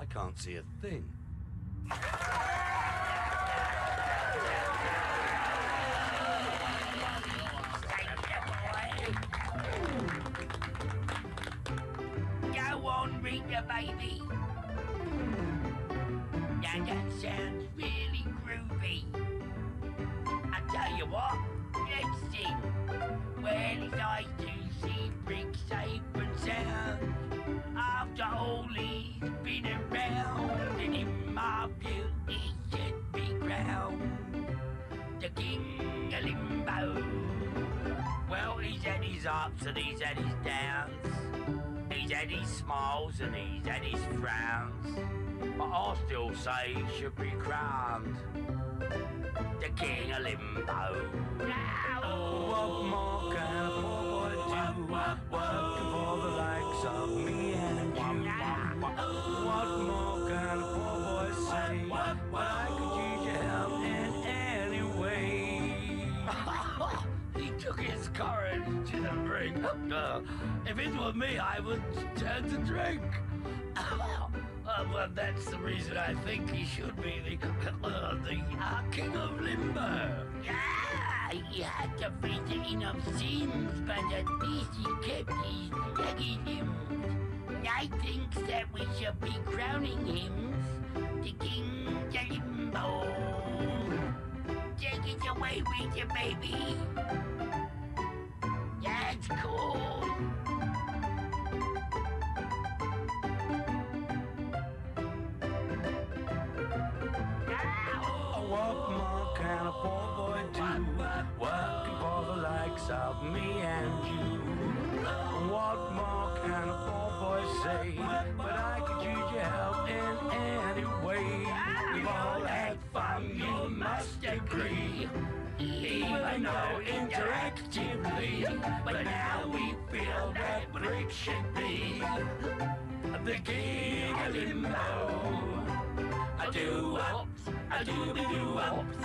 I can't see a thing. Go on, Rita, baby. Now that sounds really groovy. I tell you what, let's sing. Well, his eyes do see bricks safe and sound. After all he's been around, and in my view he should be crowned the king of limbo. Well, he's had his ups and he's had his downs. He's had his smiles and he's had his frowns. But I still say he should be crowned the king of limbo. What more can a poor boy do? Working for the likes of me and you. What more can a poor boy say? But I could use your help in any way. He took his courage to the brink. If it were me, I would turn to drink. Well, that's the reason I think he should be the king of limbo. Yeah, he had to face enough sins, but at least he kept his jagged limbs. I think that we should be crowning him the king of limbo. Take it away with you, baby. That's cool. What more can a poor boy do? Working for the likes of me and you. What more can a poor boy say? But I could use your help in any way. We've all had fun, you must agree. Even though interactively, but now we feel that Brick should be the king of limbo. I do ups, I do be do ups,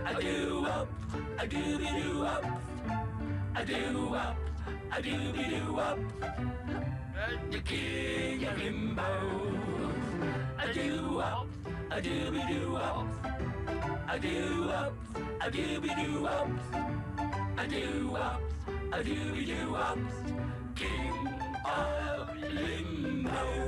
I do ups, I do be do ups, I do ups, I do be do ups, the king of limbo. I do ups, I do be do ups, I do ups, I do be do ups, I do ups, I do be do ups, king of limbo.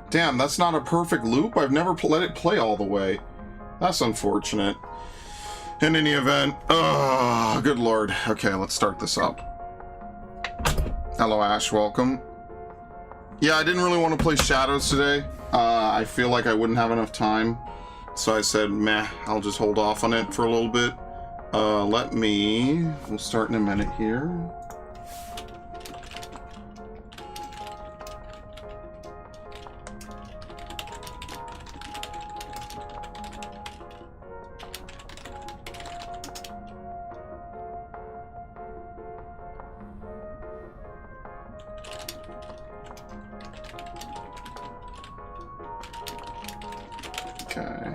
Damn, that's not a perfect loop. I've never let it play all the way. That's unfortunate. In any event, good lord. Okay, let's start this up. Hello, Ash, welcome. Yeah, I didn't really want to play Shadows today. I feel like I wouldn't have enough time. So I said, meh, I'll just hold off on it for a little bit. We'll start in a minute here. Okay.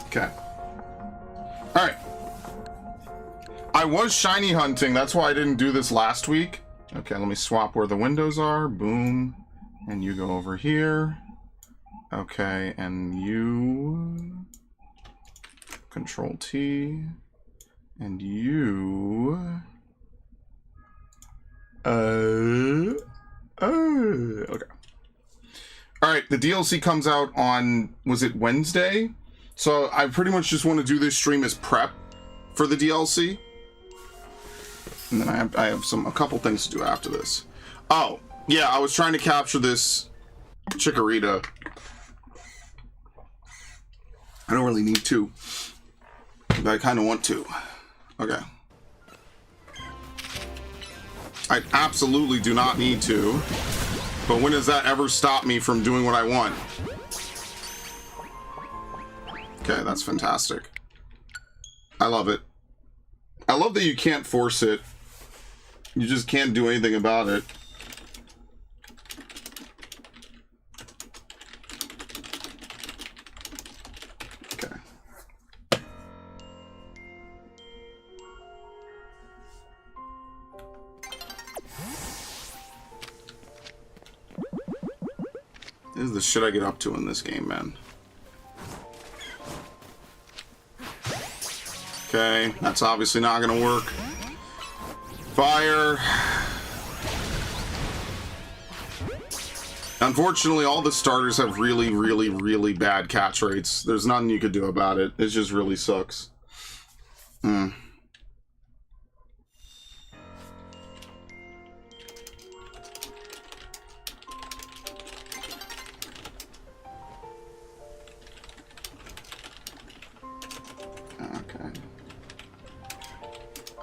Okay. Alright. I was shiny hunting, that's why I didn't do this last week. Okay, let me swap where the windows are. Boom. And you go over here. Okay, and you... Control T. And you... Okay. Alright, the DLC comes out on... Was it Wednesday? So I pretty much just want to do this stream as prep for the DLC. And then I have a couple things to do after this. Oh, yeah, I was trying to capture this Chikorita. I don't really need to, but I kind of want to. Okay. I absolutely do not need to, but when does that ever stop me from doing what I want? Okay, that's fantastic. I love it. I love that you can't force it. You just can't do anything about it. Okay. This is the shit I get up to in this game, man. Okay, that's obviously not gonna work. Fire. Unfortunately, all the starters have really, really, really bad catch rates. There's nothing you could do about it. It just really sucks. Okay.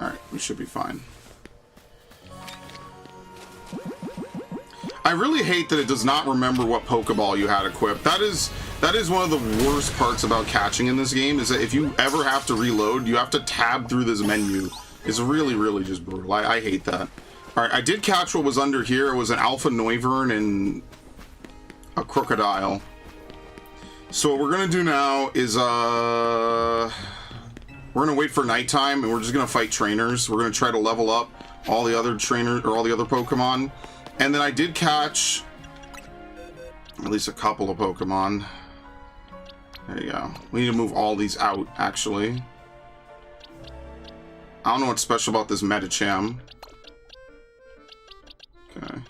Alright, we should be fine. I really hate that it does not remember what Pokeball you had equipped. That is one of the worst parts about catching in this game, is that if you ever have to reload, you have to tab through this menu. It's really, really just brutal. I hate that. Alright, I did catch what was under here. It was an Alpha Noivern and a Crocodile. So what we're gonna do now is we're gonna wait for nighttime and we're just gonna fight trainers. We're gonna try to level up all the other trainers or all the other Pokemon. And then I did catch at least a couple of Pokemon. There you go. We need to move all these out, actually. I don't know what's special about this Medicham. Okay.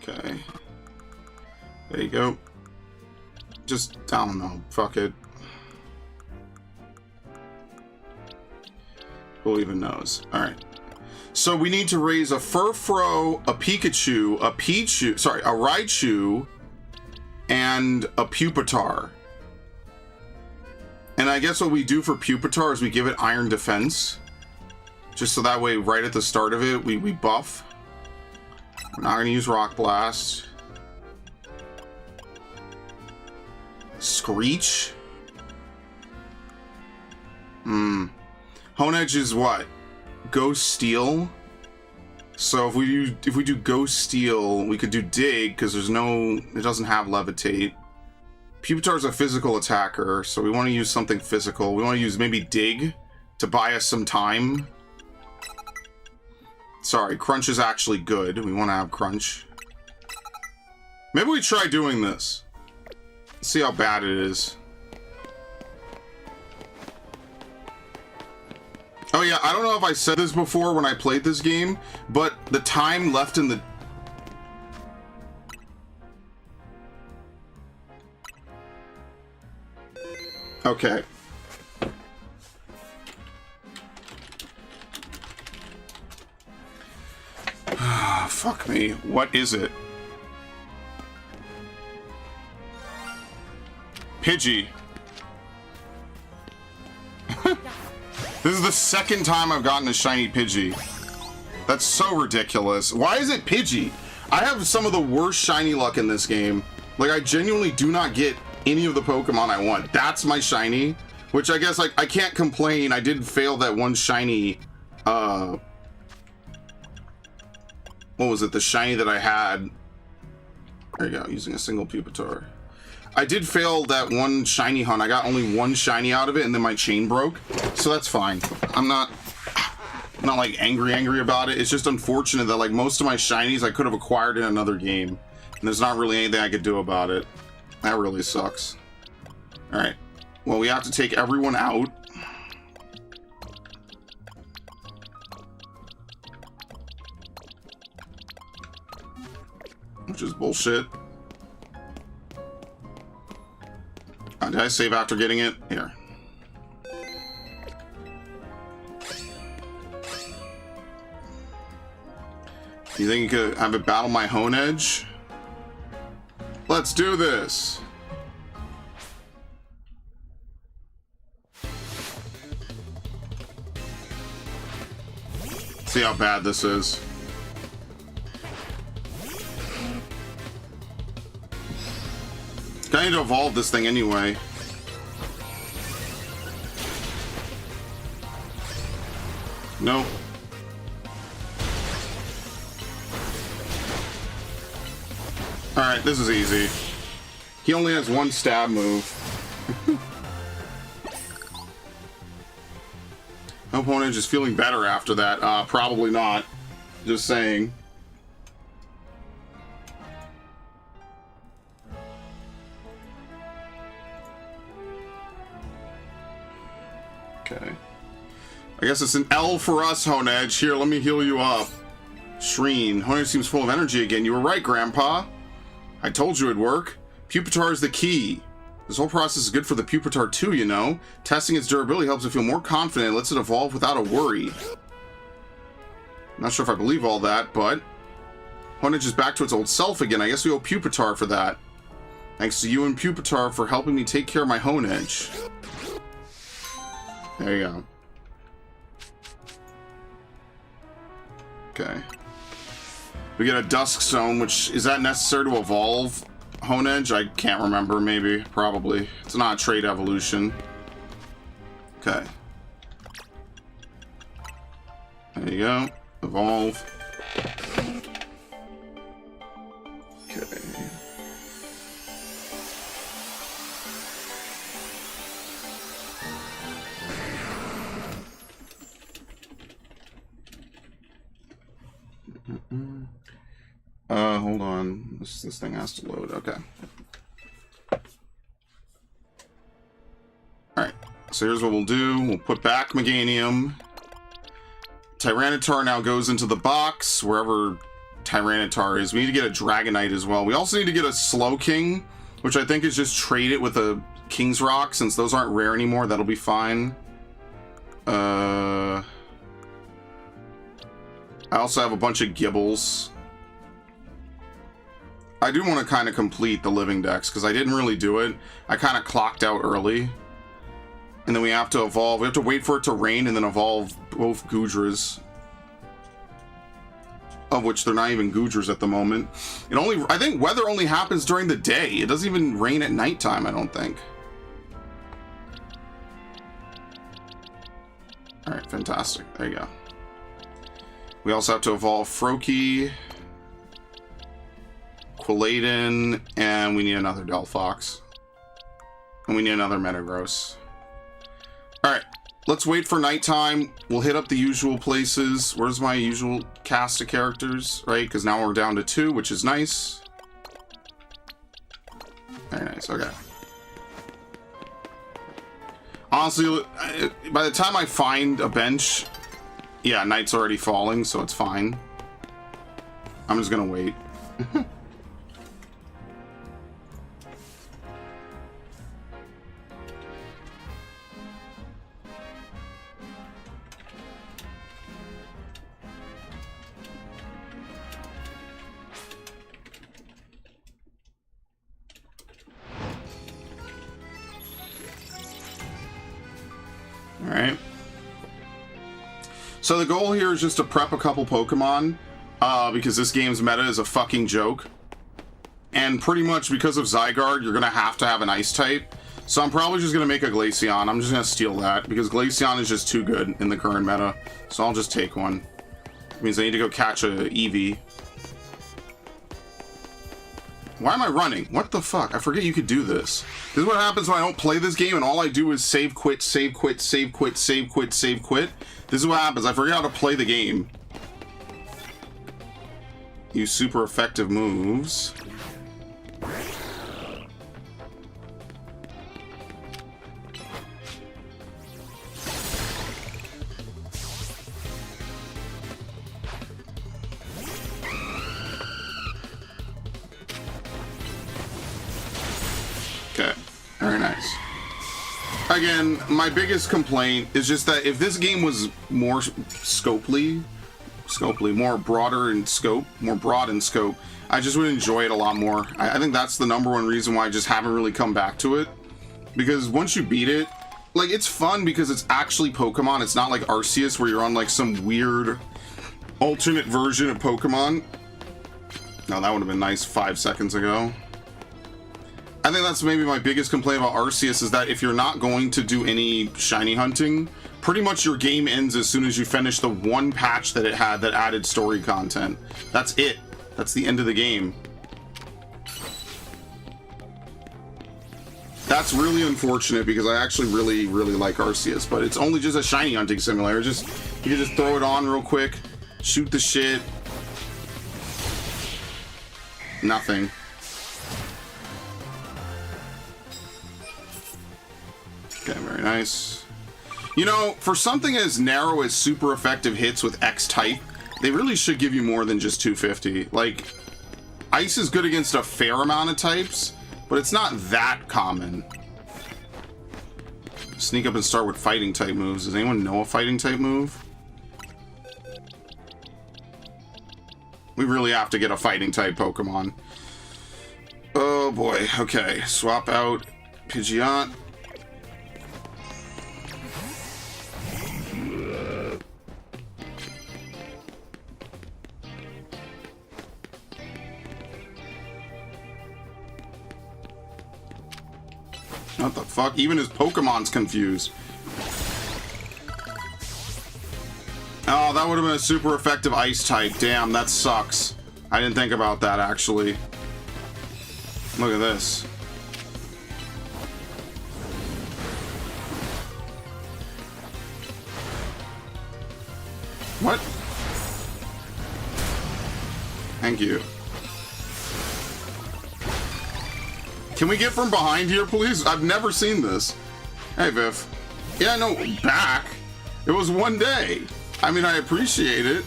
Okay. There you go. Just, I don't know. Fuck it. Who even knows? Alright. So we need to raise a Furfrou, a Pikachu, a Pichu, sorry, a Raichu, and a Pupitar. And I guess what we do for Pupitar is we give it Iron Defense. Just so that way, right at the start of it, we buff. We're not going to use Rock Blast. Screech? Honedge is what? Ghost Steel? So if we do Ghost Steel, we could do Dig, because it doesn't have Levitate. Pupitar's a physical attacker, so we want to use something physical. We want to use maybe Dig to buy us some time. Sorry, Crunch is actually good. We want to have Crunch. Maybe we try doing this. See how bad it is. Oh yeah, I don't know if I said this before when I played this game, but the time left in the... Okay. Fuck me. What is it? Pidgey. This is the second time I've gotten a shiny Pidgey. That's so ridiculous. Why is it Pidgey? I have some of the worst shiny luck in this game. Like, I genuinely do not get any of the Pokemon I want. That's my shiny, which I guess, like, I can't complain. I did fail that one shiny, what was it? The shiny that I had. There you go, using a single Pupitar. I did fail that one shiny hunt. I got only one shiny out of it, and then my chain broke. So that's fine. I'm not like angry about it. It's just unfortunate that like most of my shinies I could have acquired in another game, and there's not really anything I could do about it. That really sucks. All right. Well, we have to take everyone out. Which is bullshit. Did I save after getting it? Here. You think you could have it battle my Honedge? Let's do this! See how bad this is. I need to evolve this thing anyway. Nope. Alright, this is easy. He only has one stab move. My opponent is feeling better after that. Probably not. Just saying. Okay. I guess it's an L for us, Honedge. Here, let me heal you up. Shreen. Honedge seems full of energy again. You were right, Grandpa. I told you it'd work. Pupitar is the key. This whole process is good for the Pupitar too, you know. Testing its durability helps it feel more confident and lets it evolve without a worry. Not sure if I believe all that, but... Honedge is back to its old self again. I guess we owe Pupitar for that. Thanks to you and Pupitar for helping me take care of my Honedge. There you go. Okay. We get a Dusk Stone, which... Is that necessary to evolve Honedge? I can't remember, maybe. Probably. It's not a trait evolution. Okay. There you go. Evolve. Okay. Hold on. This thing has to load. Okay. Alright. So here's what we'll do. We'll put back Meganium. Tyranitar now goes into the box, wherever Tyranitar is. We need to get a Dragonite as well. We also need to get a Slowking, which I think is just trade it with a King's Rock, since those aren't rare anymore. That'll be fine. I also have a bunch of Gibbles. I do want to kind of complete the Living Dex, because I didn't really do it. I kind of clocked out early. And then we have to evolve. We have to wait for it to rain and then evolve both Goodras. of which they're not even Goodgers at the moment. I think weather only happens during the day. It doesn't even rain at nighttime, I don't think. Alright, fantastic. There you go. We also have to evolve Froakie, Quilladin, and we need another Delphox. And we need another Metagross. Alright, let's wait for nighttime. We'll hit up the usual places. Where's my usual cast of characters, right? Because now we're down to 2, which is nice. Very nice, okay. Honestly, by the time I find a bench, yeah, night's already falling, so it's fine. I'm just gonna wait. Alright. So the goal here is just to prep a couple Pokemon, because this game's meta is a fucking joke. And pretty much because of Zygarde, you're gonna have to have an Ice type. So I'm probably just gonna make a Glaceon. I'm just gonna steal that, because Glaceon is just too good in the current meta. So I'll just take one. It means I need to go catch a Eevee. Why am I running? What the fuck? I forget you could do this. This is what happens when I don't play this game and all I do is save, quit, save, quit, save, quit, save, quit, save, quit. This is what happens. I forget how to play the game. Use super effective moves. Okay, very nice. Again, my biggest complaint is just that if this game was more more broader in scope, more broad in scope, I just would enjoy it a lot more. I think that's the #1 reason why I just haven't really come back to it. Because once you beat it, like, it's fun because it's actually Pokemon. It's not like Arceus where you're on like some weird alternate version of Pokemon. No, that would have been nice 5 seconds ago. I think that's maybe my biggest complaint about Arceus is that if you're not going to do any shiny hunting, pretty much your game ends as soon as you finish the one patch that it had that added story content. That's it. That's the end of the game. That's really unfortunate because I actually really like Arceus, but it's only just a shiny hunting simulator. You can just throw it on real quick, shoot the shit. Nothing. Okay, very nice. You know, for something as narrow as super effective hits with X type, they really should give you more than just 250. Like, Ice is good against a fair amount of types, but it's not that common. Sneak up and start with fighting type moves. Does anyone know a fighting type move? We really have to get a fighting type Pokemon. Oh boy, okay. Swap out Pidgeot. What the fuck? Even his Pokemon's confused. Oh, that would have been a super effective Ice type. Damn, that sucks. I didn't think about that, actually. Look at this. What? Thank you. Can we get from behind here, please? I've never seen this. Hey, Viv. Yeah, no, back. It was one day. I mean, I appreciate it.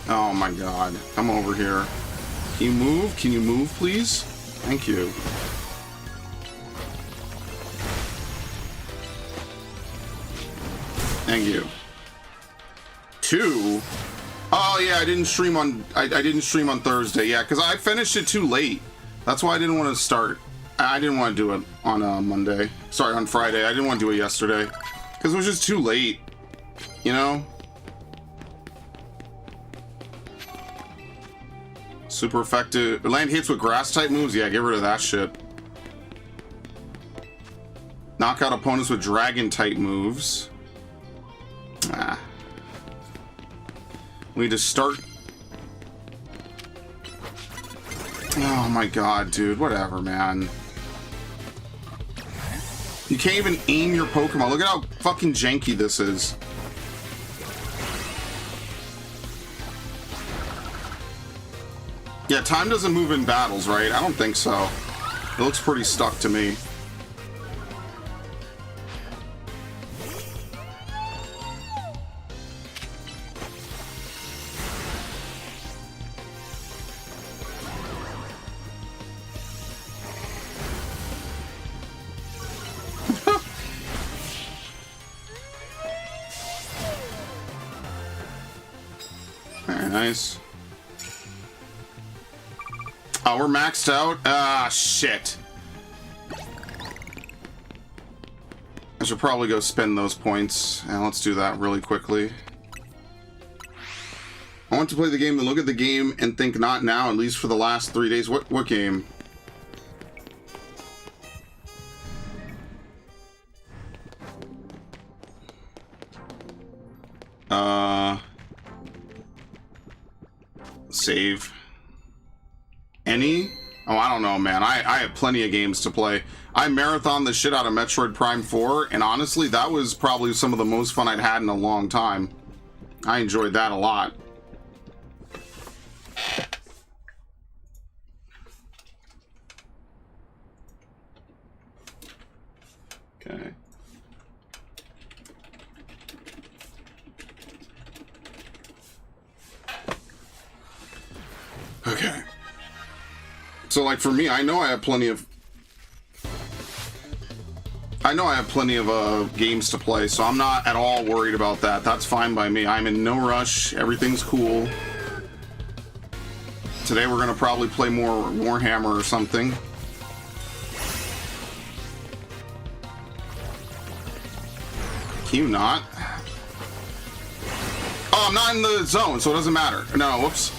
Oh my god. Come over here. Can you move? Can you move, please? Thank you. Thank you. 2? Oh yeah, I didn't stream on I didn't stream on Thursday. Yeah, because I finished it too late. That's why I didn't want to start. I didn't want to do it on Monday. Sorry, on Friday. I didn't want to do it yesterday. Because it was just too late. You know? Super effective. Land hits with grass type moves? Yeah, get rid of that shit. Knock out opponents with dragon type moves. Ah. We need to start. Oh my god, dude. Whatever, man. You can't even aim your Pokemon. Look at how fucking janky this is. Yeah, time doesn't move in battles, right? I don't think so. It looks pretty stuck to me. Very nice. Oh, we're maxed out? Ah, shit. I should probably go spend those points. And let's do that really quickly. I want to play the game and look at the game and think not now, at least for the last 3 days. What game? Save. Any? Oh, I don't know, man. I have plenty of games to play. I marathoned the shit out of Metroid Prime 4, and honestly, that was probably some of the most fun I'd had in a long time. I enjoyed that a lot. Okay. Okay. So, like, for me, I know I have plenty of games to play, so I'm not at all worried about that. That's fine by me. I'm in no rush. Everything's cool. Today we're gonna probably play more Warhammer or something. Can you not? Oh, I'm not in the zone, so it doesn't matter. No, whoops.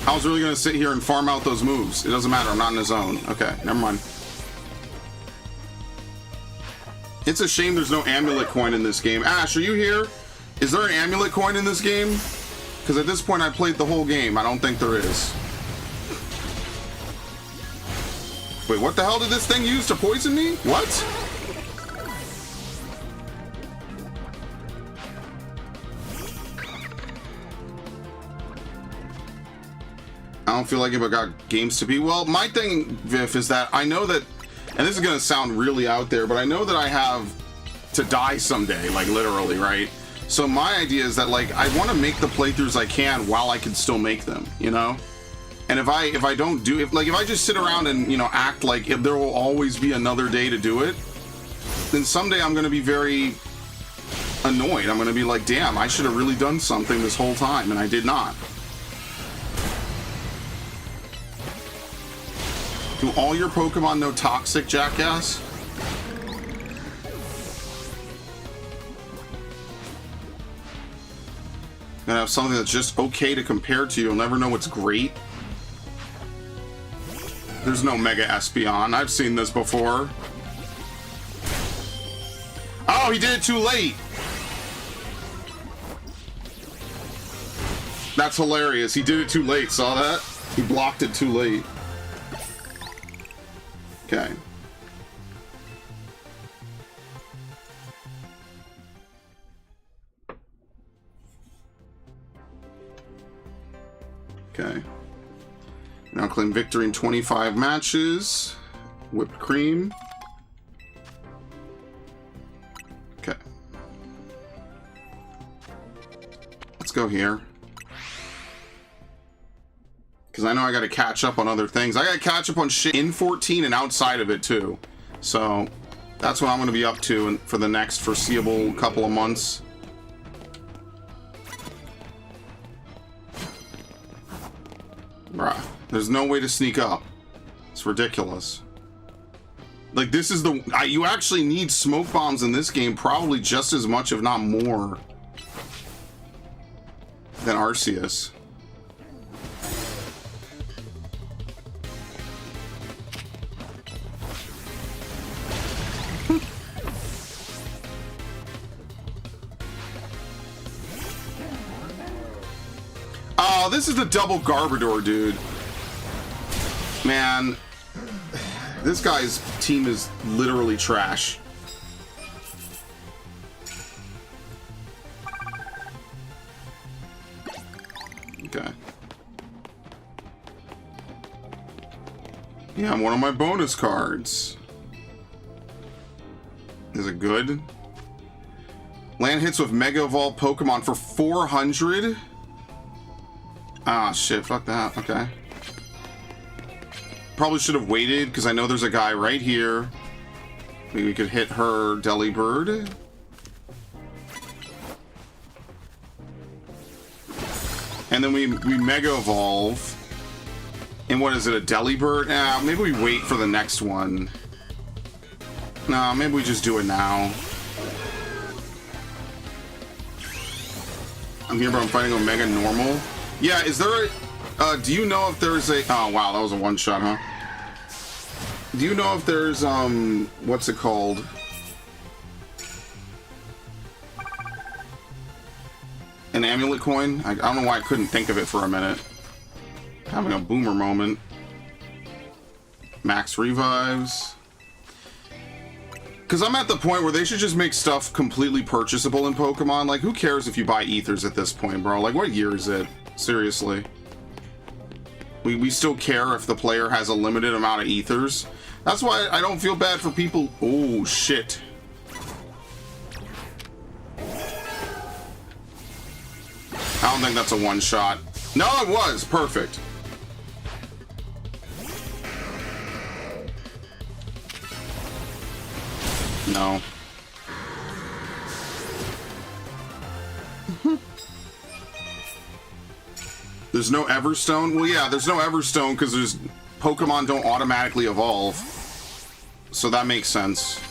I was really gonna sit here and farm out those moves. It doesn't matter, I'm not in the zone. Okay, never mind. It's a shame there's no amulet coin in this game. Ash, are you here? Is there an amulet coin in this game? Because at this point I played the whole game. I don't think there is. Wait, what the hell did this thing use to poison me? What? I don't feel like if I got games to beat. Well, my thing, Viv, is that I know that, and this is going to sound really out there, but I know that I have to die someday, like literally, right? So my idea is that, like, I want to make the playthroughs I can while I can still make them, you know? And if I don't do, if I just sit around and, you know, act like if there will always be another day to do it, then someday I'm going to be very annoyed. I'm going to be like, damn, I should have really done something this whole time, and I did not. Do all your Pokemon know toxic, jackass? Gonna have something that's just okay to compare to. You'll never know what's great. There's no Mega Espeon. I've seen this before. Oh, he did it too late. That's hilarious. He did it too late. Saw that? He blocked it too late. Okay. Okay. Now claim victory in 25 matches. Whipped cream. Okay. Let's go here. Because I know I got to catch up on other things. I got to catch up on shit in 14 and outside of it too. So that's what I'm going to be up to for the next foreseeable couple of months. Bruh, there's no way to sneak up. It's ridiculous. Like, this is the... you actually need smoke bombs in this game probably just as much, if not more, than Arceus. this is the double Garbodor, dude. Man, this guy's team is literally trash. Okay. Yeah, one of my bonus cards. Is it good? Land hits with Mega Evolved Pokemon for 400? Ah, shit, fuck that. Okay. Probably should have waited, because I know there's a guy right here. Maybe we could hit her Delibird. And then we Mega Evolve. And what is it, a Delibird? Maybe we wait for the next one. No, maybe we just do it now. I'm here, but I'm fighting Omega normal. Yeah, is there a... do you know if there's a... Oh, wow, that was a one-shot, huh? Do you know if there's, what's it called? An amulet coin? I don't know why I couldn't think of it for a minute. Having a boomer moment. Max revives. Because I'm at the point where they should just make stuff completely purchasable in Pokemon. Like, who cares if you buy ethers at this point, bro? Like, what year is it? Seriously. We still care if the player has a limited amount of ethers. That's why I don't feel bad for people... Oh, shit. I don't think that's a one-shot. No, it was. Perfect. No. There's no Everstone? Well, yeah, there's no Everstone because there's Pokemon don't automatically evolve. So that makes sense.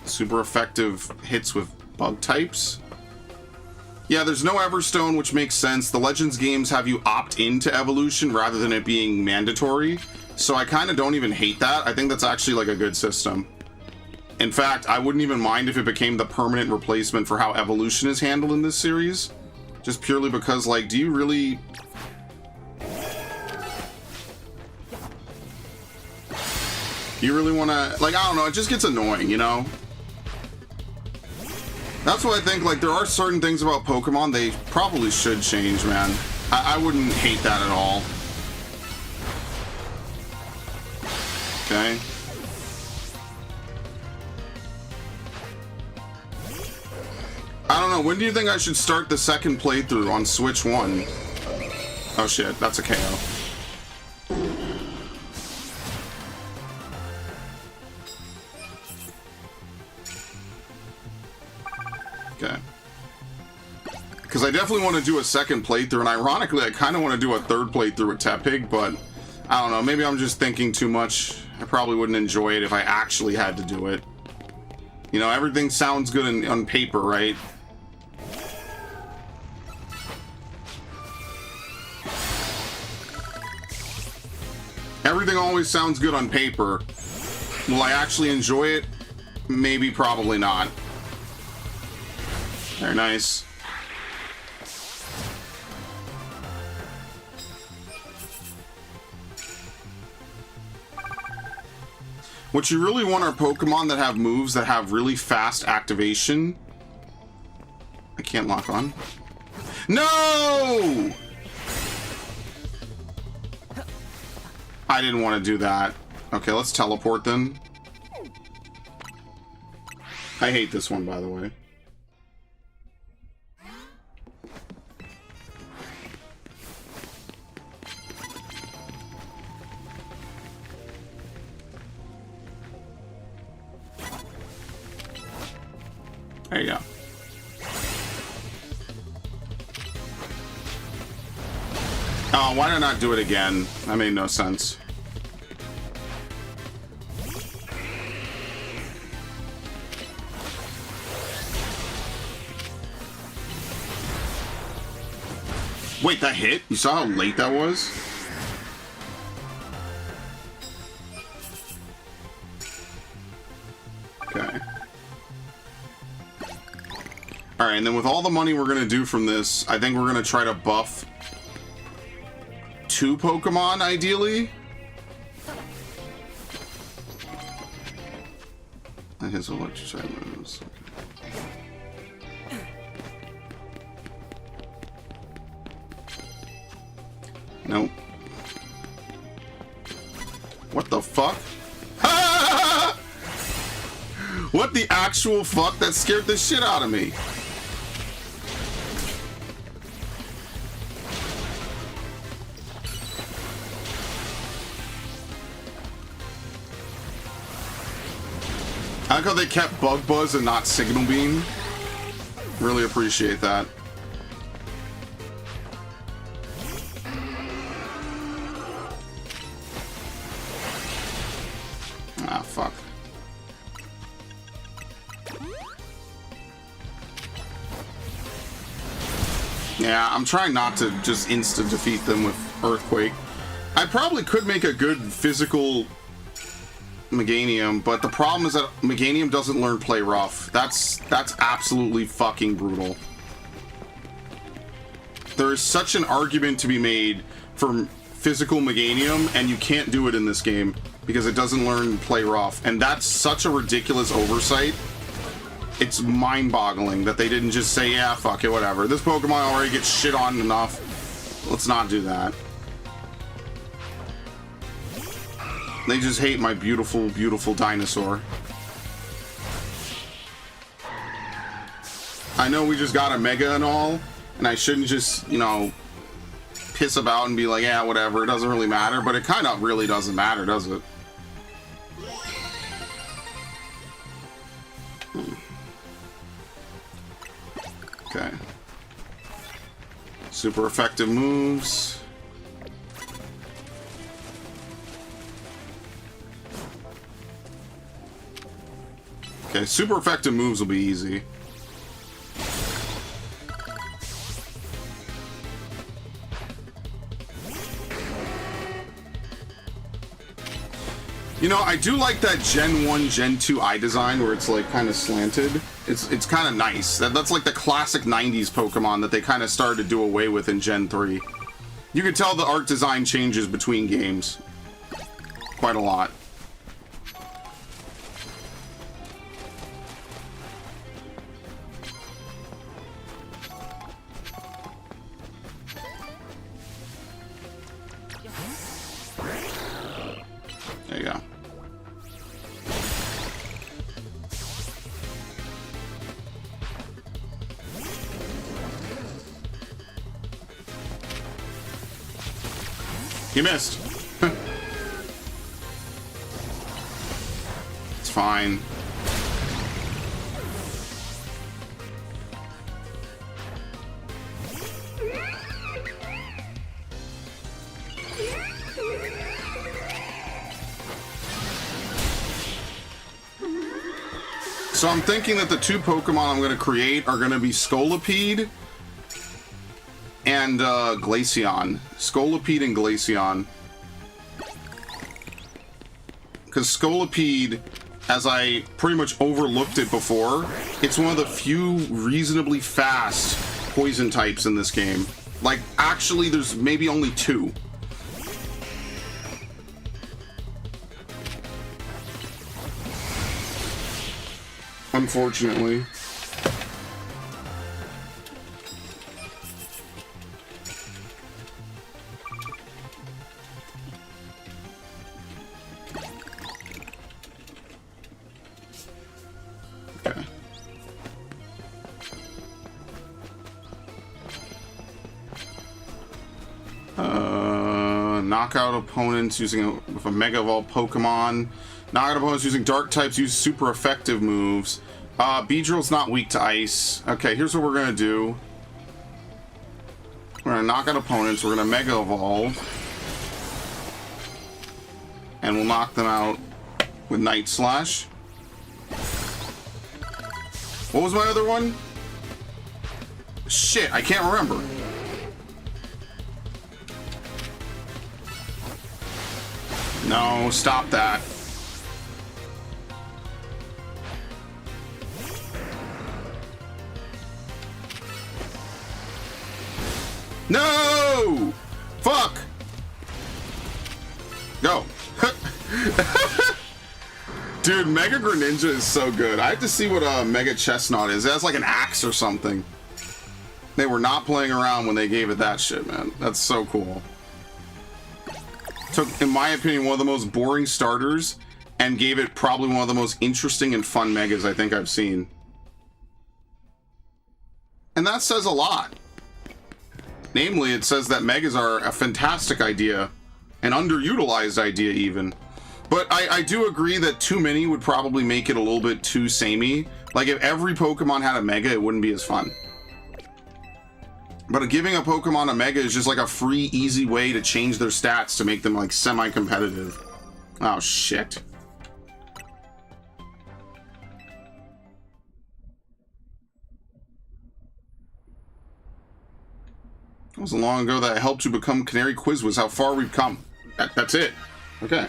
Super effective hits with bug types. Yeah, there's no Everstone, which makes sense. The Legends games have you opt into evolution rather than it being mandatory. So I kind of don't even hate that. I think that's actually like a good system. In fact, I wouldn't even mind if it became the permanent replacement for how evolution is handled in this series. Just purely because, like, do you really... You really want to... Like, I don't know, it just gets annoying, you know? That's what I think, like, there are certain things about Pokemon they probably should change, man. I wouldn't hate that at all. Okay. I don't know, when do you think I should start the second playthrough on Switch 1? Oh shit, that's a KO. Okay. Because I definitely want to do a second playthrough, and ironically, I kind of want to do a third playthrough with Tepig, but I don't know, maybe I'm just thinking too much. I probably wouldn't enjoy it if I actually had to do it. You know, everything sounds good on paper, right? Everything always sounds good on paper. Will I actually enjoy it? Maybe, probably not. Very nice. What you really want are Pokemon that have moves that have really fast activation. I can't lock on. No! I didn't want to do that. Okay, let's teleport then. I hate this one, by the way. There you go. Oh, why did I not do it again? That made no sense. Wait, that hit? You saw how late that was? Okay. Alright, and then with all the money we're gonna do from this, I think we're gonna try to buff 2 Pokemon, ideally. And his electric moves. Nope. What the fuck? What the actual fuck? That scared the shit out of me. I like how they kept Bug Buzz and not Signal Beam. Really appreciate that. Ah, fuck. Yeah, I'm trying not to just instant defeat them with Earthquake. I probably could make a good physical Meganium, but the problem is that Meganium doesn't learn Play Rough. That's absolutely fucking brutal. There is such an argument to be made for physical Meganium, and you can't do it in this game because it doesn't learn Play Rough, and that's such a ridiculous oversight. It's mind-boggling that they didn't just say, yeah, fuck it, whatever. This Pokemon already gets shit on enough. Let's not do that. They just hate my beautiful, beautiful dinosaur. I know we just got a Mega and all, and I shouldn't just, you know, piss about and be like, yeah, whatever, it doesn't really matter, but it kind of really doesn't matter, does it? Okay. Super effective moves. Okay, super effective moves will be easy. You know, I do like that Gen 1, Gen 2 eye design where it's like kind of slanted. It's kind of nice. That's like the classic 90s Pokemon that they kind of started to do away with in Gen 3. You can tell the art design changes between games quite a lot. There you go. You missed. It's fine. So I'm thinking that the 2 Pokemon I'm going to create are going to be Scolipede and Glaceon. Scolipede and Glaceon. Because Scolipede, as I pretty much overlooked it before, it's one of the few reasonably fast poison types in this game. Like, actually, there's maybe only 2. Unfortunately. Okay. Knockout opponents with a Mega Evolved Pokemon. Knockout opponents using Dark types use super effective moves. Beedrill's not weak to ice. Okay, here's what we're gonna do. We're gonna knock out opponents. We're gonna Mega Evolve, and we'll knock them out with Night Slash. What was my other one? Shit, I can't remember. No, stop that. No! Fuck! Go. Dude, Mega Greninja is so good. I have to see what a Mega Chestnut is. It has like an axe or something. They were not playing around when they gave it that shit, man. That's so cool. Took, in my opinion, one of the most boring starters and gave it probably one of the most interesting and fun Megas I think I've seen. And that says a lot. Namely, it says that Megas are a fantastic idea. An underutilized idea, even. But I do agree that too many would probably make it a little bit too samey. Like, if every Pokemon had a Mega, it wouldn't be as fun. But giving a Pokemon a Mega is just like a free, easy way to change their stats to make them, like, semi-competitive. Oh, shit. It wasn't long ago that I helped you become Canary Quiz was how far we've come. That's it. Okay.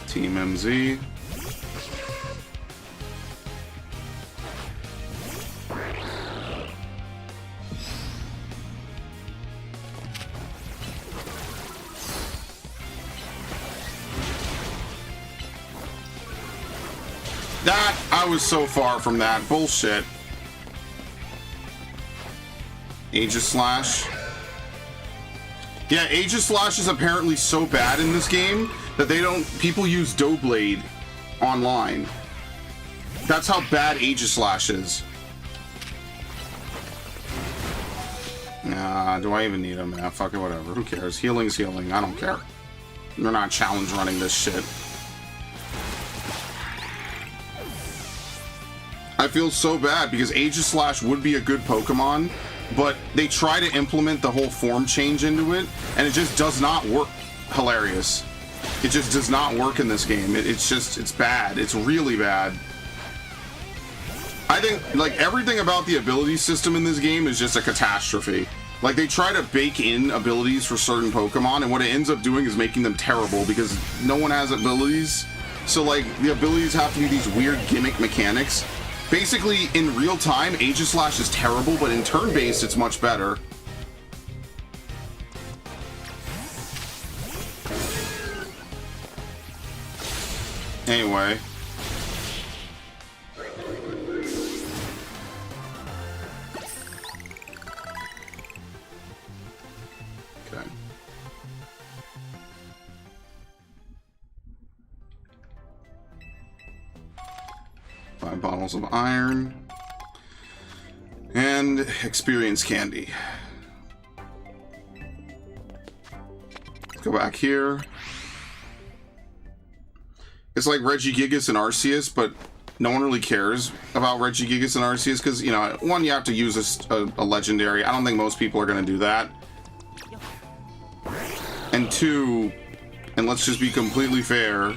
Team MZ. That, I was so far from that. Bullshit. Aegislash. Yeah, Aegislash is apparently so bad in this game that people use Doughblade online. That's how bad Aegislash is. Nah, do I even need him? Nah, fuck it, whatever. Who cares? Healing's healing. I don't care. They're not challenge running this shit. I feel so bad because Aegislash would be a good Pokemon, but they try to implement the whole form change into it, and it just does not work. Hilarious. It just does not work in this game. It's bad. It's really bad. I think, like, everything about the ability system in this game is just a catastrophe. Like, they try to bake in abilities for certain Pokemon, and what it ends up doing is making them terrible because no one has abilities. So, like, the abilities have to be these weird gimmick mechanics. Basically, in real time, Aegislash is terrible, but in turn-based, it's much better. Anyway. Okay. 5 bottles of iron. And experience candy. Let's go back here. It's like Regigigas and Arceus, but no one really cares about Regigigas and Arceus because, you know, one, you have to use a legendary. I don't think most people are going to do that. And two, and let's just be completely fair,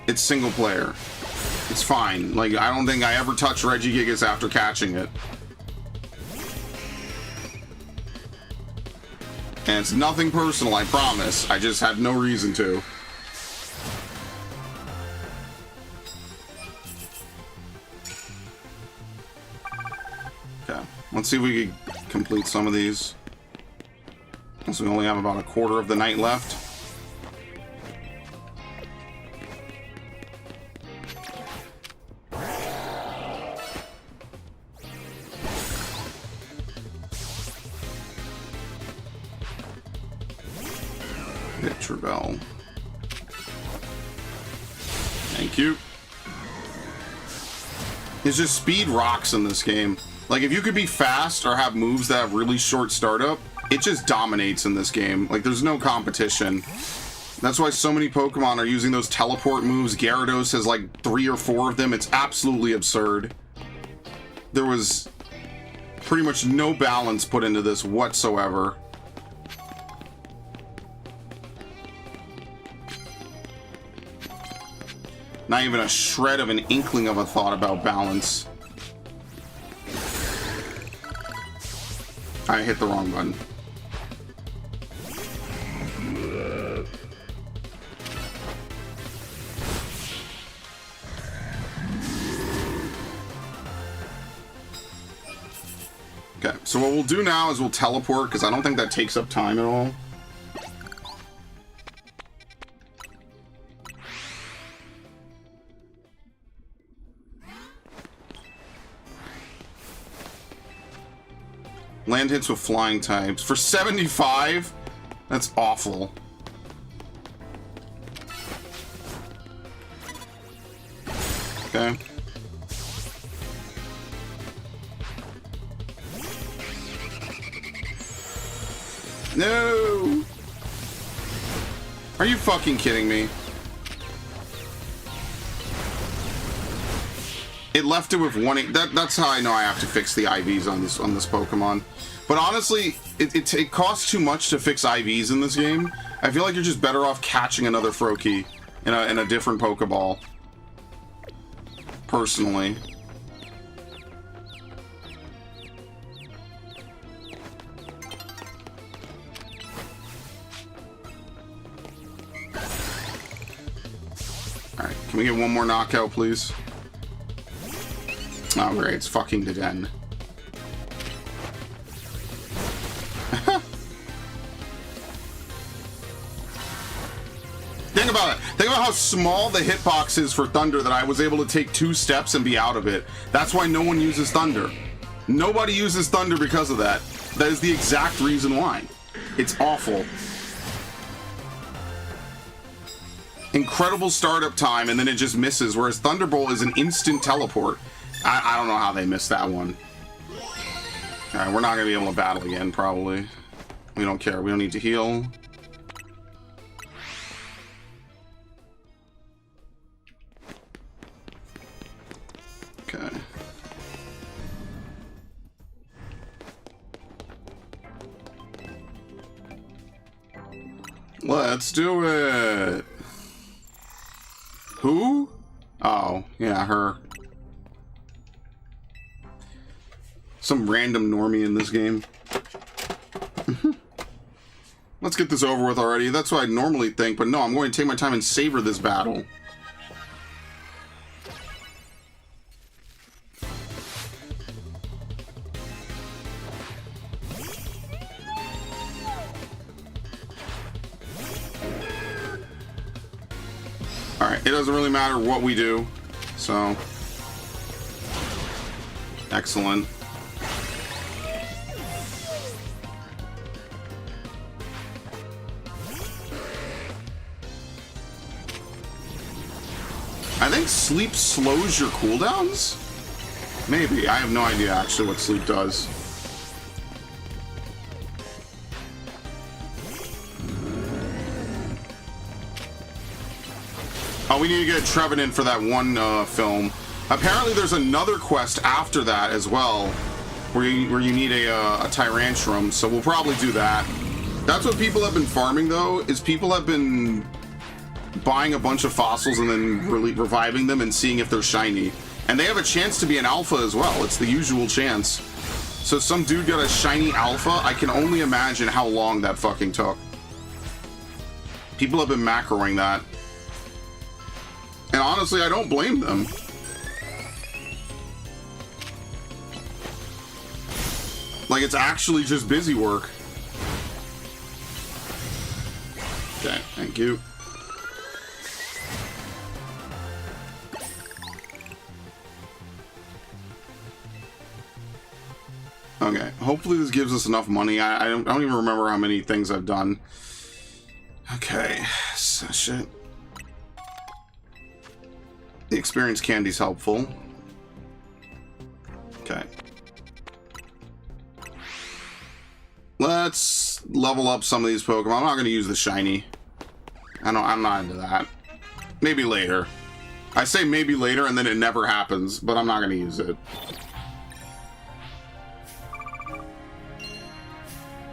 it's single player. It's fine. Like, I don't think I ever touched Regigigas after catching it. And it's nothing personal, I promise. I just had no reason to. Okay, let's see if we can complete some of these. Since we only have about a quarter of the night left. Bell. Thank you. It's just speed rocks in this game. Like, if you could be fast or have moves that have really short startup, it just dominates in this game. Like, there's no competition. That's why so many Pokemon are using those teleport moves. Gyarados has like 3 or 4 of them. It's absolutely absurd. There was pretty much no balance put into this whatsoever. Not even a shred of an inkling of a thought about balance. I hit the wrong button. Okay, so what we'll do now is we'll teleport, because I don't think that takes up time at all. Land hits with flying types. For 75? That's awful. Okay. No! Are you fucking kidding me? It left it with one. That's how I know I have to fix the IVs on this Pokemon. But honestly, it costs too much to fix IVs in this game. I feel like you're just better off catching another Froakie in a different Pokeball. Personally. Alright, can we get one more knockout, please? Oh, great. It's fucking Den. Think about it. Think about how small the hitbox is for Thunder that I was able to take 2 steps and be out of it. That's why no one uses Thunder. Nobody uses Thunder because of that. That is the exact reason why. It's awful. Incredible startup time, and then it just misses, whereas Thunderbolt is an instant teleport. I don't know how they missed that one. Alright, we're not going to be able to battle again, probably. We don't care. We don't need to heal. Okay. Let's do it! Who? Oh, yeah, her. Some random normie in this game. Let's get this over with already. That's what I normally think, but no, I'm going to take my time and savor this battle. Alright, it doesn't really matter what we do, so... Excellent. I think sleep slows your cooldowns? Maybe. I have no idea actually what sleep does. Oh, we need to get Trevenant for that one film. Apparently there's another quest after that as well, where you need a Tyrantrum, so we'll probably do that. That's what people have been farming, though, is people have been buying a bunch of fossils and then reviving them and seeing if they're shiny. And they have a chance to be an alpha as well. It's the usual chance. So some dude got a shiny alpha. I can only imagine how long that fucking took. People have been macroing that. And honestly, I don't blame them. Like, it's actually just busy work. Okay, thank you. Okay, hopefully this gives us enough money. I don't even remember how many things I've done. Okay, so shit. The experience candy's helpful. Okay. Let's level up some of these Pokemon. I'm not going to use the shiny. I'm not into that. Maybe later. I say maybe later and then it never happens, but I'm not going to use it.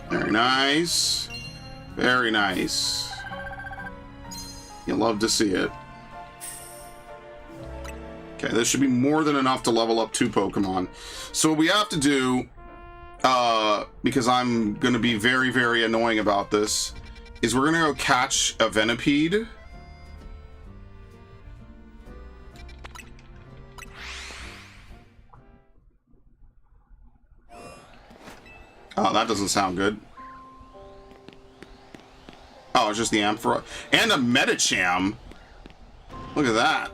Very nice. Very nice. You love to see it. Okay, this should be more than enough to level up 2 Pokemon. So what we have to do, because I'm going to be very, very annoying about this, is we're going to go catch a Venipede. Oh, that doesn't sound good. Oh, it's just the Ampharos. And a Medicham. Look at that.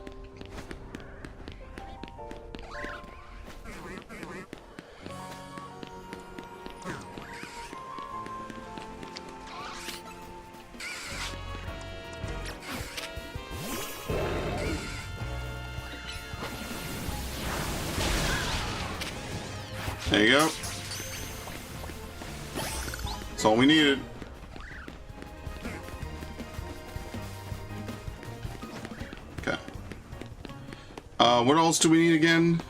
There you go. That's all we needed. Okay. What else do we need again?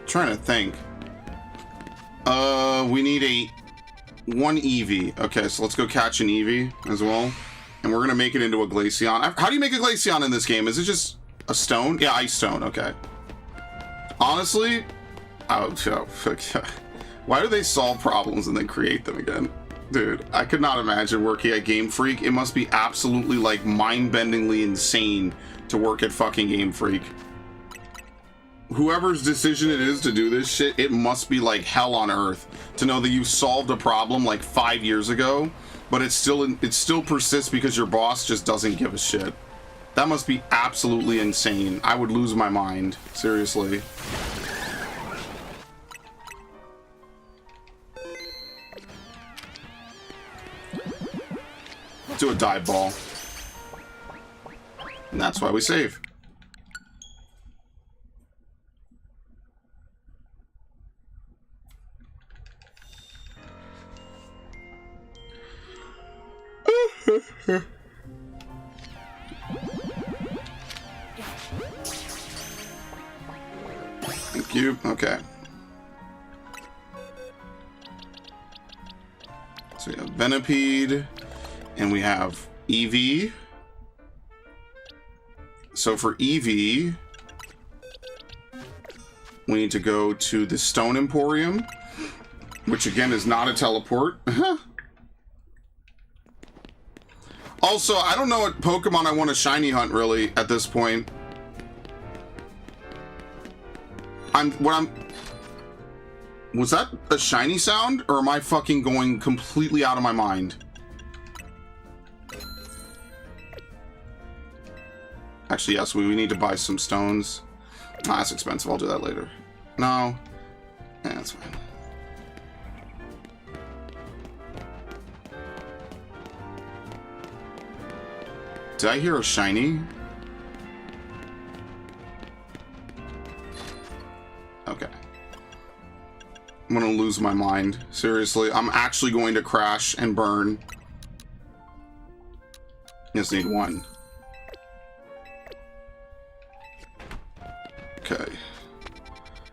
Trying to think. We need one Eevee. Okay, so let's go catch an Eevee as well. And we're gonna make it into a Glaceon. How do you make a Glaceon in this game? Is it just a stone? Yeah, ice stone, okay. Honestly, why do they solve problems and then create them again? Dude, I could not imagine working at Game Freak. It must be absolutely, like, mind-bendingly insane to work at fucking Game Freak. Whoever's decision it is to do this shit, it must be like hell on earth to know that you solved a problem like 5 years ago, but it still persists because your boss just doesn't give a shit. That must be absolutely insane. I would lose my mind. Seriously. Let's do a dive ball. And that's why we save. Thank you. Okay. So we have Venipede, and we have Eevee. So for Eevee, we need to go to the Stone Emporium, which again is not a teleport. Also, I don't know what Pokemon I want to shiny hunt really at this point. Was that a shiny sound, or am I fucking going completely out of my mind? Actually, yes, we need to buy some stones. Oh, that's expensive. I'll do that later. No. Yeah, that's fine. Did I hear a shiny? Okay. I'm gonna lose my mind. Seriously, I'm actually going to crash and burn. Just need one. Okay.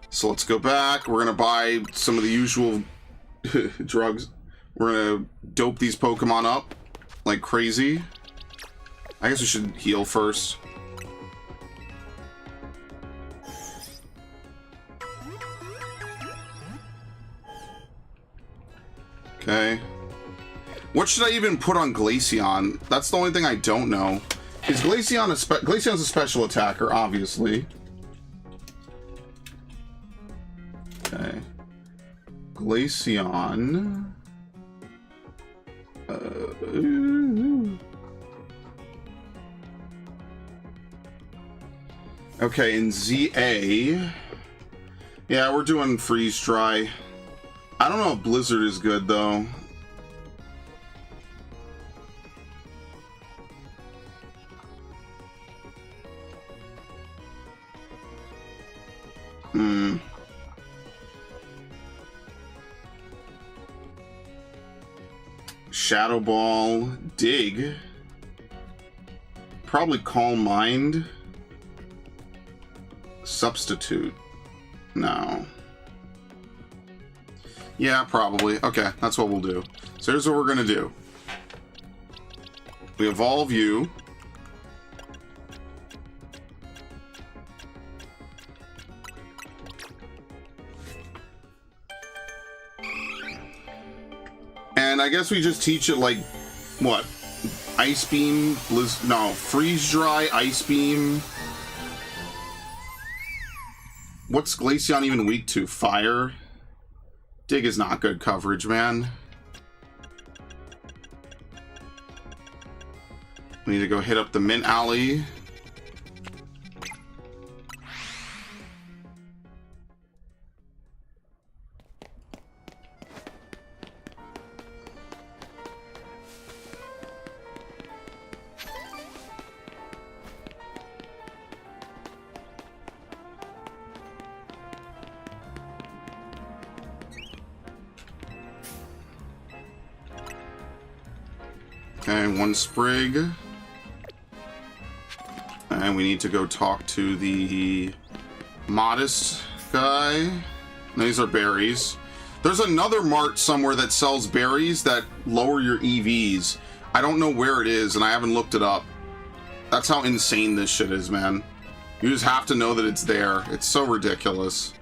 So let's go back. We're gonna buy some of the usual drugs. We're gonna dope these Pokemon up like crazy. I guess we should heal first. Okay. What should I even put on Glaceon? That's the only thing I don't know. Is Glaceon Glaceon's a special attacker, obviously. Okay. Glaceon. Okay, in ZA... Yeah, we're doing Freeze Dry. I don't know if Blizzard is good, though. Shadow Ball, Dig. Probably Calm Mind. Substitute. No. Yeah, probably. Okay, that's what we'll do. So here's what we're gonna do. We evolve you. And I guess we just teach it like, what? Ice Beam, no, Freeze Dry, Ice Beam. What's Glaceon even weak to? Fire? Dig is not good coverage, man. We need to go hit up the Mint Alley. Okay, one Sprig. And we need to go talk to the Modest guy. These are berries. There's another mart somewhere that sells berries that lower your EVs. I don't know where it is, and I haven't looked it up. That's how insane this shit is, man. You just have to know that it's there. It's so ridiculous.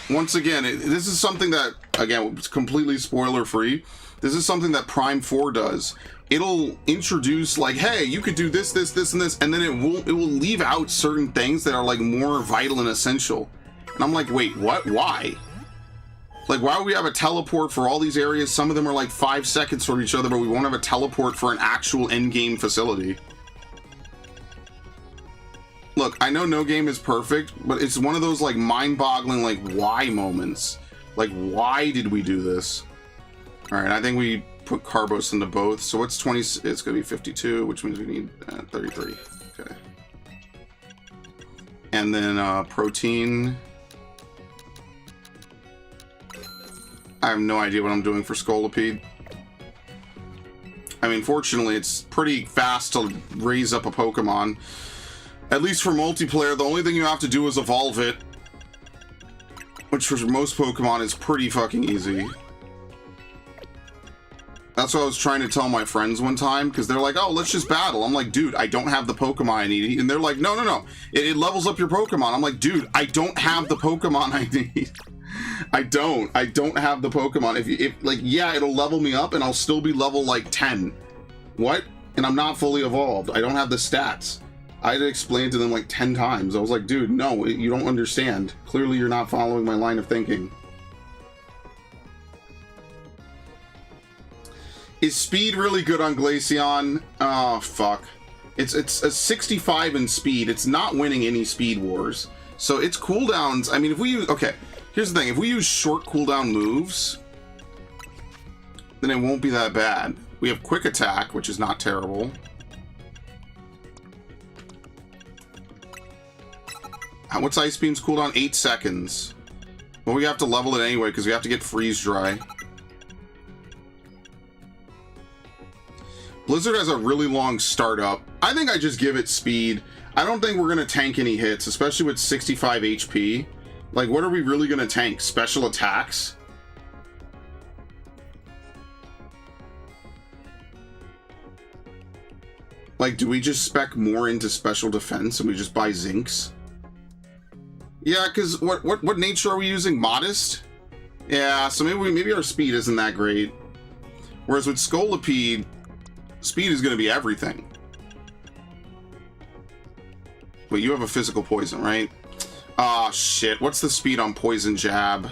Once again, this is something that, again, it's completely spoiler-free. This is something that Prime 4 does. It'll introduce, like, hey, you could do this, this, this, and this, and then it will leave out certain things that are, like, more vital and essential. And I'm like, wait, what? Why? Like, why would we have a teleport for all these areas? Some of them are, like, 5 seconds from each other, but we won't have a teleport for an actual endgame facility. Look, I know no game is perfect, but it's one of those, like, mind-boggling, like, why moments. Like, why did we do this? Alright, I think we put Carbos into both. So what's 20? It's going to be 52, which means we need 33. Okay. And then protein. I have no idea what I'm doing for Scolipede. I mean, fortunately, it's pretty fast to raise up a Pokemon. At least for multiplayer, the only thing you have to do is evolve it. Which for most Pokemon is pretty fucking easy. That's what I was trying to tell my friends one time, because they're like, oh, let's just battle. I'm like, dude, I don't have the Pokemon I need. And they're like, no, no, no. It levels up your Pokemon. I'm like, dude, I don't have the Pokemon I need. I don't have the Pokemon. If like, yeah, it'll level me up and I'll still be level like 10. What? And I'm not fully evolved. I don't have the stats. I had to explain to them like 10 times. I was like, dude, no, you don't understand. Clearly you're not following my line of thinking. Is speed really good on Glaceon? Oh, fuck. It's a 65 in speed. It's not winning any speed wars. So its cooldowns, I mean, if we use, okay, here's the thing. If we use short cooldown moves, then it won't be that bad. We have quick attack, which is not terrible. What's Ice Beam's cooldown? 8 seconds. Well, we have to level it anyway, because we have to get freeze dry. Blizzard has a really long startup. I think I just give it speed. I don't think we're going to tank any hits, especially with 65 HP. Like, what are we really going to tank? Special attacks? Like, do we just spec more into special defense and we just buy Zinks? Yeah, because what nature are we using? Modest? Yeah, so maybe our speed isn't that great. Whereas with Scolipede, speed is going to be everything. Wait, you have a physical poison, right? Ah, shit. What's the speed on Poison Jab?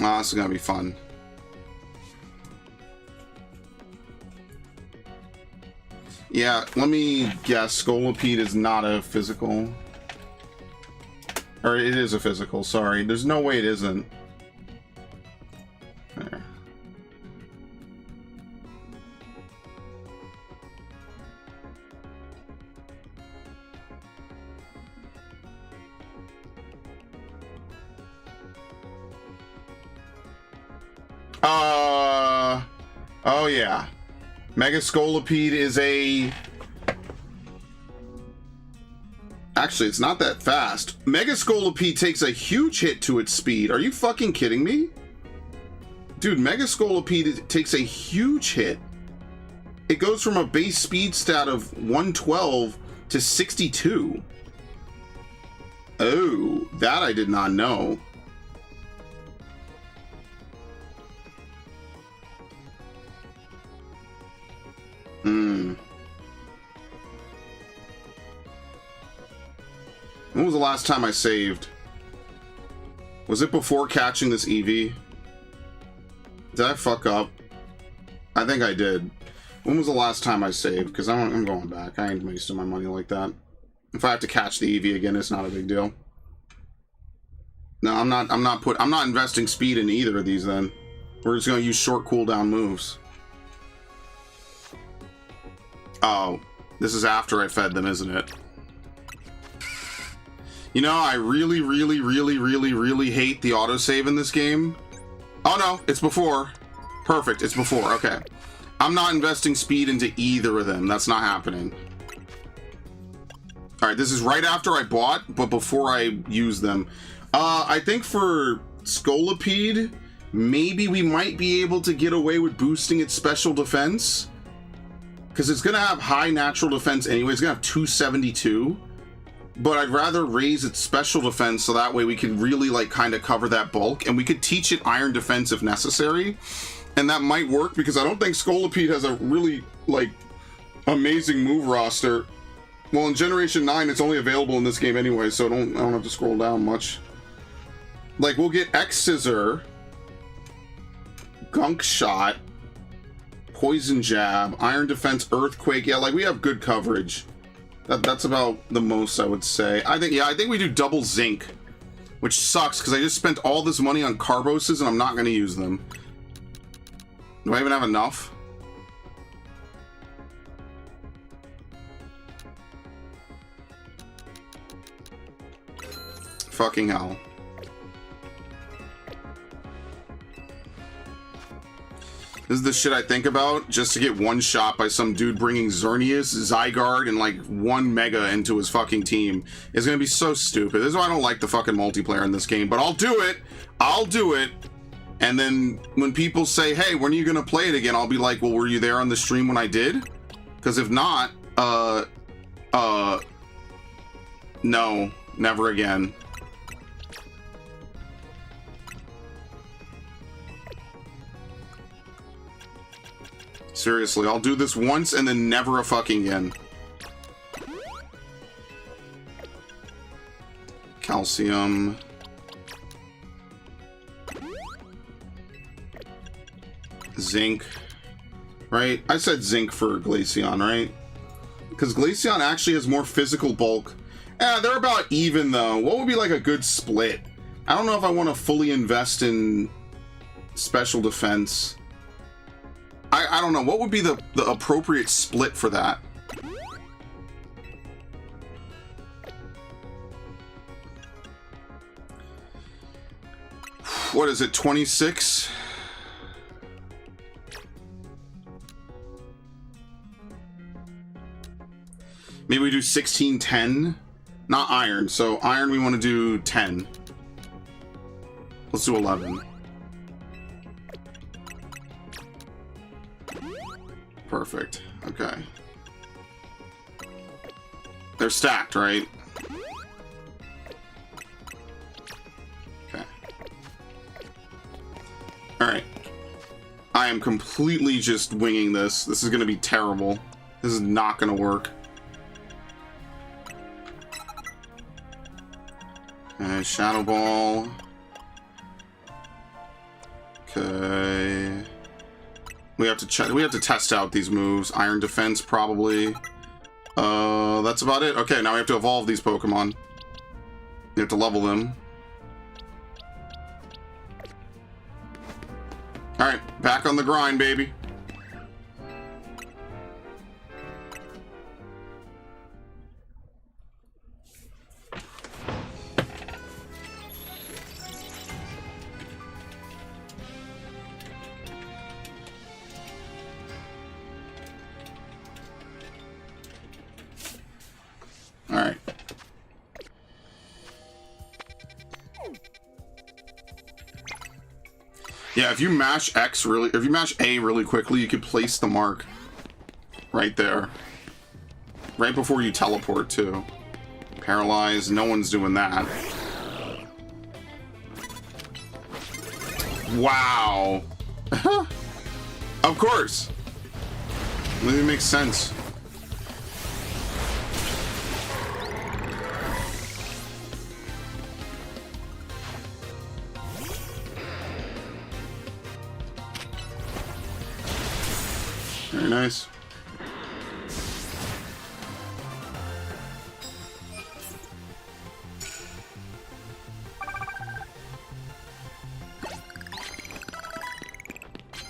Ah, this is going to be fun. Yeah, let me guess. Scolipede is not a physical. Or it is a physical, sorry. There's no way it isn't. There. Oh yeah. Mega Scolipede is a... Actually, it's not that fast. Mega Scolipede takes a huge hit to its speed. Are you fucking kidding me? Dude, Mega Scolipede takes a huge hit. It goes from a base speed stat of 112 to 62. Oh, that I did not know. Hmm. When was the last time I saved? Was it before catching this EV? Did I fuck up? I think I did. When was the last time I saved? Because I'm going back. I ain't wasting my money like that. If I have to catch the EV again, it's not a big deal. No, I'm not investing speed in either of these then. We're just gonna use short cooldown moves. Oh, this is after I fed them, isn't it? You know, I really hate the autosave in this game. Oh no, it's before. Perfect, it's before, okay. I'm not investing speed into either of them. That's not happening. Alright, this is right after I bought, but before I use them. I think for Scolipede, maybe we might be able to get away with boosting its special defense. Because it's going to have high natural defense anyway. It's going to have 272. But I'd rather raise its special defense so that way we can really, like, kind of cover that bulk. And we could teach it iron defense if necessary. And that might work because I don't think Scolipede has a really, like, amazing move roster. Well, in Generation 9, it's only available in this game anyway, so I don't have to scroll down much. Like, we'll get X-Scissor, Gunk Shot, Poison Jab, Iron Defense, Earthquake. Yeah, like, we have good coverage. That's about the most, I would say. I think we do double Zinc, which sucks, because I just spent all this money on Carboses, and I'm not going to use them. Do I even have enough? Fucking hell. This is the shit I think about just to get one shot by some dude bringing Xerneas, Zygarde, and like 1 Mega into his fucking team. It's gonna be so stupid. This is why I don't like the fucking multiplayer in this game, but I'll do it. I'll do it. And then when people say, hey, when are you gonna play it again? I'll be like, well, were you there on the stream when I did? Because if not, no, never again. Seriously, I'll do this once and then never a fucking again. Calcium. Zinc. Right? I said zinc for Glaceon, right? Because Glaceon actually has more physical bulk. They're about even, though. What would be like a good split? I don't know if I want to fully invest in special defense. I don't know. What would be the appropriate split for that? What is it, 26? Maybe we do 16, 10? Not iron. So iron we want to do 10. Let's do 11. Perfect. Okay. They're stacked, right? Okay. Alright. I am completely just winging this. This is going to be terrible. This is not going to work. Okay, Shadow Ball. Okay. We have to check. We have to test out these moves. Iron Defense, probably. That's about it. Okay, now we have to evolve these Pokemon. We have to level them. All right, back on the grind, baby. Alright. Yeah, if you mash X really, if you mash A really quickly, you could place the mark right there. Right before you teleport, too. Paralyzed, no one's doing that. Wow. Of course. Maybe it makes sense. Very nice.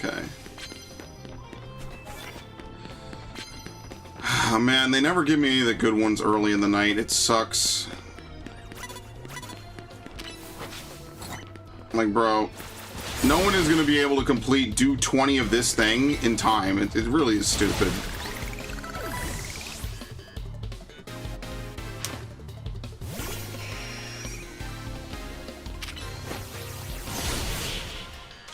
Okay. Oh man, they never give me any of the good ones early in the night. It sucks. Like, bro, no one is going to be able to do 20 of this thing in time. It really is stupid.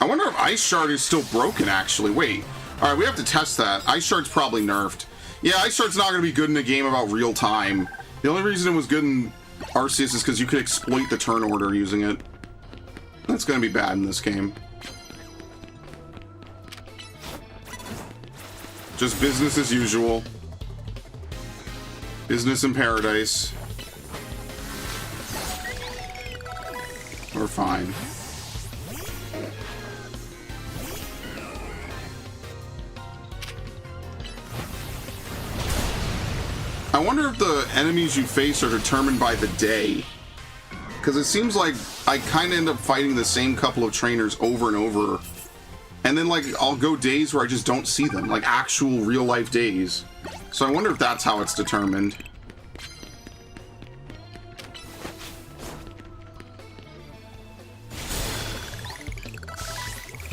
I wonder if Ice Shard is still broken, actually. Wait. Alright, we have to test that. Ice Shard's probably nerfed. Yeah, Ice Shard's not going to be good in a game about real time. The only reason it was good in Arceus is because you could exploit the turn order using it. That's going to be bad in this game. Just business as usual. Business in paradise. We're fine. I wonder if the enemies you face are determined by the day. Because it seems like I kind of end up fighting the same couple of trainers over and over. And then, like, I'll go days where I just don't see them. Like, actual real-life days. So I wonder if that's how it's determined.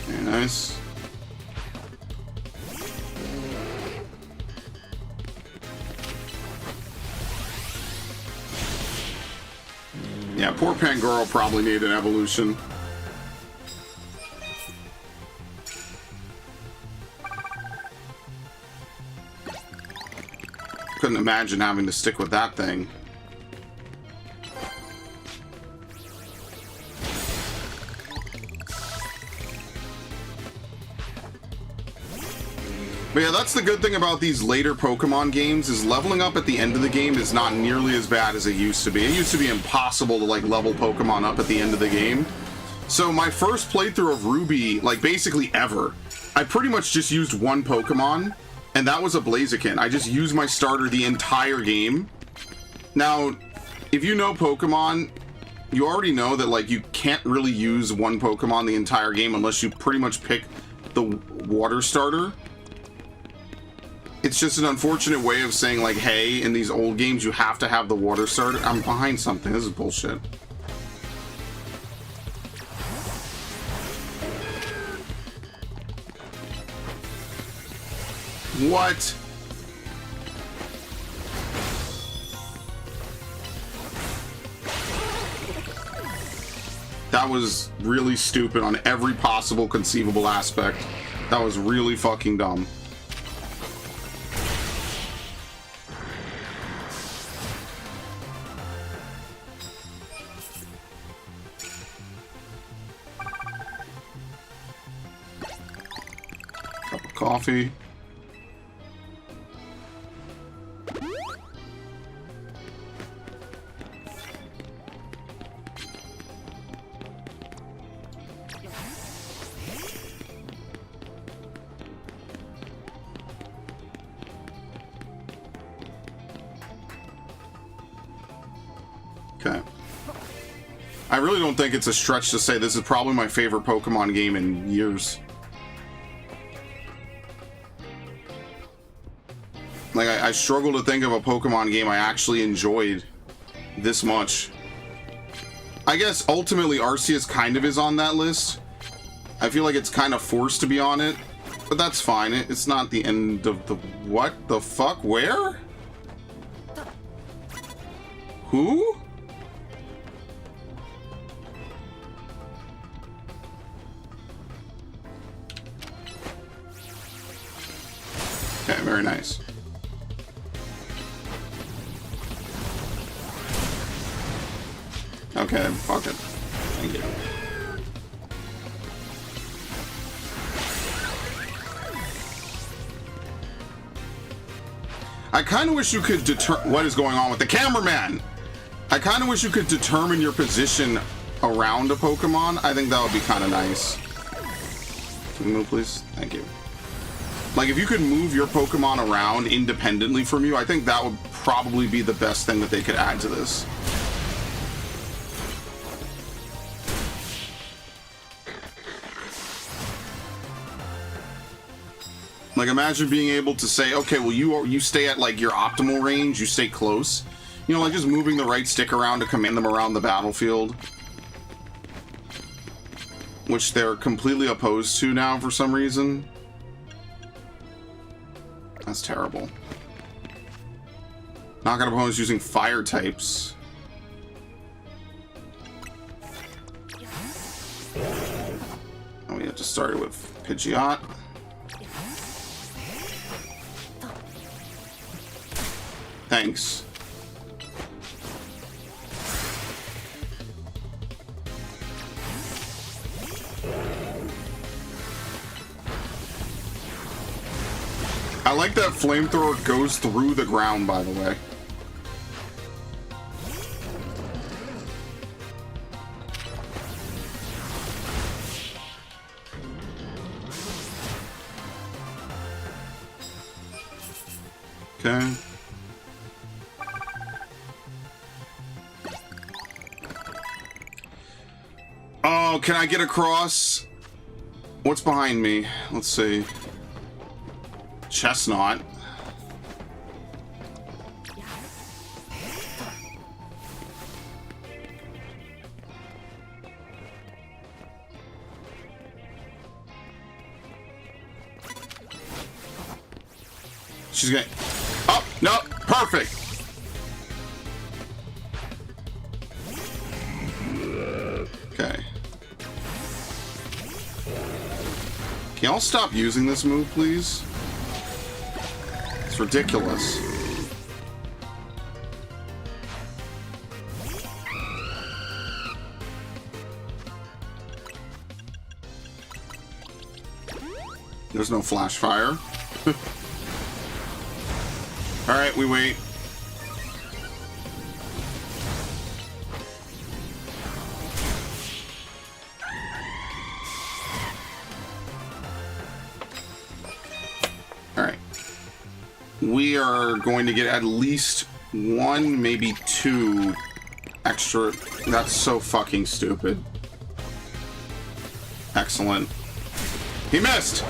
Very nice. Yeah, poor Pangoro probably needed an evolution. Couldn't imagine having to stick with that thing. But yeah, that's the good thing about these later Pokemon games, is leveling up at the end of the game is not nearly as bad as it used to be. It used to be impossible to, like, level Pokemon up at the end of the game. So my first playthrough of Ruby, like, basically ever, I pretty much just used one Pokemon, and that was a Blaziken. I just used my starter the entire game. Now, if you know Pokemon, you already know that, like, you can't really use one Pokemon the entire game unless you pretty much pick the water starter. It's just an unfortunate way of saying, like, hey, in these old games, you have to have the water starter. I'm behind something. This is bullshit. What? That was really stupid on every possible conceivable aspect. That was really fucking dumb. Cup of coffee. Okay. I really don't think it's a stretch to say this is probably my favorite Pokemon game in years. Like, I struggle to think of a Pokemon game I actually enjoyed this much. I guess ultimately Arceus kind of is on that list. I feel like it's kind of forced to be on it, but that's fine. It's not the end of the... What the fuck? Where? Who? Okay, very nice. Okay, fuck it. Thank you. I kind of wish you could what is going on with the cameraman? I kind of wish you could determine your position around a Pokemon. I think that would be kind of nice. Can we move, please? Thank you. Like, if you could move your Pokemon around independently from you, I think that would probably be the best thing that they could add to this. Like, imagine being able to say, okay, well, you stay at, like, your optimal range, you stay close. You know, like, just moving the right stick around to command them around the battlefield. Which they're completely opposed to now for some reason. That's terrible. Knockout opponents using fire types. Oh, we have to start with Pidgeot. Thanks. I like that flamethrower goes through the ground, by the way. Okay. Oh, can I get across? What's behind me? Let's see. Chestnut. She's gonna... Oh, no, perfect. Okay. Can y'all stop using this move, please? It's ridiculous. There's no flash fire. Alright, we wait. Alright. We are going to get at least one, maybe two extra. That's so fucking stupid. Excellent. He missed!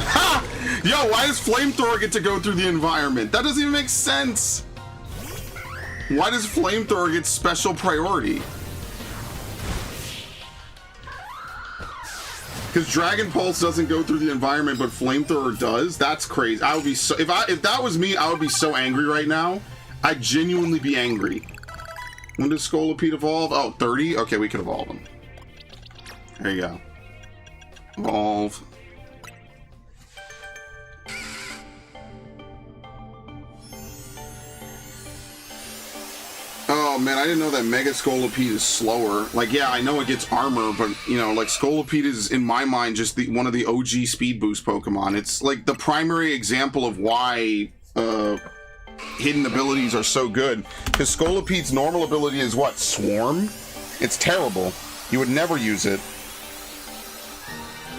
Ha! Yo, why does Flamethrower get to go through the environment? That doesn't even make sense! Why does Flamethrower get special priority? Because Dragon Pulse doesn't go through the environment, but Flamethrower does? That's crazy. I would be so... If that was me, I would be so angry right now. I'd genuinely be angry. When does Scolipede evolve? Oh, 30? Okay, we can evolve him. There you go. Evolve. Oh man, I didn't know that Mega Scolipede is slower. Like, yeah, I know it gets armor, but you know, like Scolipede is in my mind just one of the OG speed boost Pokemon. It's like the primary example of why hidden abilities are so good. Because Scolipede's normal ability is what? Swarm? It's terrible. You would never use it.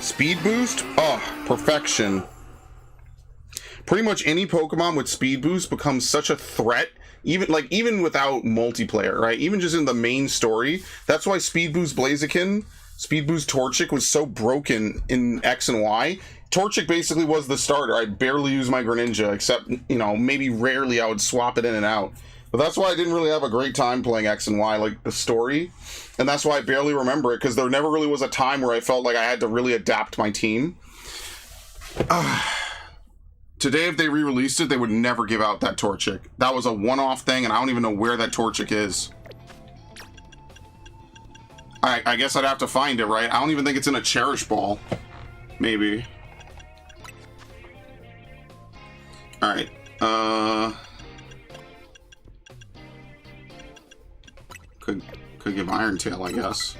Speed boost? Oh, perfection. Pretty much any Pokemon with speed boost becomes such a threat. Even without multiplayer, right? Even just in the main story. That's why Speed Boost Blaziken, Speed Boost Torchic was so broken in X and Y. Torchic basically was the starter. I barely used my Greninja, except, you know, maybe rarely I would swap it in and out. But that's why I didn't really have a great time playing X and Y, like the story. And that's why I barely remember it, because there never really was a time where I felt like I had to really adapt my team. Today, if they re-released it, they would never give out that Torchic. That was a one-off thing, and I don't even know where that Torchic is. I guess I'd have to find it, right? I don't even think it's in a Cherish Ball. Maybe. Alright. Could give Iron Tail, I guess.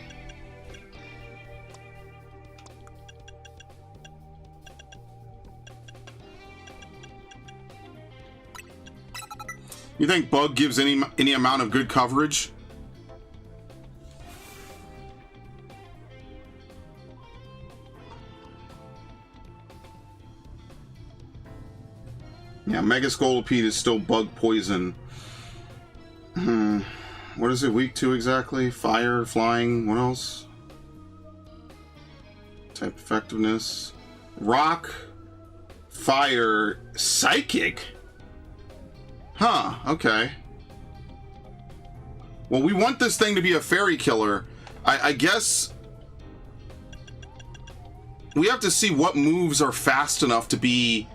You think Bug gives any amount of good coverage? Yeah, Mega Scolipede is still bug poison. What is it weak to exactly? Fire, flying, what else? Type effectiveness. Rock, fire, psychic? Huh, okay. Well, we want this thing to be a fairy killer. I guess we have to see what moves are fast enough to be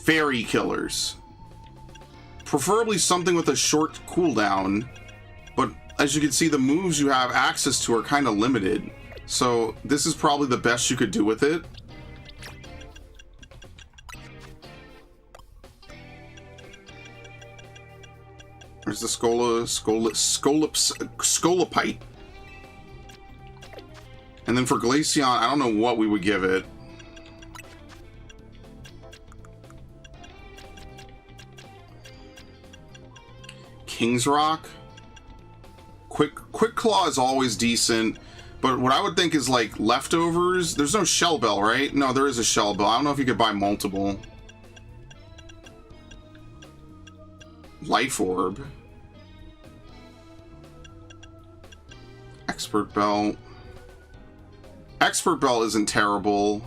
fairy killers. Preferably something with a short cooldown, but as you can see, the moves you have access to are kind of limited. So this is probably the best you could do with it. There's the Scolipite. And then for Glaceon, I don't know what we would give it. King's Rock. Quick Claw is always decent, but what I would think is like leftovers. There's no Shell Bell, right? No, there is a Shell Bell. I don't know if you could buy multiple. Life Orb. Expert Bell. Expert Bell isn't terrible.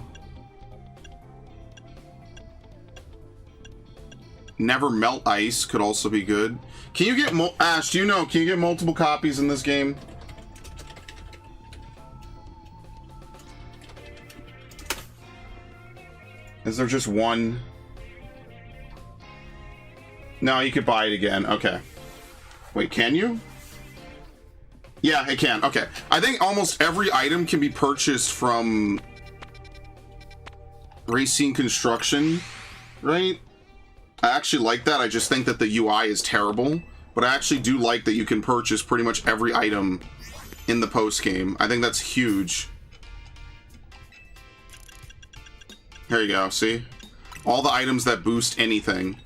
Never Melt Ice could also be good. Can you get Ash, do you know, can you get multiple copies in this game? Is there just one? No, you could buy it again. Okay. Wait, can you? Yeah, it can. Okay. I think almost every item can be purchased from Racine Construction, right? I actually like that. I just think that the UI is terrible, but I actually do like that you can purchase pretty much every item in the post game. I think that's huge. Here you go, see? All the items that boost anything.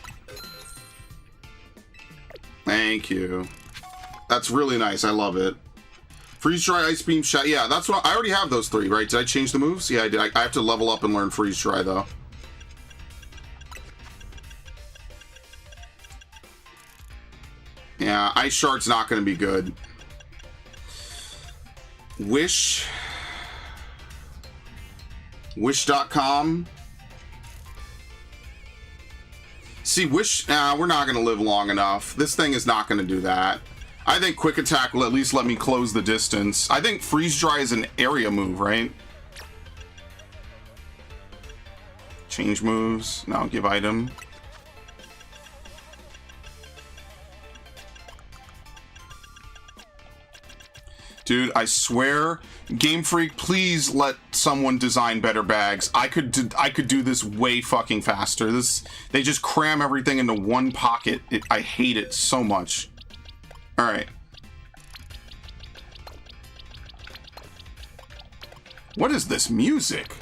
Thank you. That's really nice. I love it. Freeze Dry, Ice Beam, Shot. Yeah, that's what I already have those three, right? Did I change the moves? Yeah, I did. I have to level up and learn Freeze Dry, though. Yeah, Ice Shard's not going to be good. Wish. Wish.com. See, Wish, we're not going to live long enough. This thing is not going to do that. I think Quick Attack will at least let me close the distance. I think Freeze Dry is an area move, right? Change moves. No, give item. Dude, I swear, Game Freak, please let someone design better bags. I could do this way fucking faster. They just cram everything into one pocket. I hate it so much. All right. What is this music?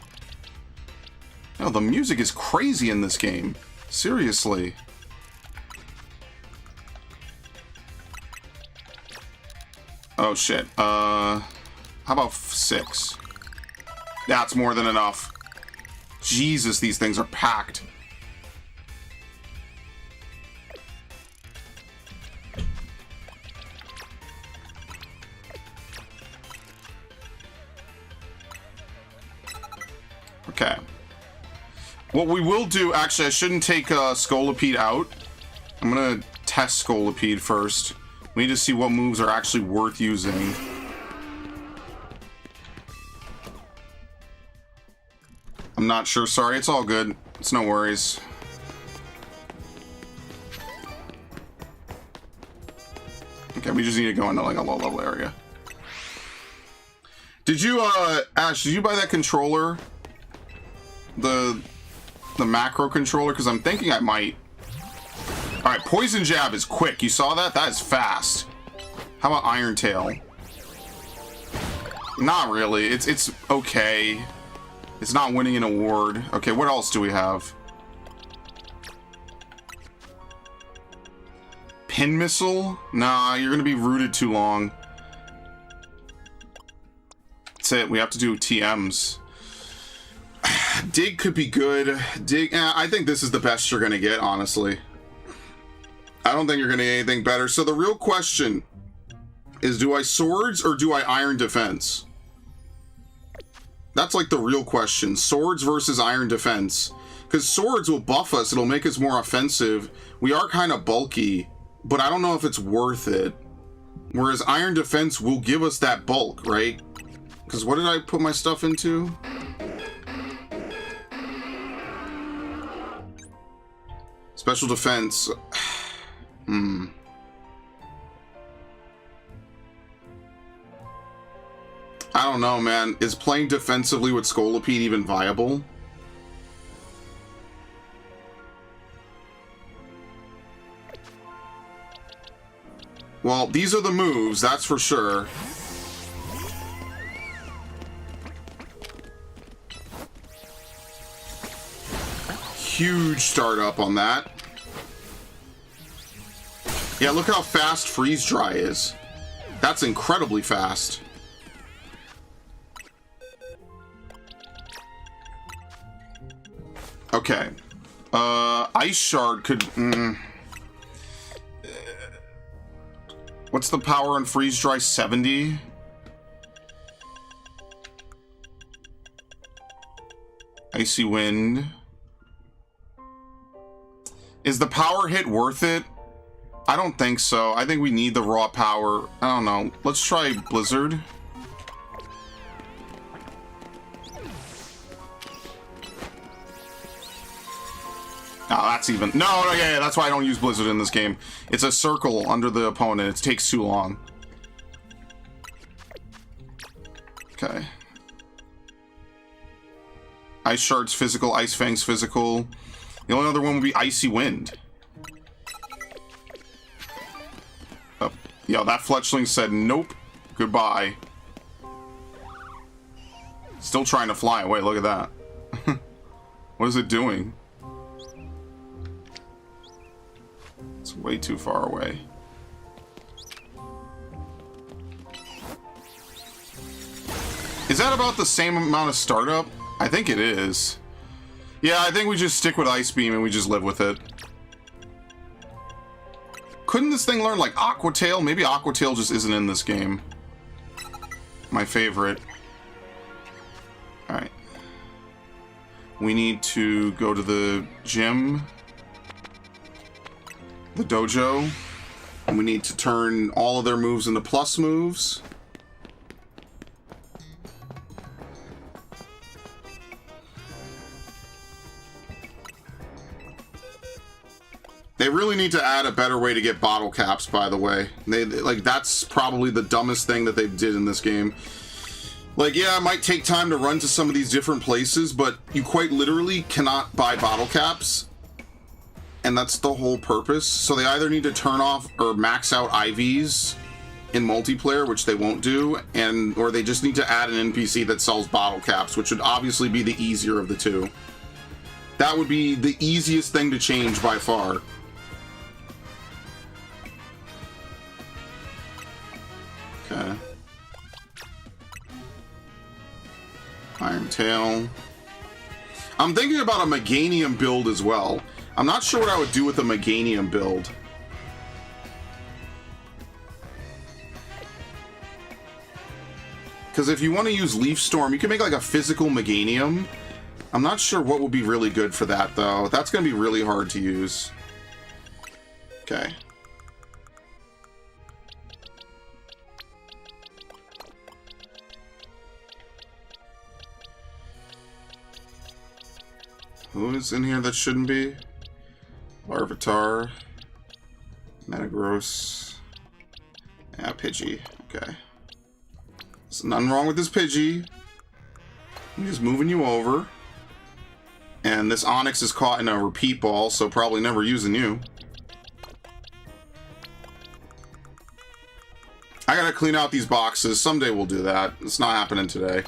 No, the music is crazy in this game. Seriously. Oh shit. How about 6? That's more than enough. Jesus, these things are packed. Okay. What we will do, actually, I shouldn't take Scolipede out. I'm gonna test Scolipede first. We need to see what moves are actually worth using. I'm not sure. Sorry, it's all good. It's no worries. Okay, we just need to go into like a low level area. Did you, Ash, did you buy that controller? The macro controller? Because I'm thinking I might. Alright, Poison Jab is quick. You saw that? That is fast. How about Iron Tail? Not really. It's okay. It's not winning an award. Okay, what else do we have? Tin Missile? Nah, you're gonna be rooted too long. That's it, we have to do TMs. Dig could be good. Dig, I think this is the best you're gonna get, honestly. I don't think you're gonna get anything better. So the real question is, do I swords or do I iron defense? That's like the real question. Swords versus iron defense. Because swords will buff us, it'll make us more offensive. We are kind of bulky, but I don't know if it's worth it. Whereas iron defense will give us that bulk, right? Because what did I put my stuff into? Special defense. I don't know, man. Is playing defensively with Scolipede even viable? Well, these are the moves, that's for sure. Huge startup on that. Yeah, look how fast Freeze Dry is. That's incredibly fast. Okay. Ice Shard could... What's the power on Freeze Dry? 70? Icy Wind. Is the power hit worth it? I don't think so. I think we need the raw power. I don't know. Let's try Blizzard. Oh, that's even... No, yeah, that's why I don't use Blizzard in this game. It's a circle under the opponent. It takes too long. Okay. Ice Shard's physical, Ice Fang's physical. The only other one would be Icy Wind. Oh, yo, that Fletchling said nope. Goodbye. Still trying to fly away, look at that. What is it doing? It's way too far away. Is that about the same amount of startup? I think it is. Yeah, I think we just stick with Ice Beam and we just live with it. Couldn't this thing learn like Aqua Tail? Maybe Aqua Tail just isn't in this game. My favorite. Alright. We need to go to the gym. The dojo. And we need to turn all of their moves into plus moves. They really need to add a better way to get bottle caps, by the way. Like, that's probably the dumbest thing that they did in this game. Like, yeah, it might take time to run to some of these different places, but you quite literally cannot buy bottle caps. And that's the whole purpose. So they either need to turn off or max out IVs in multiplayer, which they won't do, or they just need to add an NPC that sells bottle caps, which would obviously be the easier of the two. That would be the easiest thing to change by far. Okay. Iron Tail. I'm thinking about a Meganium build as well. I'm not sure what I would do with a Meganium build. Because if you want to use Leaf Storm, you can make like a physical Meganium. I'm not sure what would be really good for that, though. That's going to be really hard to use. Okay. Who is in here that shouldn't be? Larvitar. Metagross. Yeah, Pidgey. Okay. There's nothing wrong with this Pidgey. I'm just moving you over. And this Onix is caught in a repeat ball, so probably never using you. I gotta clean out these boxes. Someday we'll do that. It's not happening today.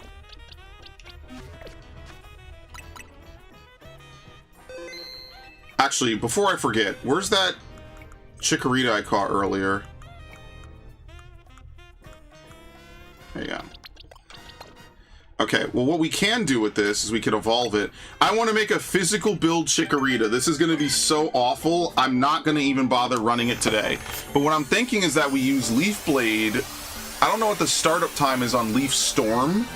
Actually, before I forget, where's that Chikorita I caught earlier. There you go. Okay, well, what we can do with this is we can evolve it. I want to make a physical build Chikorita. This is going to be so awful, I'm not going to even bother running it today. But what I'm thinking is that we use Leaf Blade. I don't know what the startup time is on Leaf Storm.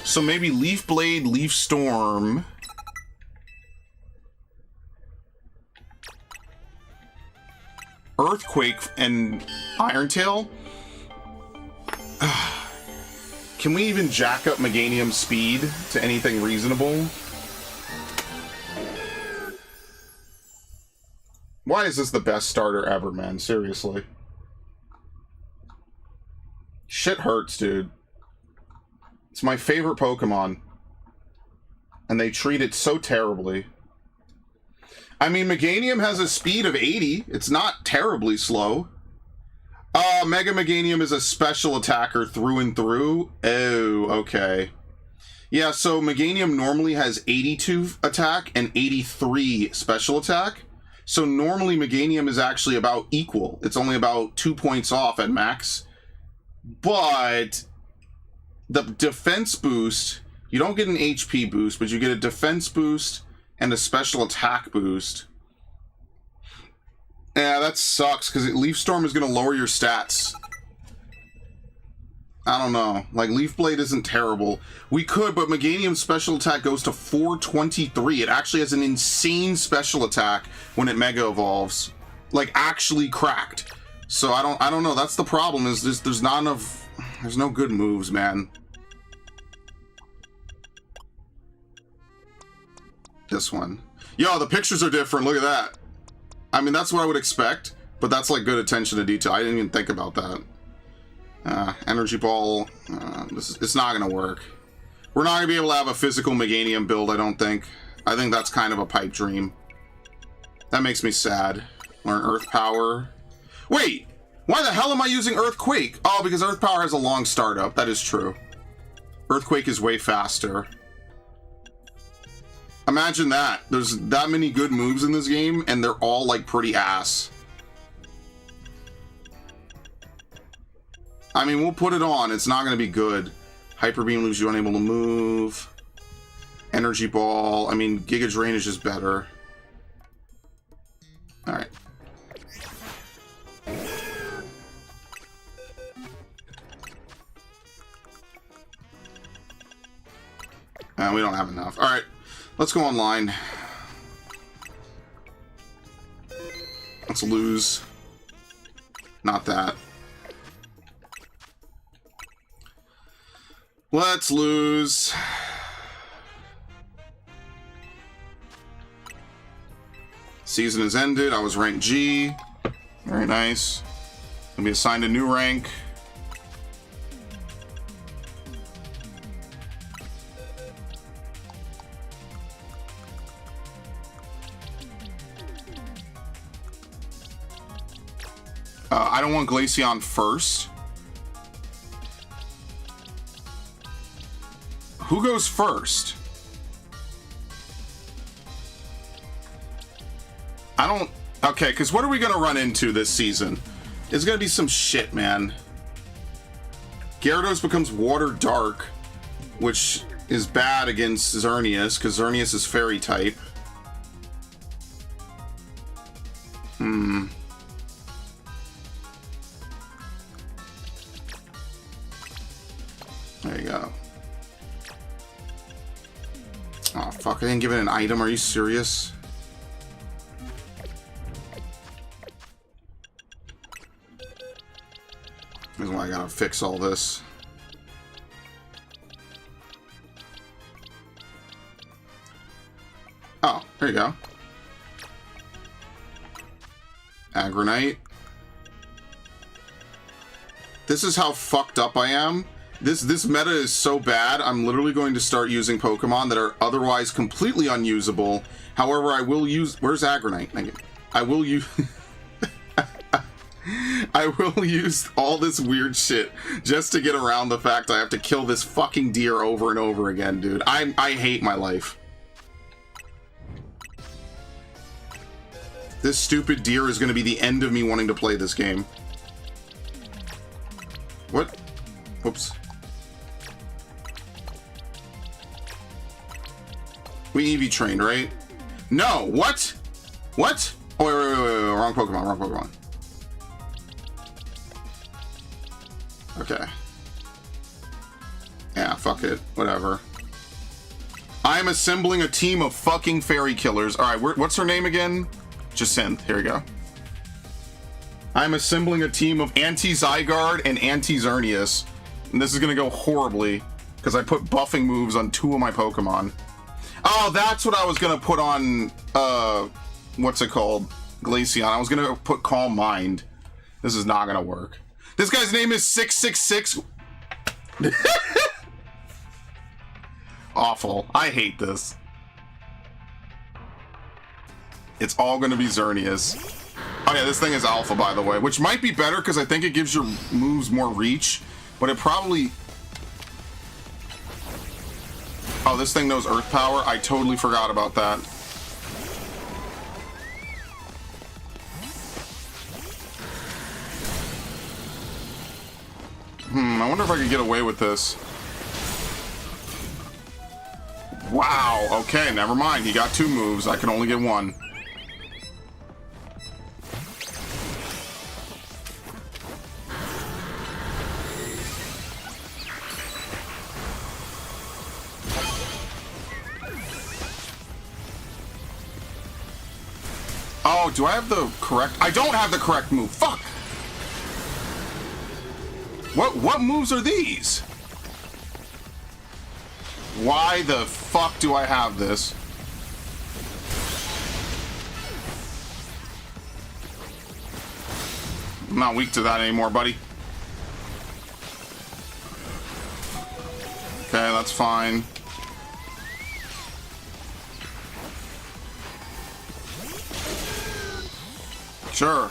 So maybe Leaf Blade, Leaf Storm. Earthquake and Iron Tail. Can we even jack up Meganium's speed to anything reasonable? Why is this the best starter ever, man? Seriously. Shit hurts, dude. It's my favorite Pokemon. And they treat it so terribly. I mean, Meganium has a speed of 80. It's not terribly slow. Mega Meganium is a special attacker through and through. Oh, okay. Yeah, so Meganium normally has 82 attack and 83 special attack. So normally Meganium is actually about equal. It's only about 2 points off at max. But the defense boost, you don't get an HP boost, but you get a defense boost and a special attack boost. Yeah, that sucks, because Leaf Storm is going to lower your stats. I don't know. Like, Leaf Blade isn't terrible. We could, but Meganium's special attack goes to 423. It actually has an insane special attack when it Mega Evolves. Like, actually cracked. So I don't know. That's the problem, is there's not enough... There's no good moves, man. This one. Yo, the pictures are different. Look at that. I mean, that's what I would expect, but that's like good attention to detail. I didn't even think about that. Energy Ball. It's not going to work. We're not going to be able to have a physical Meganium build, I don't think. I think that's kind of a pipe dream. That makes me sad. Learn Earth Power. Wait! Why the hell am I using Earthquake? Oh, because Earth Power has a long startup. That is true. Earthquake is way faster. Imagine that. There's that many good moves in this game, and they're all, like, pretty ass. I mean, we'll put it on. It's not going to be good. Hyper Beam leaves you unable to move. Energy Ball. I mean, Giga Drain is just better. Alright. We don't have enough. Alright. Let's go online. Let's lose. Not that. Let's lose. Season has ended. I was ranked G. Very nice. Gonna be assigned a new rank. I don't want Glaceon first. Who goes first? I don't... Okay, because what are we going to run into this season? It's going to be some shit, man. Gyarados becomes Water Dark, which is bad against Xerneas, because Xerneas is Fairy type. There you go. Oh, fuck. I didn't give it an item. Are you serious? This is why I gotta fix all this. Oh, there you go. Agronite. This is how fucked up I am. This meta is so bad, I'm literally going to start using Pokemon that are otherwise completely unusable. However, I will use... Where's Agronite? I will use... I will use all this weird shit just to get around the fact I have to kill this fucking deer over and over again, dude. I hate my life. This stupid deer is going to be the end of me wanting to play this game. What? Whoops. We EV trained, right? No, what? What? Oh, wait, wrong Pokemon, wrong Pokemon. Okay. Yeah, fuck it, whatever. I'm assembling a team of fucking fairy killers. Alright, what's her name again? Jacinth, here we go. I'm assembling a team of Anti-Zygarde and Anti-Xerneas. And this is gonna go horribly, because I put buffing moves on 2 of my Pokemon. Oh, that's what I was gonna put on, what's it called? Glaceon. I was gonna put Calm Mind. This is not gonna work. This guy's name is 666. Awful. I hate this. It's all gonna be Xerneas. Oh yeah, this thing is alpha, by the way, which might be better because I think it gives your moves more reach, but it probably... Oh, this thing knows Earth Power? I totally forgot about that. I wonder if I could get away with this. Wow, okay, never mind. He got 2 moves. I can only get 1. Oh, do I have the correct... I don't have the correct move. Fuck! What moves are these? Why the fuck do I have this? I'm not weak to that anymore, buddy. Okay, that's fine. Sure.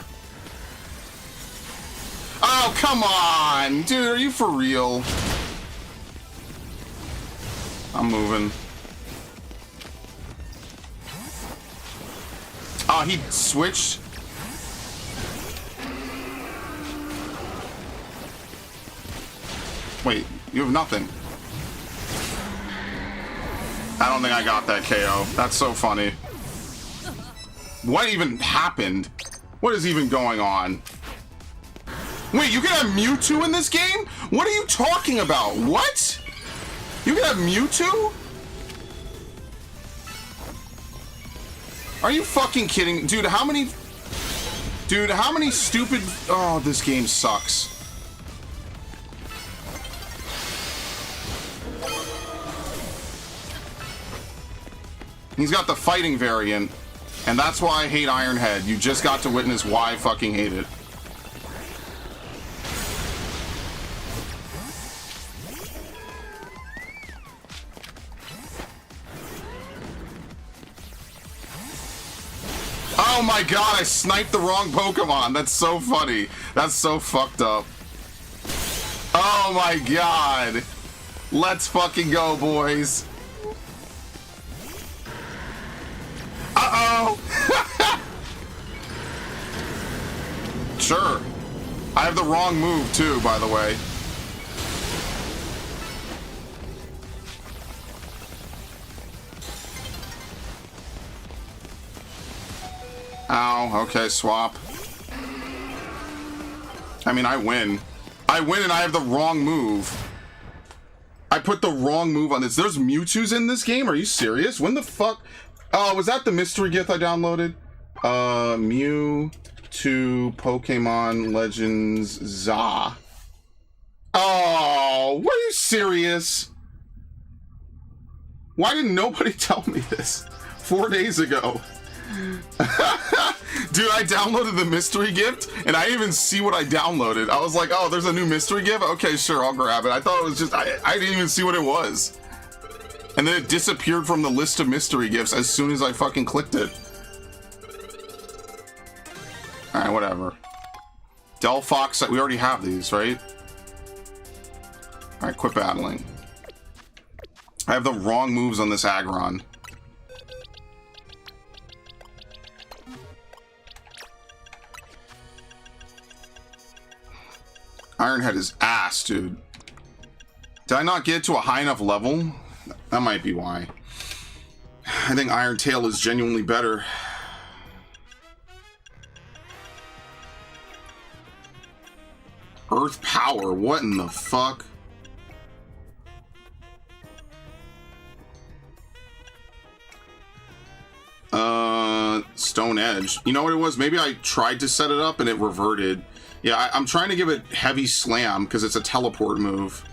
Oh, come on! Dude, are you for real? I'm moving. Oh, he switched? Wait, you have nothing. I don't think I got that KO. That's so funny. What even happened? What is even going on? Wait, you can have Mewtwo in this game? What are you talking about? What? You can have Mewtwo? Are you fucking kidding? Dude, how many stupid... Oh, this game sucks. He's got the fighting variant, and that's why I hate Ironhead. You just got to witness why I fucking hate it. Oh my god, I sniped the wrong Pokemon. That's so funny. That's so fucked up. Oh my god. Let's fucking go, boys. Uh-oh. Sure. I have the wrong move too, by the way. Ow, okay, swap. I mean, I win. I win and I have the wrong move. I put the wrong move on this. There's Mewtwo's in this game? Are you serious? When the fuck? Oh, was that the mystery gift I downloaded? Mewtwo Pokemon Legends ZA. Oh, were you serious? Why didn't nobody tell me this 4 days ago? Dude, I downloaded the mystery gift and I didn't even see what I downloaded. I was like, oh, there's a new mystery gift? Okay, sure, I'll grab it. I thought it was just, I didn't even see what it was. And then it disappeared from the list of mystery gifts as soon as I fucking clicked it. Alright, whatever. Delphox, we already have these, right? Alright, quit battling. I have the wrong moves on this Aggron. Ironhead is ass, dude. Did I not get to a high enough level? That might be why. I think Iron Tail is genuinely better. Earth Power, what in the fuck? Stone Edge. You know what it was? Maybe I tried to set it up and it reverted. Yeah, I'm trying to give it Heavy Slam because it's a teleport move.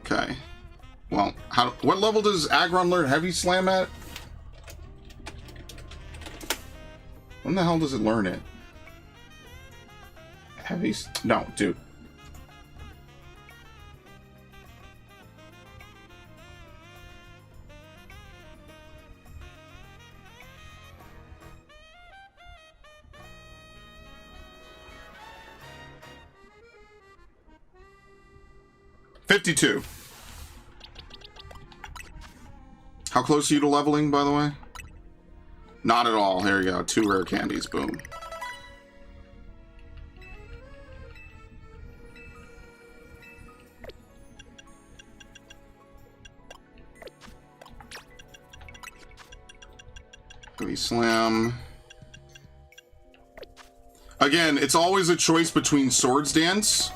Okay. Well, what level does Aggron learn Heavy Slam at? When the hell does it learn it? No, dude. $52. How close are you to leveling, by the way? Not at all. Here we go. 2 rare candies. Boom. Heavy Slam. Again, it's always a choice between Swords Dance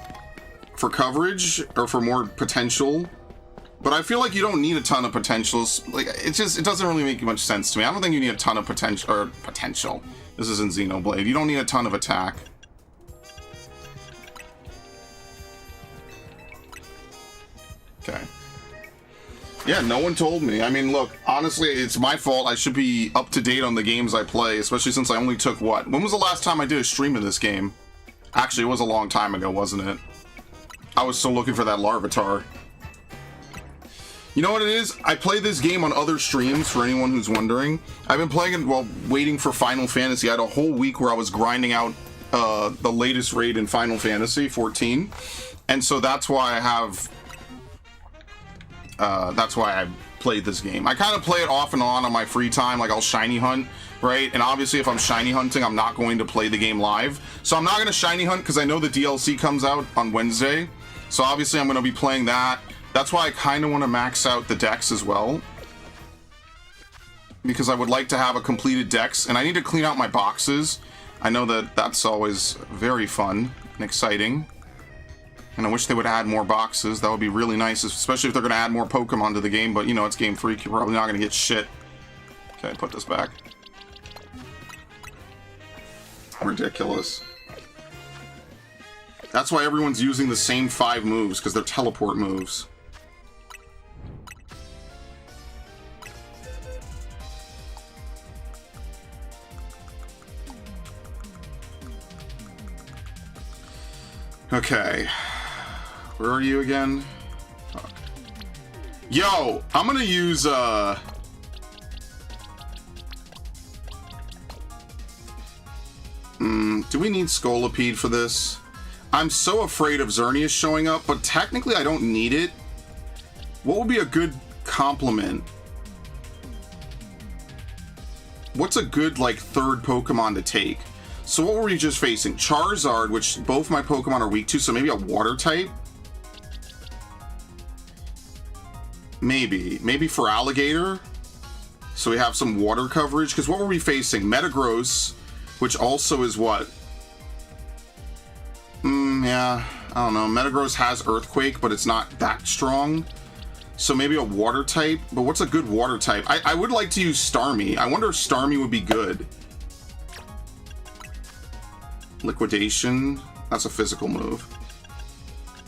for coverage or for more potential. But I feel like you don't need a ton of potentials. Like, it doesn't really make much sense to me. I don't think you need a ton of potential. This isn't Xenoblade. You don't need a ton of attack. Okay. Yeah, no one told me. I mean, look, honestly, it's my fault. I should be up to date on the games I play, especially since I only took what? When was the last time I did a stream of this game? Actually, it was a long time ago, wasn't it? I was still looking for that Larvitar. You know what it is? I play this game on other streams, for anyone who's wondering. I've been playing it while waiting for Final Fantasy. I had a whole week where I was grinding out the latest raid in Final Fantasy 14. And so that's why I have... that's why I played this game. I kind of play it off and on my free time, like I'll shiny hunt, right? And obviously if I'm shiny hunting, I'm not going to play the game live. So I'm not going to shiny hunt because I know the DLC comes out on Wednesday. So obviously I'm going to be playing that. That's why I kind of want to max out the decks as well. Because I would like to have a completed decks, and I need to clean out my boxes. I know that that's always very fun and exciting. And I wish they would add more boxes. That would be really nice, especially if they're going to add more Pokemon to the game. But, you know, it's Game Freak. You're probably not going to get shit. Okay, put this back. Ridiculous. That's why everyone's using the same 5 moves, because they're teleport moves. Okay. Where are you again? Fuck. Yo, I'm gonna use, do we need Scolipede for this? I'm so afraid of Xerneas showing up, but technically I don't need it. What would be a good complement? What's a good, like, third Pokemon to take? So what were we just facing? Charizard, which both my Pokemon are weak to, so maybe a water type? Maybe for Alligator? So we have some water coverage, because what were we facing? Metagross, which also is what? Yeah, I don't know. Metagross has Earthquake, but it's not that strong. So maybe a water type? But what's a good water type? I would like to use Starmie. I wonder if Starmie would be good. Liquidation. That's a physical move.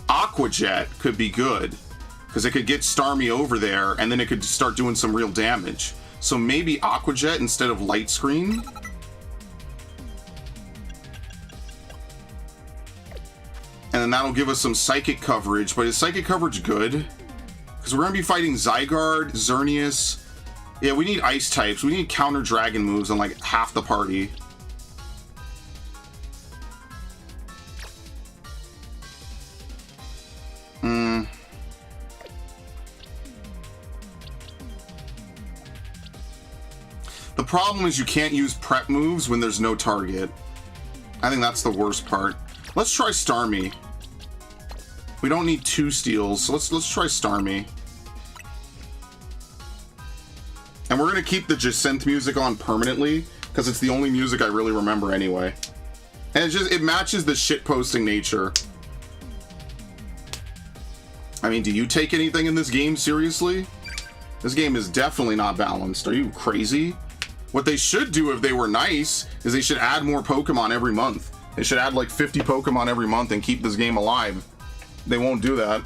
Aqua Jet could be good, because it could get Starmie over there, and then it could start doing some real damage. So maybe Aqua Jet instead of Light Screen? And then that'll give us some Psychic coverage, but is Psychic coverage good? Because we're going to be fighting Zygarde, Xerneas. Yeah, we need Ice types. We need counter Dragon moves on like half the party. The problem is you can't use prep moves when there's no target. I think that's the worst part. Let's try Starmie. We don't need 2 steals, so let's try Starmie. And we're gonna keep the Jacinthe music on permanently, because it's the only music I really remember anyway. And it matches the shitposting nature. I mean, do you take anything in this game seriously? This game is definitely not balanced. Are you crazy? What they should do if they were nice is they should add more Pokemon every month. They should add like 50 Pokemon every month and keep this game alive. They won't do that.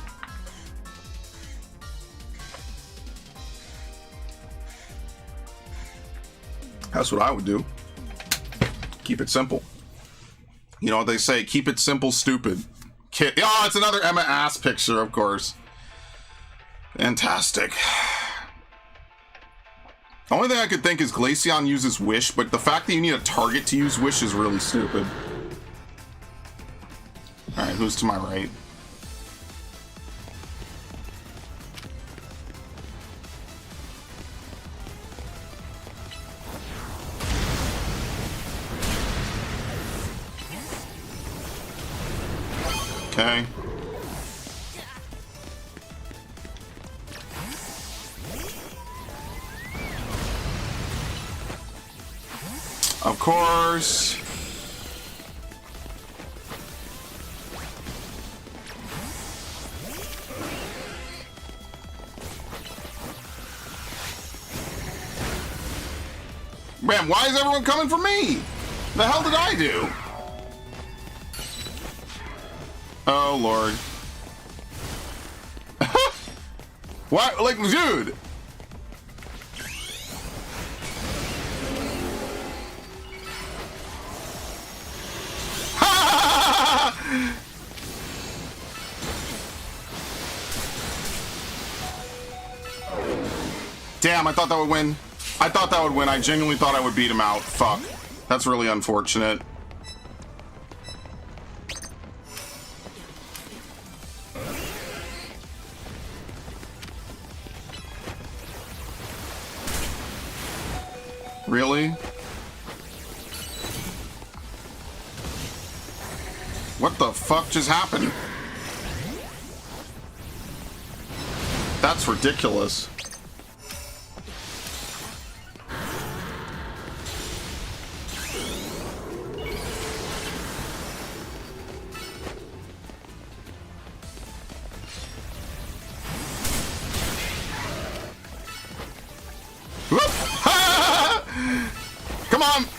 That's what I would do. Keep it simple. You know what they say, keep it simple, stupid. Oh, it's another Emma ass picture, of course. Fantastic. The only thing I could think is Glaceon uses Wish, but the fact that you need a target to use Wish is really stupid. Alright, who's to my right? Okay. Of course. Man, why is everyone coming for me? The hell did I do? Oh, Lord. What? Like, dude. Damn, I thought that would win. I thought that would win. I genuinely thought I would beat him out. Fuck. That's really unfortunate. Really? What the fuck just happened? That's ridiculous.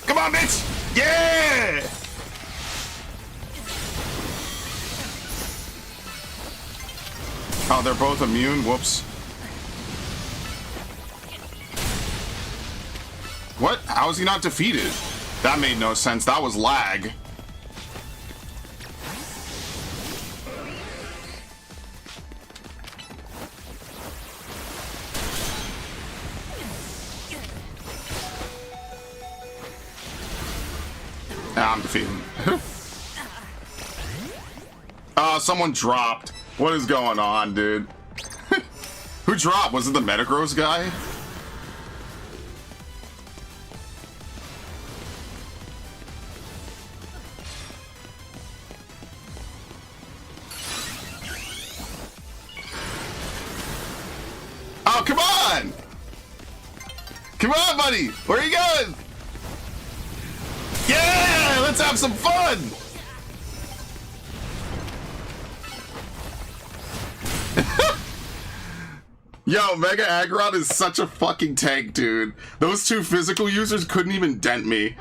Come on, bitch! Yeah! Oh, they're both immune? Whoops. What? How is he not defeated? That made no sense. That was lag. I'm defeated. Someone dropped. What is going on, dude? Who dropped? Was it the Metagross guy? Oh, come on! Come on, buddy! Where are you going? Yeah! Let's have some fun! Yo, Mega Aggron is such a fucking tank, dude. Those two physical users couldn't even dent me.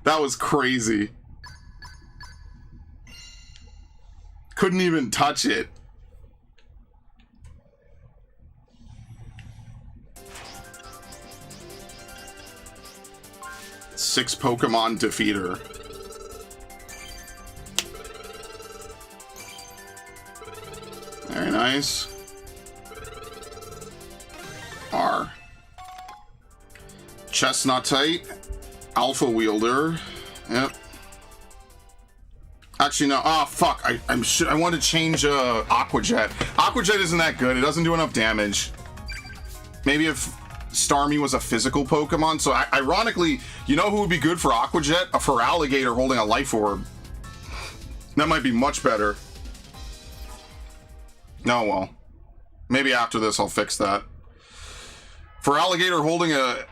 That was crazy. Couldn't even touch it. Six Pokemon defeater. Very nice. R. Chestnutite. Alpha Wielder. Yep. Actually, no. Oh, fuck. I want to change Aqua Jet. Aqua Jet isn't that good. It doesn't do enough damage. Maybe if Starmie was a physical Pokemon, so ironically, you know who would be good for Aqua Jet? A Feraligatr holding a Life Orb. That might be much better. No, well. Maybe after this I'll fix that. Feraligatr holding a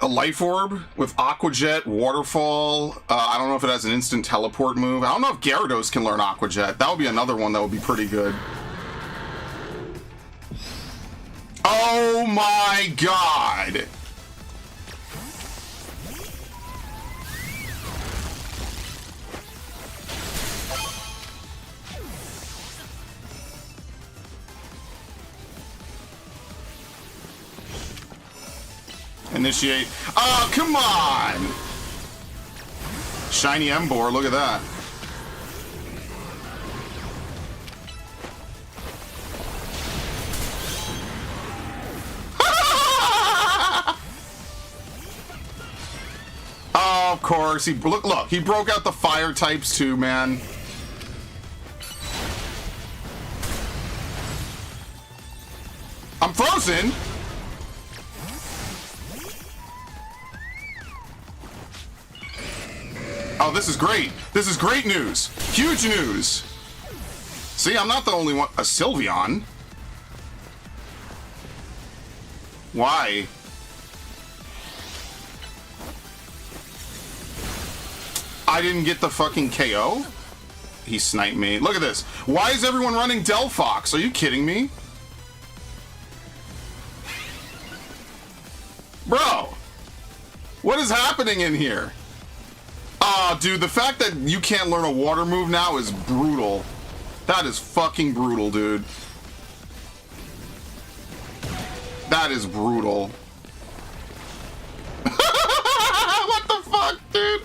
Life Orb with Aqua Jet, Waterfall. I don't know if it has an instant teleport move. I don't know if Gyarados can learn Aqua Jet. That would be another one that would be pretty good. Oh my god! Initiate. Oh, come on! Shiny Emboar, look at that. Oh, of course. Look, he broke out the fire types too, man. I'm frozen. Oh, this is great. This is great news. Huge news. See, I'm not the only one. A Sylveon? Why? I didn't get the fucking KO? He sniped me. Look at this. Why is everyone running Delphox? Are you kidding me? Bro! What is happening in here? Oh, dude, the fact that you can't learn a water move now is brutal. That is fucking brutal, dude. That is brutal. What the fuck, dude?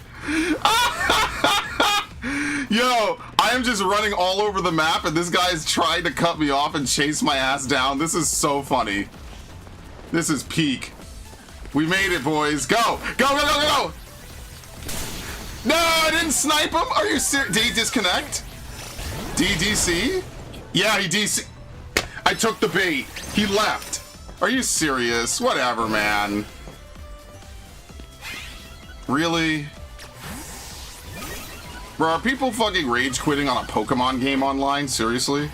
Yo, I am just running all over the map and this guy's trying to cut me off and chase my ass down. This is so funny. This is peak. We made it, boys. Go! Go, go, go, go! No, I didn't snipe him! Are you serious? Did he disconnect? DDC? Yeah, he DC. I took the bait. He left. Are you serious? Whatever, man. Really? Bro, are people fucking rage quitting on a Pokemon game online? Seriously?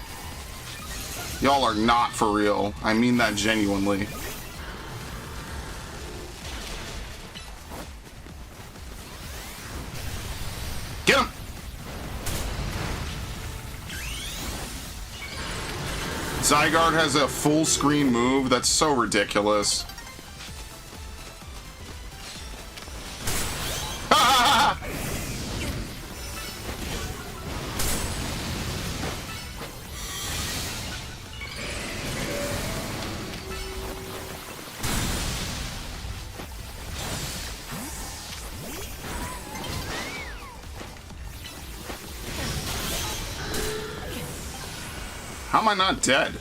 Y'all are not for real. I mean that genuinely. Get him! Zygarde has a full screen move. That's so ridiculous. How am I not dead?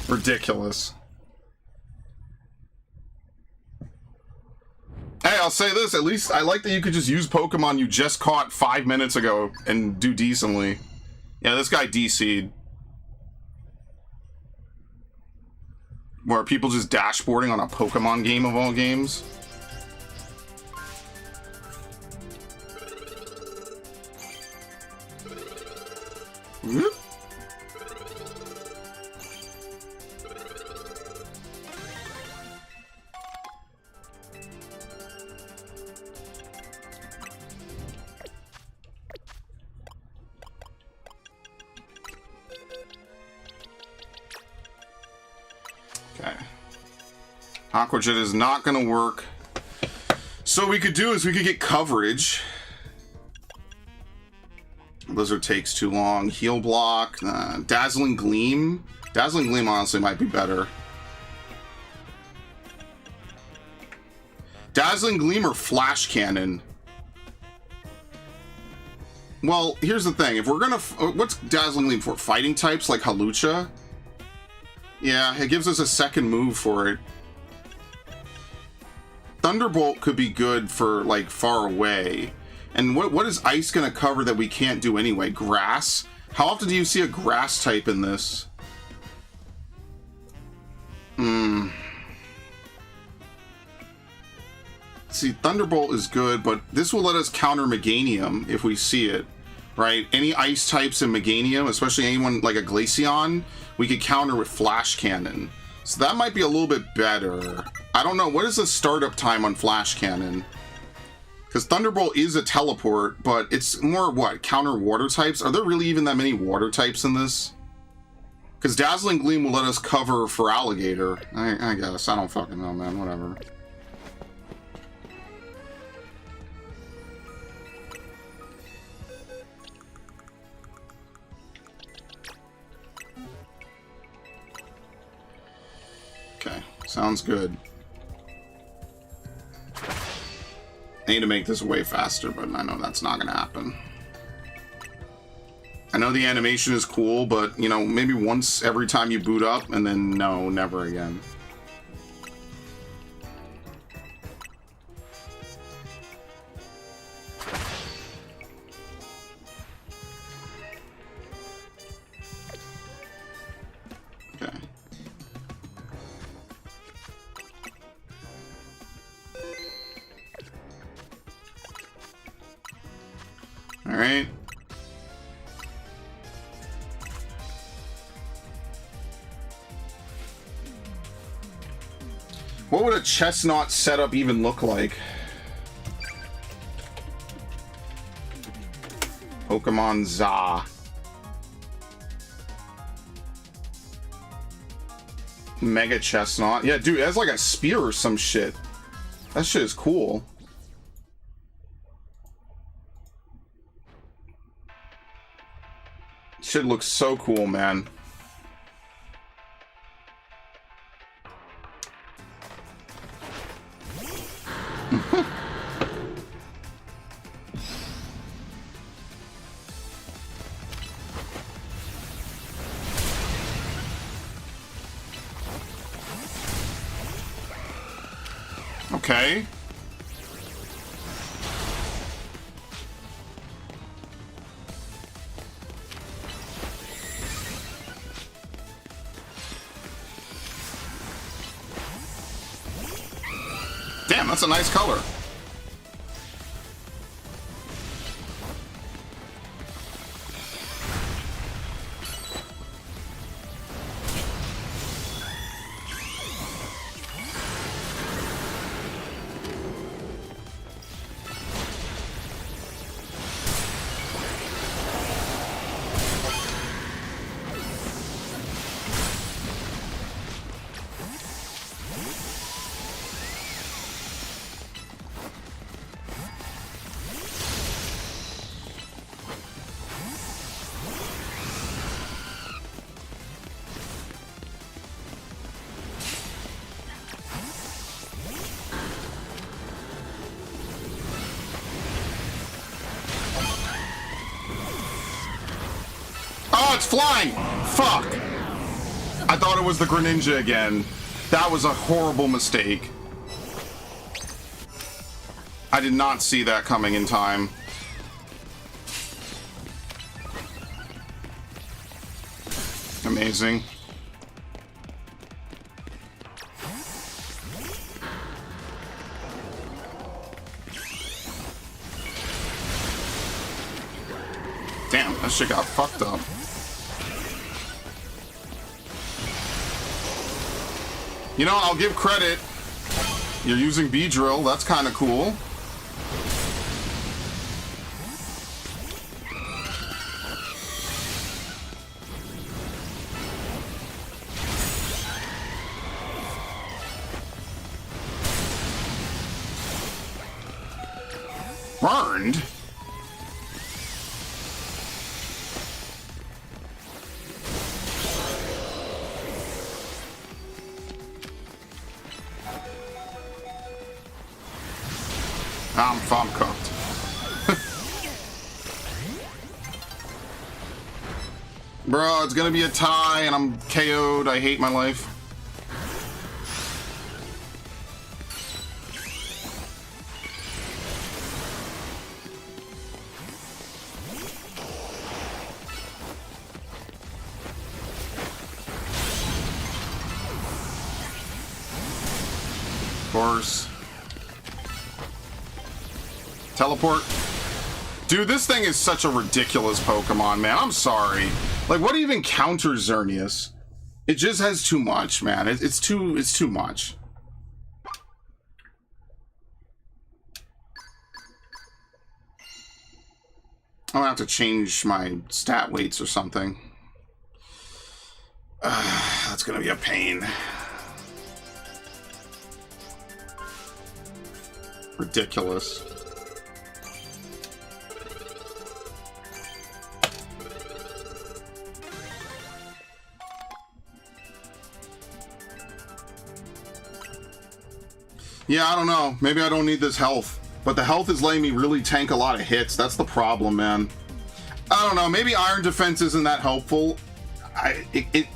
Ridiculous. Hey, I'll say this, at least I like that you could just use Pokemon you just caught 5 minutes ago and do decently. Yeah, this guy DC'd. Where are people just dashboarding on a Pokemon game of all games? Whoop. Okay. Aqua Jet is not going to work. So what we could do is we could get coverage. Blizzard takes too long. Heal block. Dazzling Gleam. Dazzling Gleam honestly might be better. Dazzling Gleam or Flash Cannon? Well, here's the thing. If we're gonna... What's Dazzling Gleam for? Fighting types like Halucha? Yeah, it gives us a second move for it. Thunderbolt could be good for, like, far away. And what is ice going to cover that we can't do anyway? Grass? How often do you see a grass type in this? See, Thunderbolt is good, but this will let us counter Meganium if we see it, right? Any ice types in Meganium, especially anyone like a Glaceon, we could counter with Flash Cannon. So that might be a little bit better. I don't know. What is the startup time on Flash Cannon? Because Thunderbolt is a teleport, but it's more, what, counter water types? Are there really even that many water types in this? Because Dazzling Gleam will let us cover for Alligator. I guess. I don't fucking know, man. Whatever. Okay. Sounds good. I need to make this way faster, but I know that's not going to happen. I know the animation is cool, but, you know, maybe once every time you boot up, and then no, never again. Okay. All right. What would a Chestnut setup even look like? Pokemon Za. Mega Chestnut. Yeah, dude, that's like a spear or some shit. That shit is cool. Shit looks so cool, man. Okay. Damn, that's a nice color. Oh, it's flying! Fuck! I thought it was the Greninja again. That was a horrible mistake. I did not see that coming in time. Amazing. Damn, that shit got fucked up. You know, I'll give credit. You're using Beedrill, that's kind of cool. Burned? I'm cooked. Bro, it's gonna be a tie and I'm KO'd. I hate my life. course. Teleport. Dude, this thing is such a ridiculous Pokemon, man. I'm sorry. Like, what even counters Xerneas? It just has too much, man. It's too much. I'm gonna have to change my stat weights or something. That's gonna be a pain. Ridiculous. Yeah, I don't know. Maybe I don't need this health. But the health is letting me really tank a lot of hits. That's the problem, man. I don't know. Maybe Iron Defense isn't that helpful. It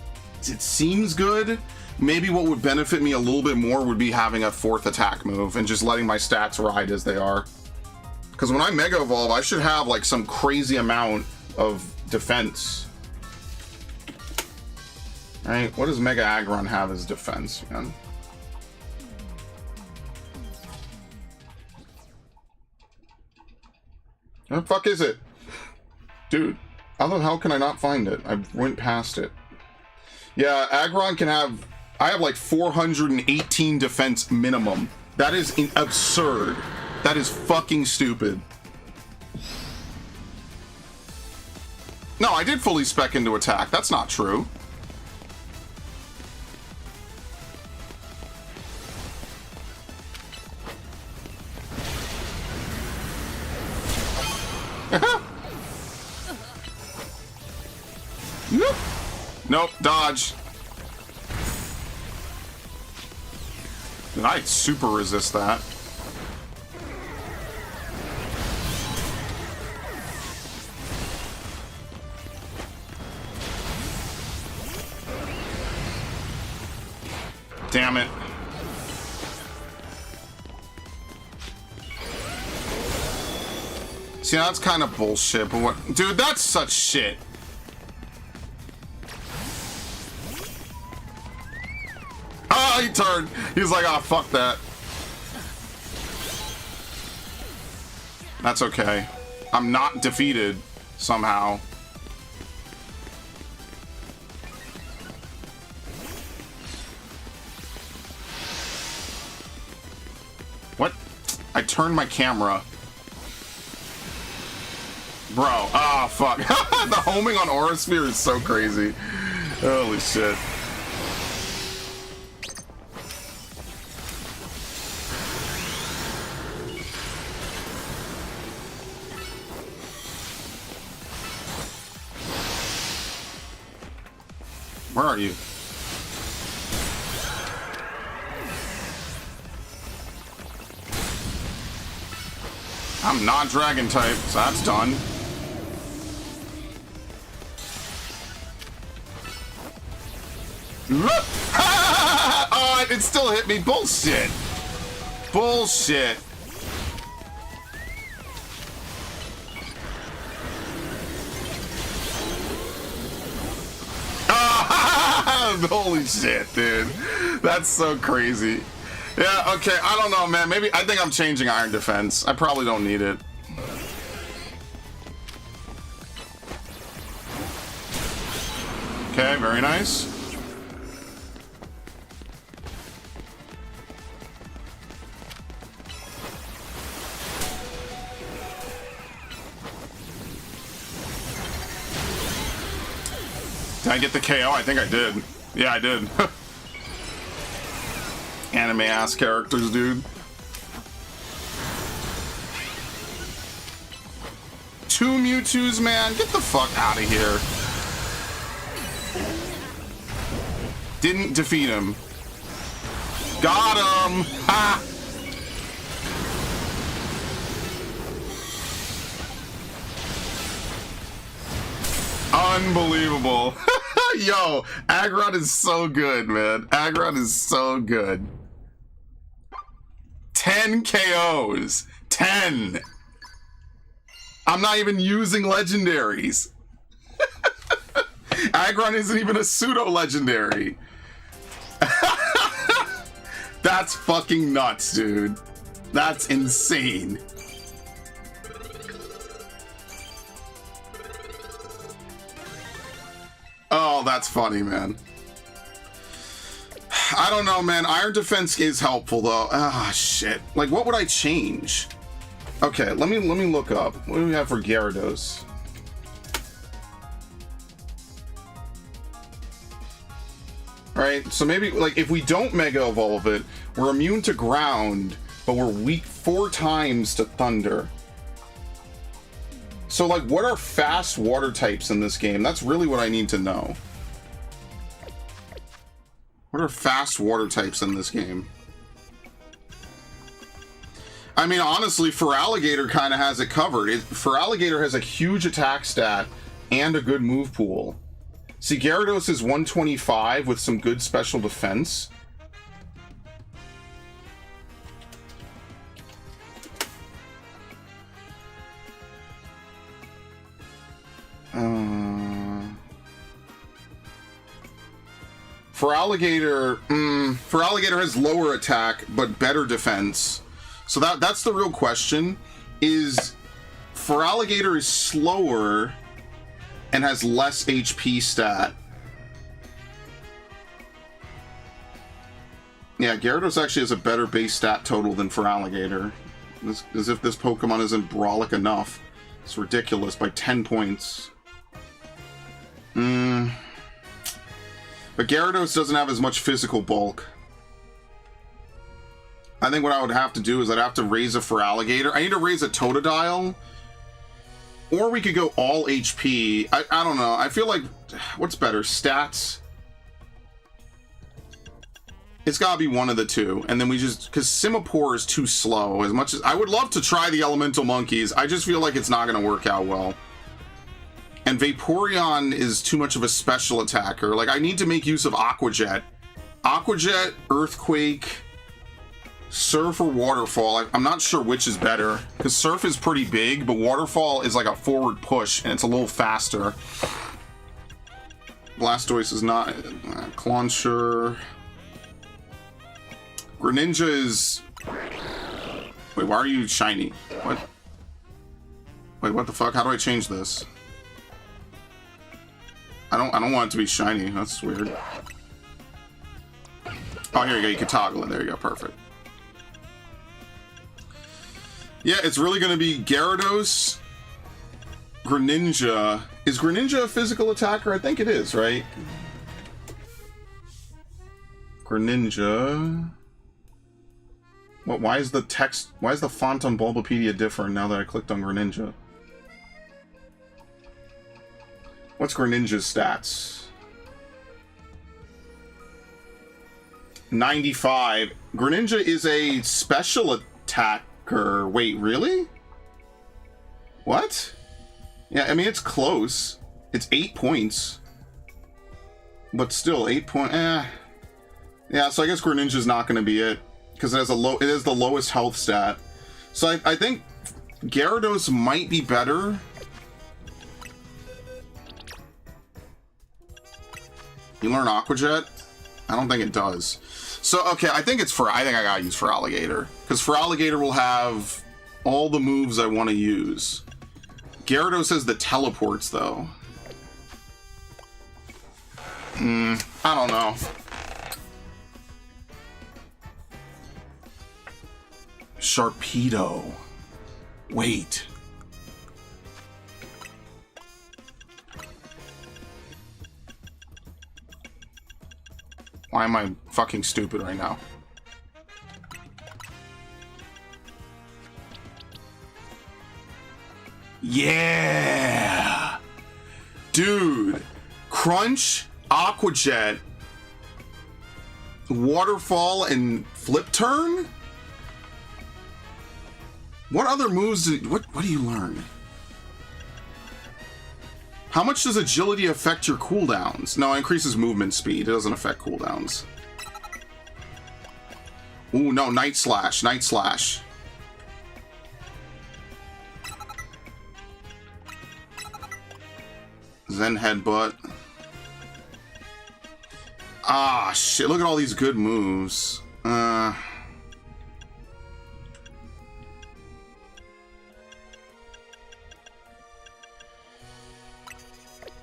seems good. Maybe what would benefit me a little bit more would be having a 4th attack move and just letting my stats ride as they are. Because when I Mega Evolve, I should have like some crazy amount of defense. Right? What does Mega Aggron have as defense, man? What the fuck is it? Dude, how the hell can I not find it? I went past it. Yeah, Aggron can have... I have like 418 defense minimum. That is absurd. That is fucking stupid. No, I did fully spec into attack. That's not true. Nope. Nope, dodge. And I super resist that. Damn it. See, that's kind of bullshit, but what... Dude, that's such shit. Oh, he turned. He's like, oh, fuck that. That's okay. I'm not defeated somehow. What? I turned my camera. Bro, ah, fuck. The homing on Aura Sphere is so crazy. Holy shit. Where are you? I'm not dragon type, so that's done. Oh, it still hit me. Bullshit. Bullshit. Holy shit, dude. That's so crazy. Yeah, okay, I don't know, man. Maybe, I think I'm changing Iron Defense. I probably don't need it. Okay, very nice. Did I get the KO? I think I did. Yeah, I did. Anime ass characters, dude. 2 Mewtwo's, man. Get the fuck out of here. Didn't defeat him. Got him. Ha! Unbelievable. Yo, Aggron is so good, man. Aggron is so good. 10 KOs. 10. I'm not even using legendaries. Aggron isn't even a pseudo-legendary. That's fucking nuts, dude. That's insane. Oh, that's funny, man. I don't know, man. Iron defense is helpful, though. Ah, shit. Like, what would I change? Okay, let me look up. What do we have for Gyarados? Right, so maybe, like, if we don't Mega Evolve it, we're immune to Ground, but we're weak 4 times to Thunder. So, like, what are fast water types in this game? That's really what I need to know. What are fast water types in this game? I mean, honestly, Feraligatr kind of has it covered. Feraligatr has a huge attack stat and a good move pool. See, Gyarados is 125 with some good special defense. Feraligatr has lower attack but better defense. So that's the real question. Is Feraligatr is slower and has less HP stat. Yeah, Gyarados actually has a better base stat total than Feraligatr. As if this Pokemon isn't brawlic enough. It's ridiculous by 10 points. But Gyarados doesn't have as much physical bulk. I think what I would have to do is I'd have to raise a Feraligatr. I need to raise a Totodile. Or we could go all HP. I don't know. I feel like... What's better? Stats? It's gotta be one of the two. And then we just... Because Simipour is too slow. As much as... I would love to try the Elemental Monkeys. I just feel like it's not gonna work out well. And Vaporeon is too much of a special attacker. Like, I need to make use of Aqua Jet. Aqua Jet, Earthquake... Surf or Waterfall. I'm not sure which is better, because Surf is pretty big, but Waterfall is like a forward push, and it's a little faster. Blastoise is not... Clauncher... Greninja is... Wait, why are you shiny? What? Wait, what the fuck? How do I change this? I don't want it to be shiny. That's weird. Oh, here you go. You can toggle it. There you go. Perfect. Yeah, it's really going to be Gyarados, Greninja. Is Greninja a physical attacker? I think it is, right? Greninja. What? Why is the text... Why is the font on Bulbapedia different now that I clicked on Greninja? What's Greninja's stats? 95. Greninja is a special attacker. Wait, really? What? Yeah, I mean, it's close. It's 8 points. But still, 8 point... Yeah, so I guess Greninja's not going to be it. Because it is the lowest health stat. So I think Gyarados might be better. You learn Aqua Jet? I don't think it does. So, okay, I think I gotta use Feraligatr. Because Feraligatr will have all the moves I want to use. Gyarados has the teleports, though. I don't know. Sharpedo. Wait. Why am I fucking stupid right now? Yeah! Dude! Crunch, Aqua Jet, Waterfall, and Flip Turn? What other moves what do you learn? How much does agility affect your cooldowns? No, it increases movement speed. It doesn't affect cooldowns. Ooh, no, Night Slash. Night Slash. Zen Headbutt. Ah, shit. Look at all these good moves.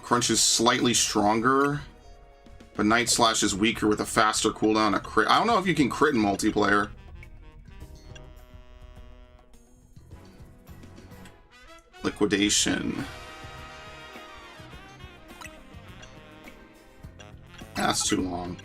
Crunch is slightly stronger, but Night Slash is weaker with a faster cooldown. A crit. I don't know if you can crit in multiplayer. Liquidation. That's too long.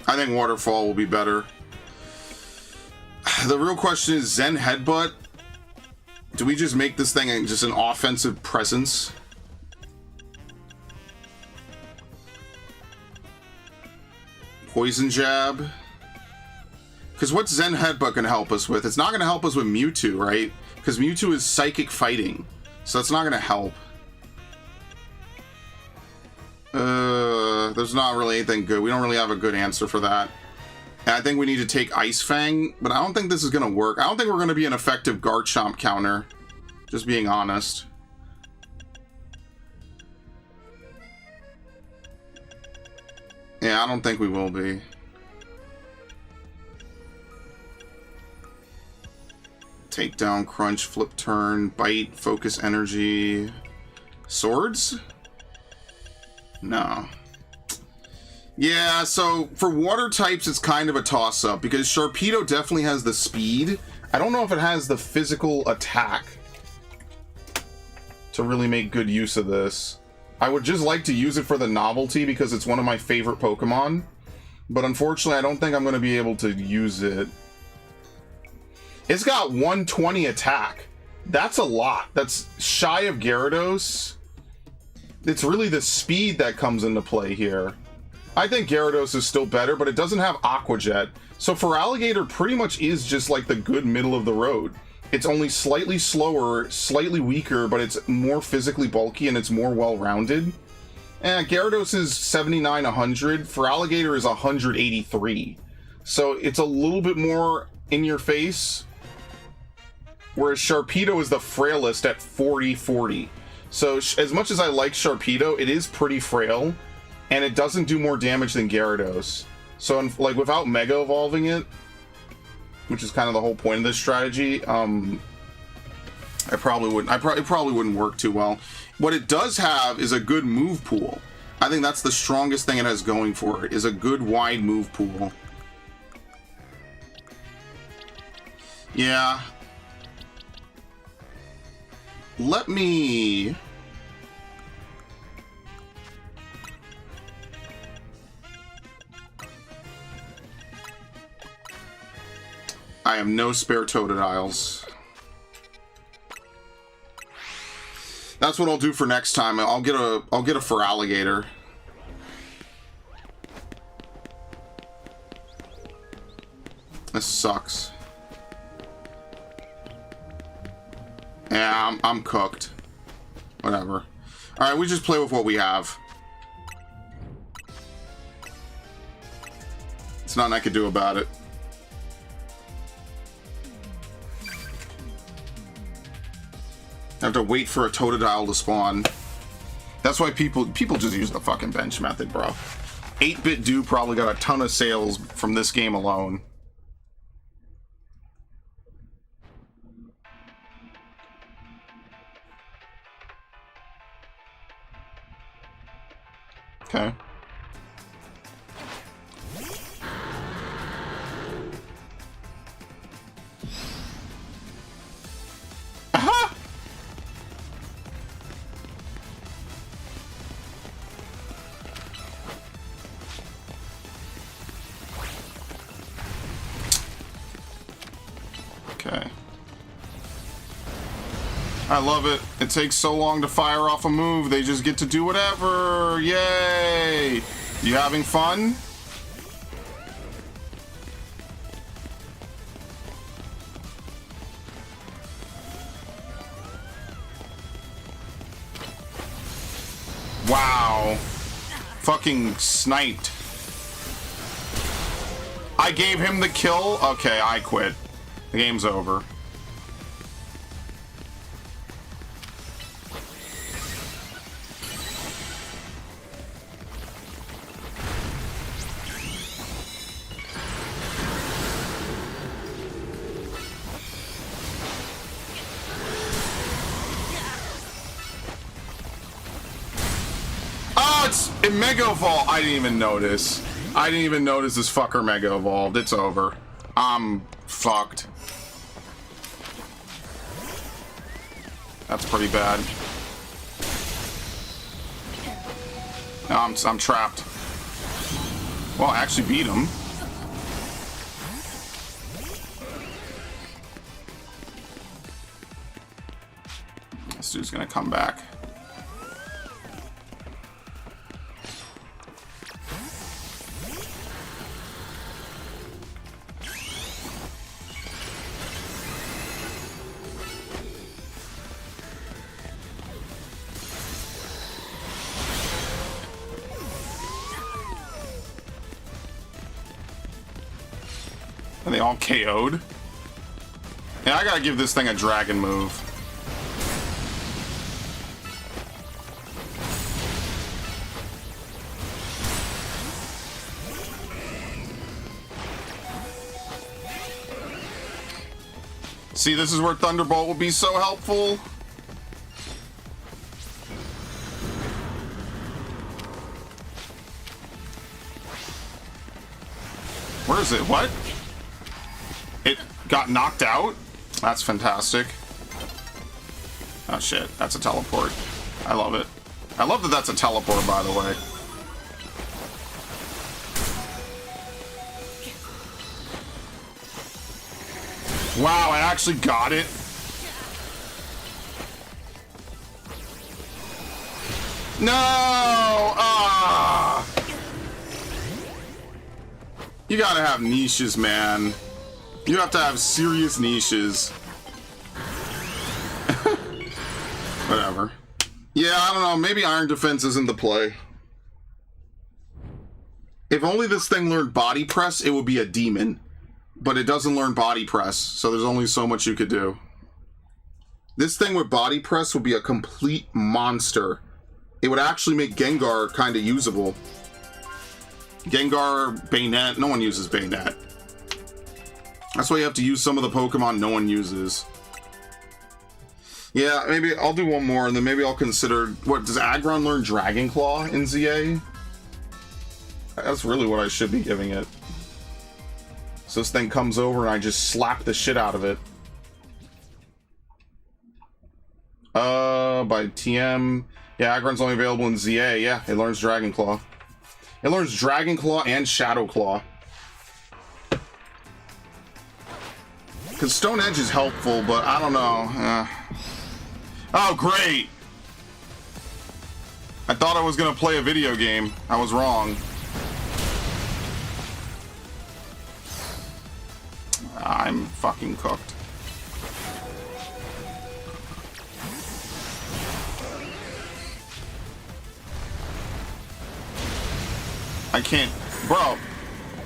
I think Waterfall will be better. The real question is Zen Headbutt. Do we just make this thing just an offensive presence? Poison Jab. Because what's Zen Headbutt going to help us with? It's not going to help us with Mewtwo, right? Because Mewtwo is psychic fighting. So that's not going to help. There's not really anything good. We don't really have a good answer for that. And I think we need to take Ice Fang, but I don't think this is going to work. I don't think we're going to be an effective Garchomp counter. Just being honest. Yeah, I don't think we will be. Takedown, Crunch, Flip Turn, Bite, Focus Energy. Swords? No. Yeah, so for water types, it's kind of a toss-up because Sharpedo definitely has the speed. I don't know if it has the physical attack to really make good use of this. I would just like to use it for the novelty because it's one of my favorite Pokemon. But unfortunately, I don't think I'm going to be able to use it. It's got 120 attack. That's a lot. That's shy of Gyarados. It's really the speed that comes into play here. I think Gyarados is still better, but it doesn't have Aqua Jet. So Feraligatr pretty much is just like the good middle of the road. It's only slightly slower, slightly weaker, but it's more physically bulky and it's more well-rounded. And Gyarados is 79-100. Feraligatr is 183. So it's a little bit more in your face. Whereas Sharpedo is the frailest at 40-40. So as much as I like Sharpedo, it is pretty frail. And it doesn't do more damage than Gyarados. So, like, without Mega Evolving it, which is kind of the whole point of this strategy, it probably wouldn't work too well. What it does have is a good move pool. I think that's the strongest thing it has going for it, is a good wide move pool. Yeah. Let me... I have no spare Totodiles. That's what I'll do for next time. I'll get a Feraligatr. This sucks. Yeah, I'm cooked. Whatever. Alright, we just play with what we have. It's nothing I could do about it. I have to wait for a Totodile to spawn. That's why people just use the fucking bench method, bro. 8-Bit Do probably got a ton of sales from this game alone. Okay. Aha! Okay. I love it. It takes so long to fire off a move. They just get to do whatever. Yay! You having fun? Wow. Fucking sniped. I gave him the kill? Okay, I quit. The game's over. It Mega Evolved. I didn't even notice. I didn't even notice this fucker Mega Evolved. It's over. I'm fucked. That's pretty bad. Now I'm trapped. Well, I actually beat him. This dude's gonna come back. And they all KO'd. Yeah, I gotta give this thing a dragon move. See, this is where Thunderbolt will be so helpful. Where is it? What? It got knocked out? That's fantastic. Oh shit, that's a teleport. I love it. I love that that's a teleport, by the way. Wow, I actually got it. No! Ah! You gotta have niches, man. You have to have serious niches. Whatever. Yeah, I don't know. Maybe Iron Defense isn't the play. If only this thing learned Body Press, it would be a demon. But it doesn't learn Body Press, so there's only so much you could do. This thing with Body Press would be a complete monster. It would actually make Gengar kind of usable. Gengar, Bayonet. No one uses Bayonet. That's why you have to use some of the Pokemon no one uses. Yeah, maybe I'll do one more, and then maybe I'll consider... What, does Aggron learn Dragon Claw in ZA? That's really what I should be giving it. So this thing comes over and I just slap the shit out of it. By TM... Yeah, Aggron's only available in ZA. Yeah, it learns Dragon Claw. It learns Dragon Claw and Shadow Claw. Because Stone Edge is helpful, but I don't know. Oh, great! I thought I was going to play a video game. I was wrong. I'm fucking cooked. I can't... Bro,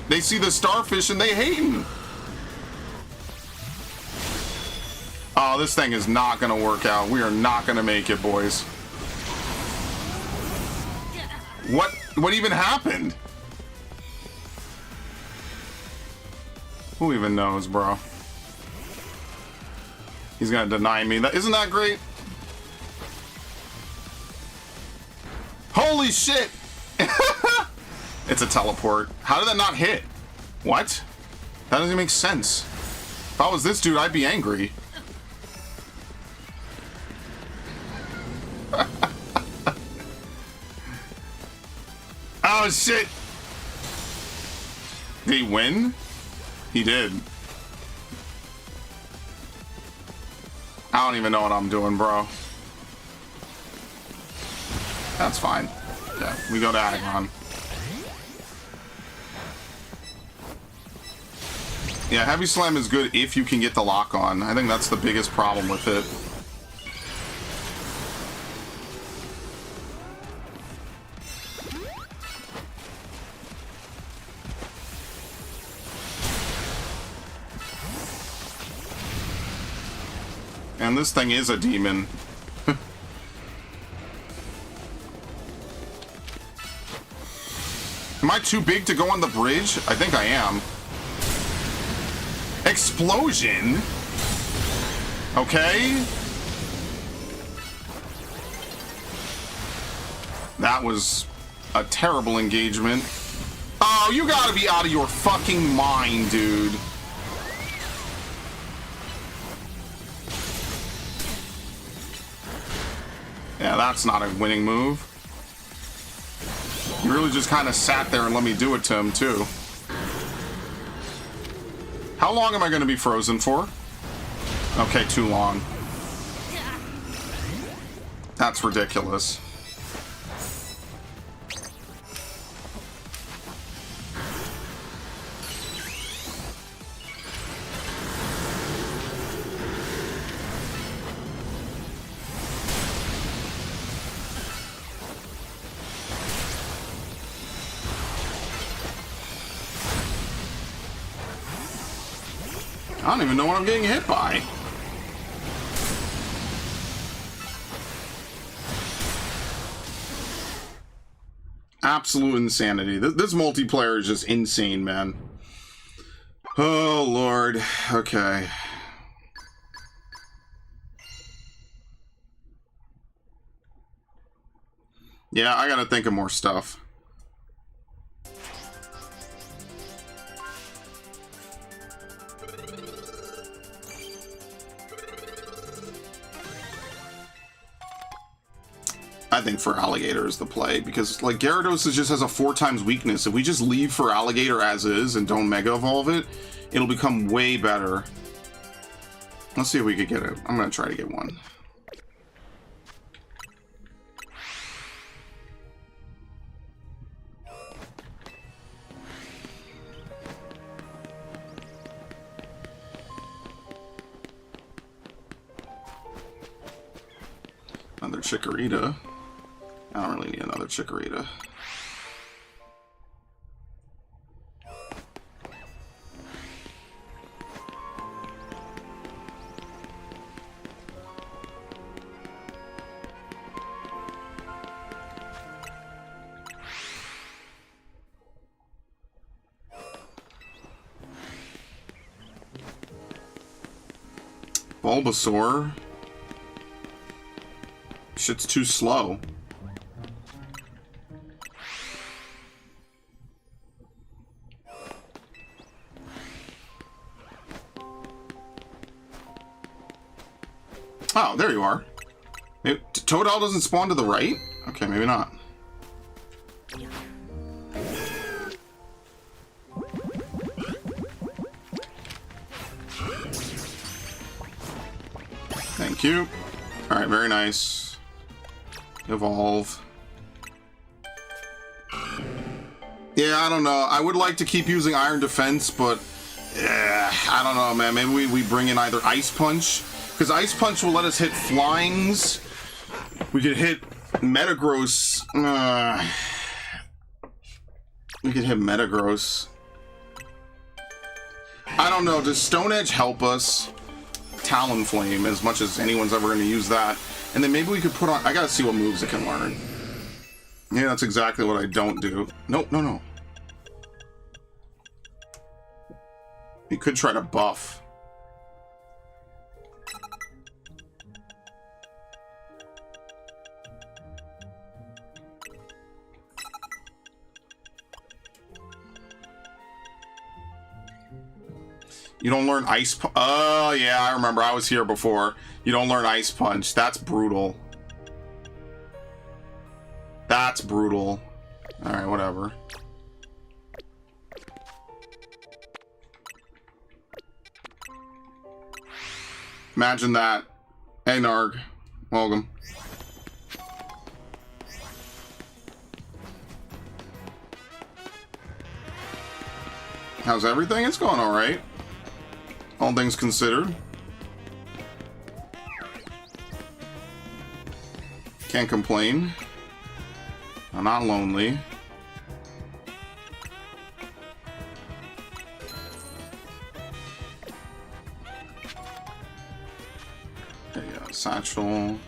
they see the starfish and they hating. Oh, this thing is not gonna work out. We are not gonna make it, boys. What even happened? Who even knows, bro? He's gonna deny me. Isn't that great? Holy shit! It's a teleport. How did that not hit? What? That doesn't make sense. If I was this dude, I'd be angry. Oh shit! Did he win? He did. I don't even know what I'm doing, bro. That's fine. Yeah, we go to Aggron. Yeah, Heavy Slam is good if you can get the lock on. I think that's the biggest problem with it. And this thing is a demon. Am I too big to go on the bridge? I think I am. Explosion? Okay. That was a terrible engagement. Oh, you gotta be out of your fucking mind, dude. Yeah, that's not a winning move. He really just kind of sat there and let me do it to him, too. How long am I going to be frozen for? Okay, too long. That's ridiculous. I don't even know what I'm getting hit by. Absolute insanity. This multiplayer is just insane, man. Oh, Lord. Okay. Yeah, I gotta think of more stuff. I think for Alligator is the play, because like Gyarados just has a 4 times weakness. If we just leave for Alligator as is and don't Mega Evolve it, it'll become way better. Let's see if we could get it. I'm gonna try to get one. Another Chikorita. I don't really need another Chikorita. Bulbasaur. Shit's too slow. Oh, there you are. Maybe, Toadal doesn't spawn to the right? Okay, maybe not. Thank you. Alright, very nice. Evolve. Yeah, I don't know. I would like to keep using Iron Defense, but I don't know, man. Maybe we bring in either Ice Punch, because Ice Punch will let us hit Flyings. We could hit Metagross. We could hit Metagross. I don't know. Does Stone Edge help us? Talonflame, as much as anyone's ever going to use that. And then maybe we could put on... I gotta see what moves it can learn. Yeah, that's exactly what I don't do. Nope, no. You could try to buff. You don't learn Ice Punch. Oh, yeah, I remember. I was here before. You don't learn Ice Punch. That's brutal. That's brutal. Alright, whatever. Imagine that. Hey, Narg. Welcome. How's everything? It's going alright. All things considered. Can't complain. I'm not lonely. Satchel.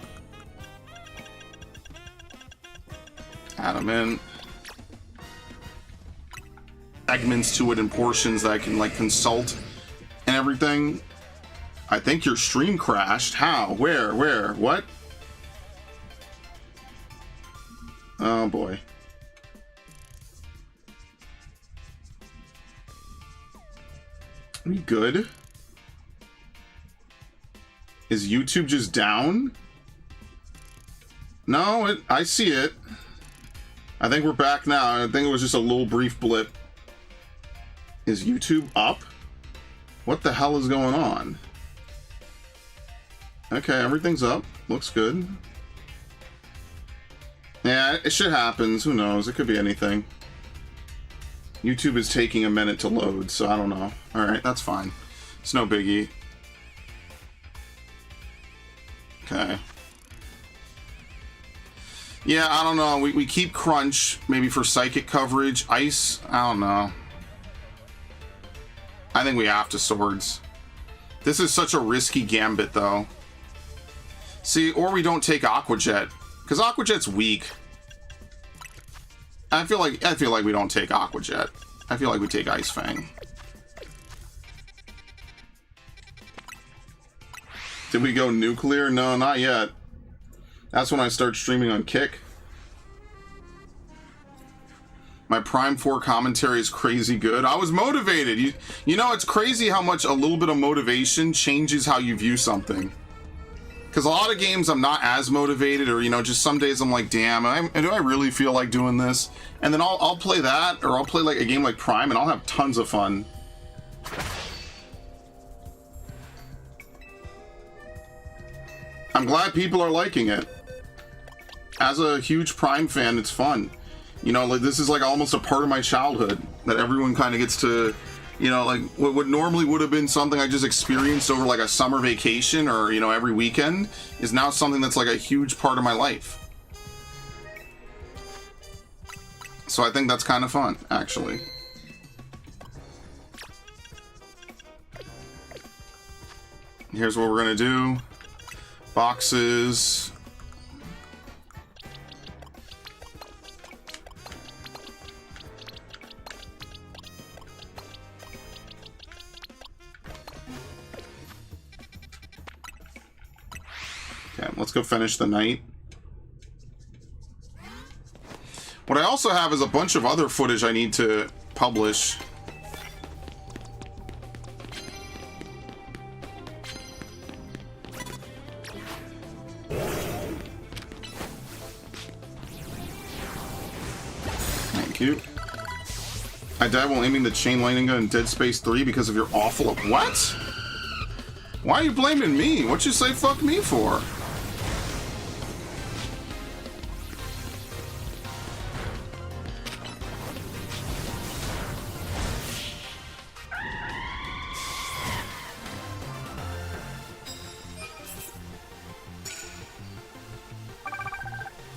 Add them in. Segments to it in portions that I can like consult and everything. I think your stream crashed. How? Where? What? Oh boy. Are we good? Is YouTube just down? No, I see it. I think we're back now. I think it was just a little brief blip. Is YouTube up? What the hell is going on? Okay, everything's up. Looks good. Yeah, shit happens. Who knows? It could be anything. YouTube is taking a minute to load, so I don't know. Alright, that's fine. It's no biggie. Okay. Yeah, I don't know. We keep Crunch, maybe for psychic coverage. Ice, I don't know. I think we have to Swords. This is such a risky gambit, though. See, or we don't take Aqua Jet, because Aqua Jet's weak. I feel like we don't take Aqua Jet. I feel like we take Ice Fang. Did we go nuclear? No, not yet. That's when I start streaming on Kick. My Prime 4 commentary is crazy good. I was motivated. You know, it's crazy how much a little bit of motivation changes how you view something. Because a lot of games I'm not as motivated, or, you know, just some days I'm like, damn, do I really feel like doing this? And then I'll play that, or I'll play like a game like Prime, and I'll have tons of fun. I'm glad people are liking it. As a huge Prime fan, it's fun. You know, like, this is like almost a part of my childhood that everyone kind of gets to, you know, like what normally would have been something I just experienced over like a summer vacation or, you know, every weekend is now something that's like a huge part of my life. So I think that's kind of fun, actually. Here's what we're gonna do. Boxes. Okay, let's go finish the night. What I also have is a bunch of other footage I need to publish. Thank you. I died while aiming the chain lightning gun in Dead Space 3 because of your awful... What? Why are you blaming me? What'd you say fuck me for?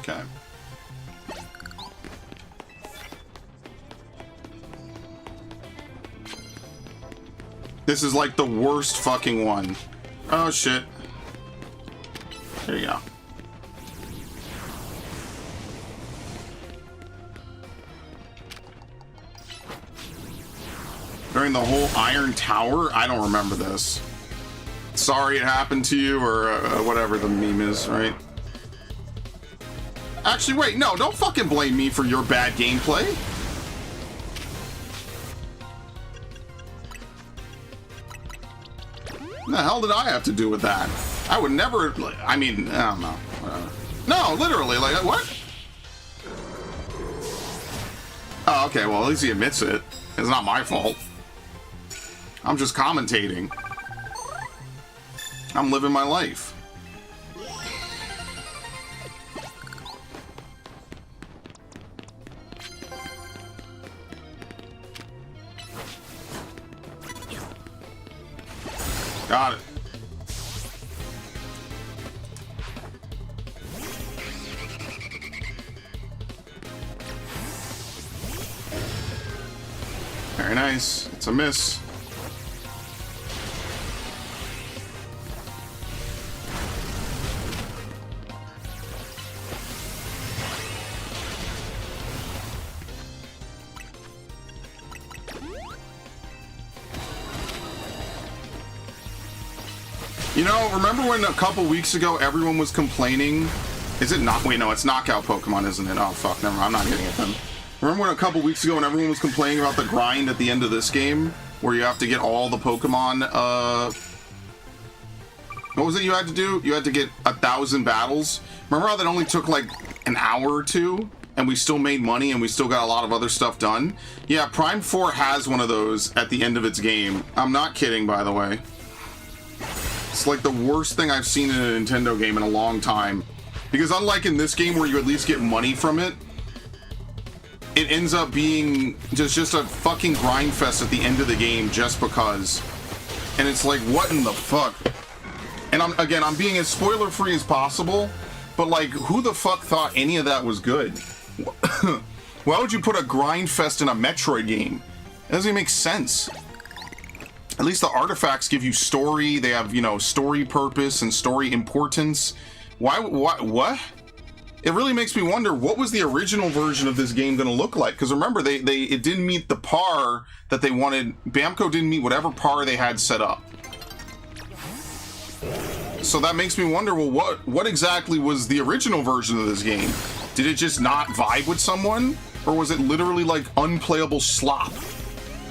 Okay. This is like the worst fucking one. Oh shit. There you go. During the whole Iron Tower? I don't remember this. Sorry it happened to you, or whatever the meme is, right? Actually, wait, no, don't fucking blame me for your bad gameplay. What the hell did I have to do with that? I would never, I mean, I don't know. No, literally, like, what? Oh, okay, well, at least he admits it. It's not my fault. I'm just commentating. I'm living my life. Got it. Very nice. It's a miss. You know, remember when a couple weeks ago everyone was complaining? Is it not? Wait, no, it's knockout Pokemon, isn't it? Oh, fuck, never mind. I'm not getting it then. Remember when a couple weeks ago when everyone was complaining about the grind at the end of this game? Where you have to get all the Pokemon, what was it you had to do? You had to get 1,000 battles. Remember how that only took like an hour or two? And we still made money and we still got a lot of other stuff done? Yeah, Prime 4 has one of those at the end of its game. I'm not kidding, by the way. It's like the worst thing I've seen in a Nintendo game in a long time. Because unlike in this game where you at least get money from it, it ends up being just a fucking grind fest at the end of the game just because. And it's like, what in the fuck? And I'm being as spoiler free as possible, but like, who the fuck thought any of that was good? Why would you put a grind fest in a Metroid game? It doesn't even make sense. At least the artifacts give you story. They have, you know, story purpose and story importance. What? It really makes me wonder, what was the original version of this game going to look like? Because remember, it didn't meet the par that they wanted. Bamco didn't meet whatever par they had set up. So that makes me wonder, well, what exactly was the original version of this game? Did it just not vibe with someone? Or was it literally like unplayable slop?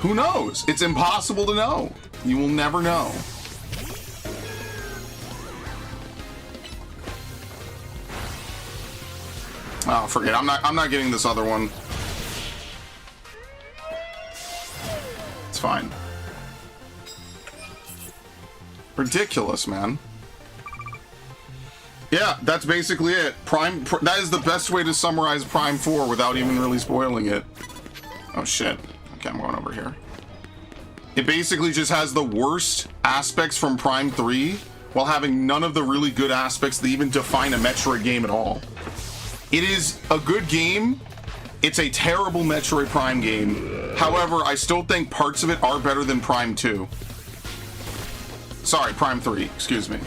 Who knows? It's impossible to know. You will never know. Oh, forget it. I'm not getting this other one. It's fine. Ridiculous, man. Yeah, that's basically it. That is the best way to summarize Prime 4 without even really spoiling it. Oh shit. Okay, I'm going over here. It basically just has the worst aspects from Prime 3 while having none of the really good aspects that even define a Metroid game at all. It is a good game. It's a terrible Metroid Prime game. However, I still think parts of it are better than Prime 2. Sorry, Prime 3, excuse me.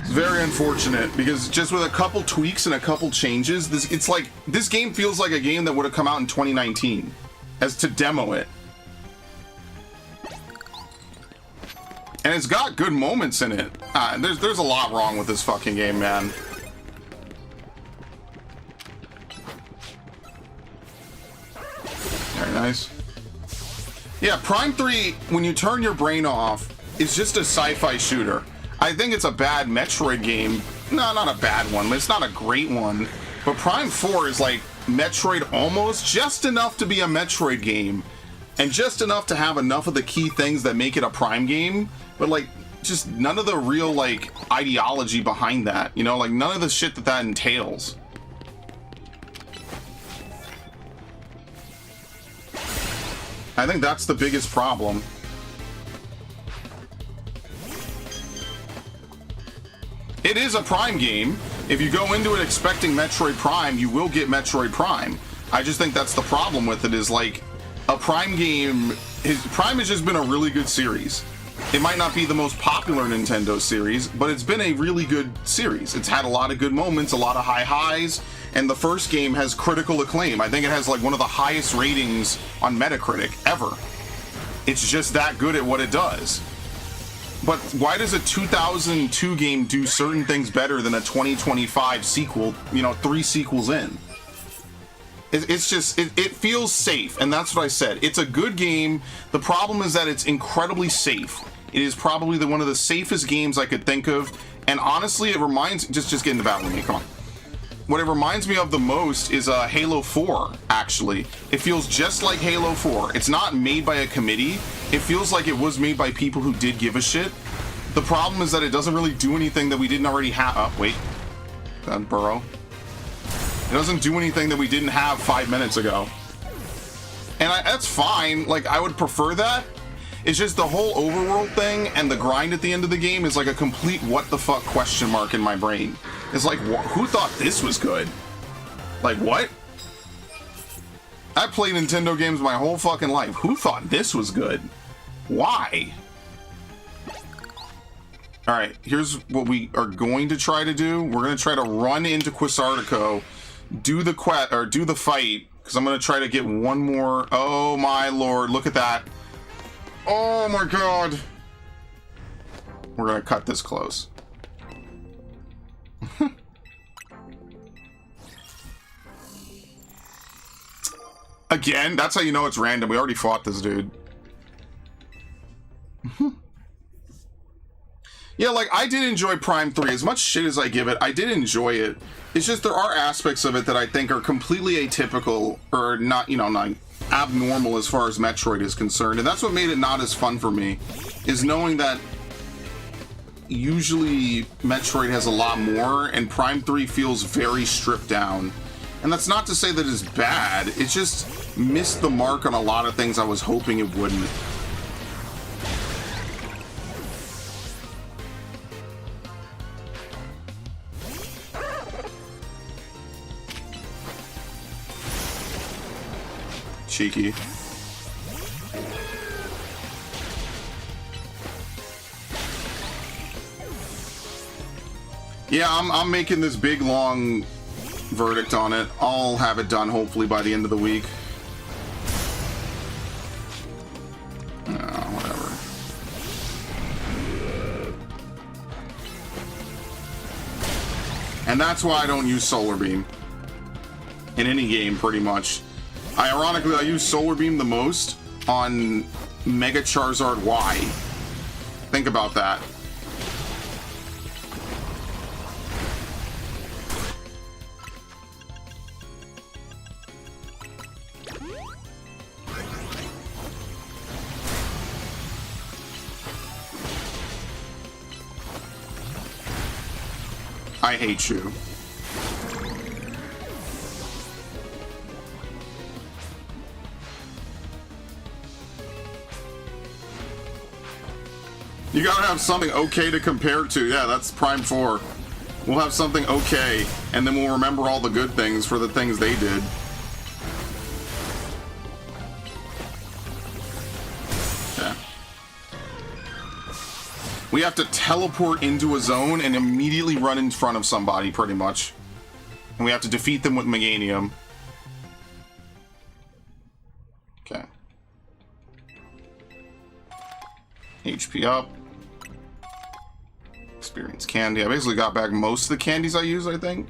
It's very unfortunate because just with a couple tweaks and a couple changes, this game feels like a game that would have come out in 2019 as to demo it. And it's got good moments in it. There's a lot wrong with this fucking game, man. Very nice. Yeah, Prime 3, when you turn your brain off, is just a sci-fi shooter. I think it's a bad Metroid game. No, not a bad one, but it's not a great one. But Prime 4 is like Metroid almost, just enough to be a Metroid game. And just enough to have enough of the key things that make it a Prime game. But like, just none of the real like ideology behind that. You know, like none of the shit that entails. I think that's the biggest problem. It is a Prime game. If you go into it expecting Metroid Prime, you will get Metroid Prime. I just think that's the problem with it, is like a Prime game. Prime has just been a really good series. It might not be the most popular Nintendo series, but it's been a really good series. It's had a lot of good moments, a lot of high highs, and the first game has critical acclaim. I think it has like one of the highest ratings on Metacritic ever. It's just that good at what it does. But why does a 2002 game do certain things better than a 2025 sequel, you know, 3 sequels in? It's just, it feels safe, and that's what I said. It's a good game. The problem is that it's incredibly safe. It is probably one of the safest games I could think of, and honestly, it reminds, just get into battle with me, come on. What it reminds me of the most is Halo 4, actually. It feels just like Halo 4. It's not made by a committee. It feels like it was made by people who did give a shit. The problem is that it doesn't really do anything that we didn't already have. Oh, wait. Burrow. It doesn't do anything that we didn't have 5 minutes ago. And that's fine. Like, I would prefer that. It's just the whole overworld thing and the grind at the end of the game is like a complete what the fuck question mark in my brain. It's like, who thought this was good? Like, what? I played Nintendo games my whole fucking life. Who thought this was good? Why? Alright, here's what we are going to try to do. We're going to try to run into Quasartico, do the fight, because I'm going to try to get one more. Oh my lord, look at that. Oh my god. We're gonna cut this close. Again, that's how you know it's random. We already fought this dude. Yeah, like, I did enjoy Prime 3. As much shit as I give it, I did enjoy it. It's just there are aspects of it that I think are completely atypical, or not, you know, not abnormal as far as Metroid is concerned. And that's what made it not as fun for me, is knowing that usually Metroid has a lot more, and Prime 3 feels very stripped down. And that's not to say that it's bad, it just missed the mark on a lot of things I was hoping it wouldn't. Cheeky. Yeah, I'm making this big, long verdict on it. I'll have it done hopefully by the end of the week. Whatever. And that's why I don't use Solar Beam. In any game, pretty much. Ironically, I use Solar Beam the most on Mega Charizard Y. Think about that. I hate you. You gotta have something okay to compare to. Yeah, that's Prime 4. We'll have something okay, and then we'll remember all the good things for the things they did. Yeah. We have to teleport into a zone and immediately run in front of somebody, pretty much. And we have to defeat them with Meganium. Okay. HP up. Experience candy. I basically got back most of the candies I use, I think.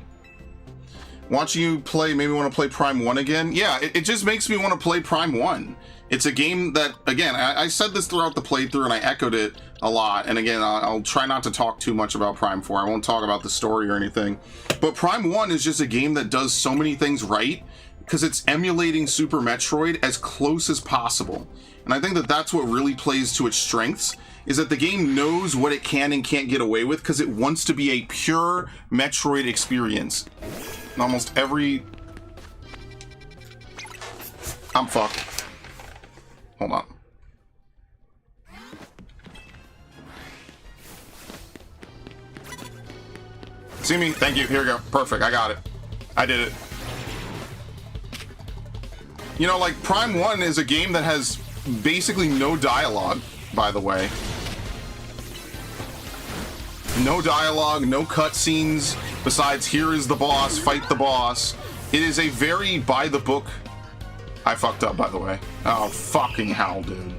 Watching you play made me want to play Prime 1 again. Yeah, it just makes me want to play Prime 1. It's a game that, again, I said this throughout the playthrough and I echoed it a lot. And again, I'll try not to talk too much about Prime 4. I won't talk about the story or anything. But Prime 1 is just a game that does so many things right because it's emulating Super Metroid as close as possible. And I think that that's what really plays to its strengths, is that the game knows what it can and can't get away with because it wants to be a pure Metroid experience. And almost every... I'm fucked. Hold on. See me? Thank you. Here we go. Perfect. I got it. I did it. You know, like, Prime 1 is a game that has basically no dialogue, by the way. No dialogue, no cutscenes, besides here is the boss, fight the boss. It is a very by-the-book... I fucked up, by the way. Oh, fucking hell, dude.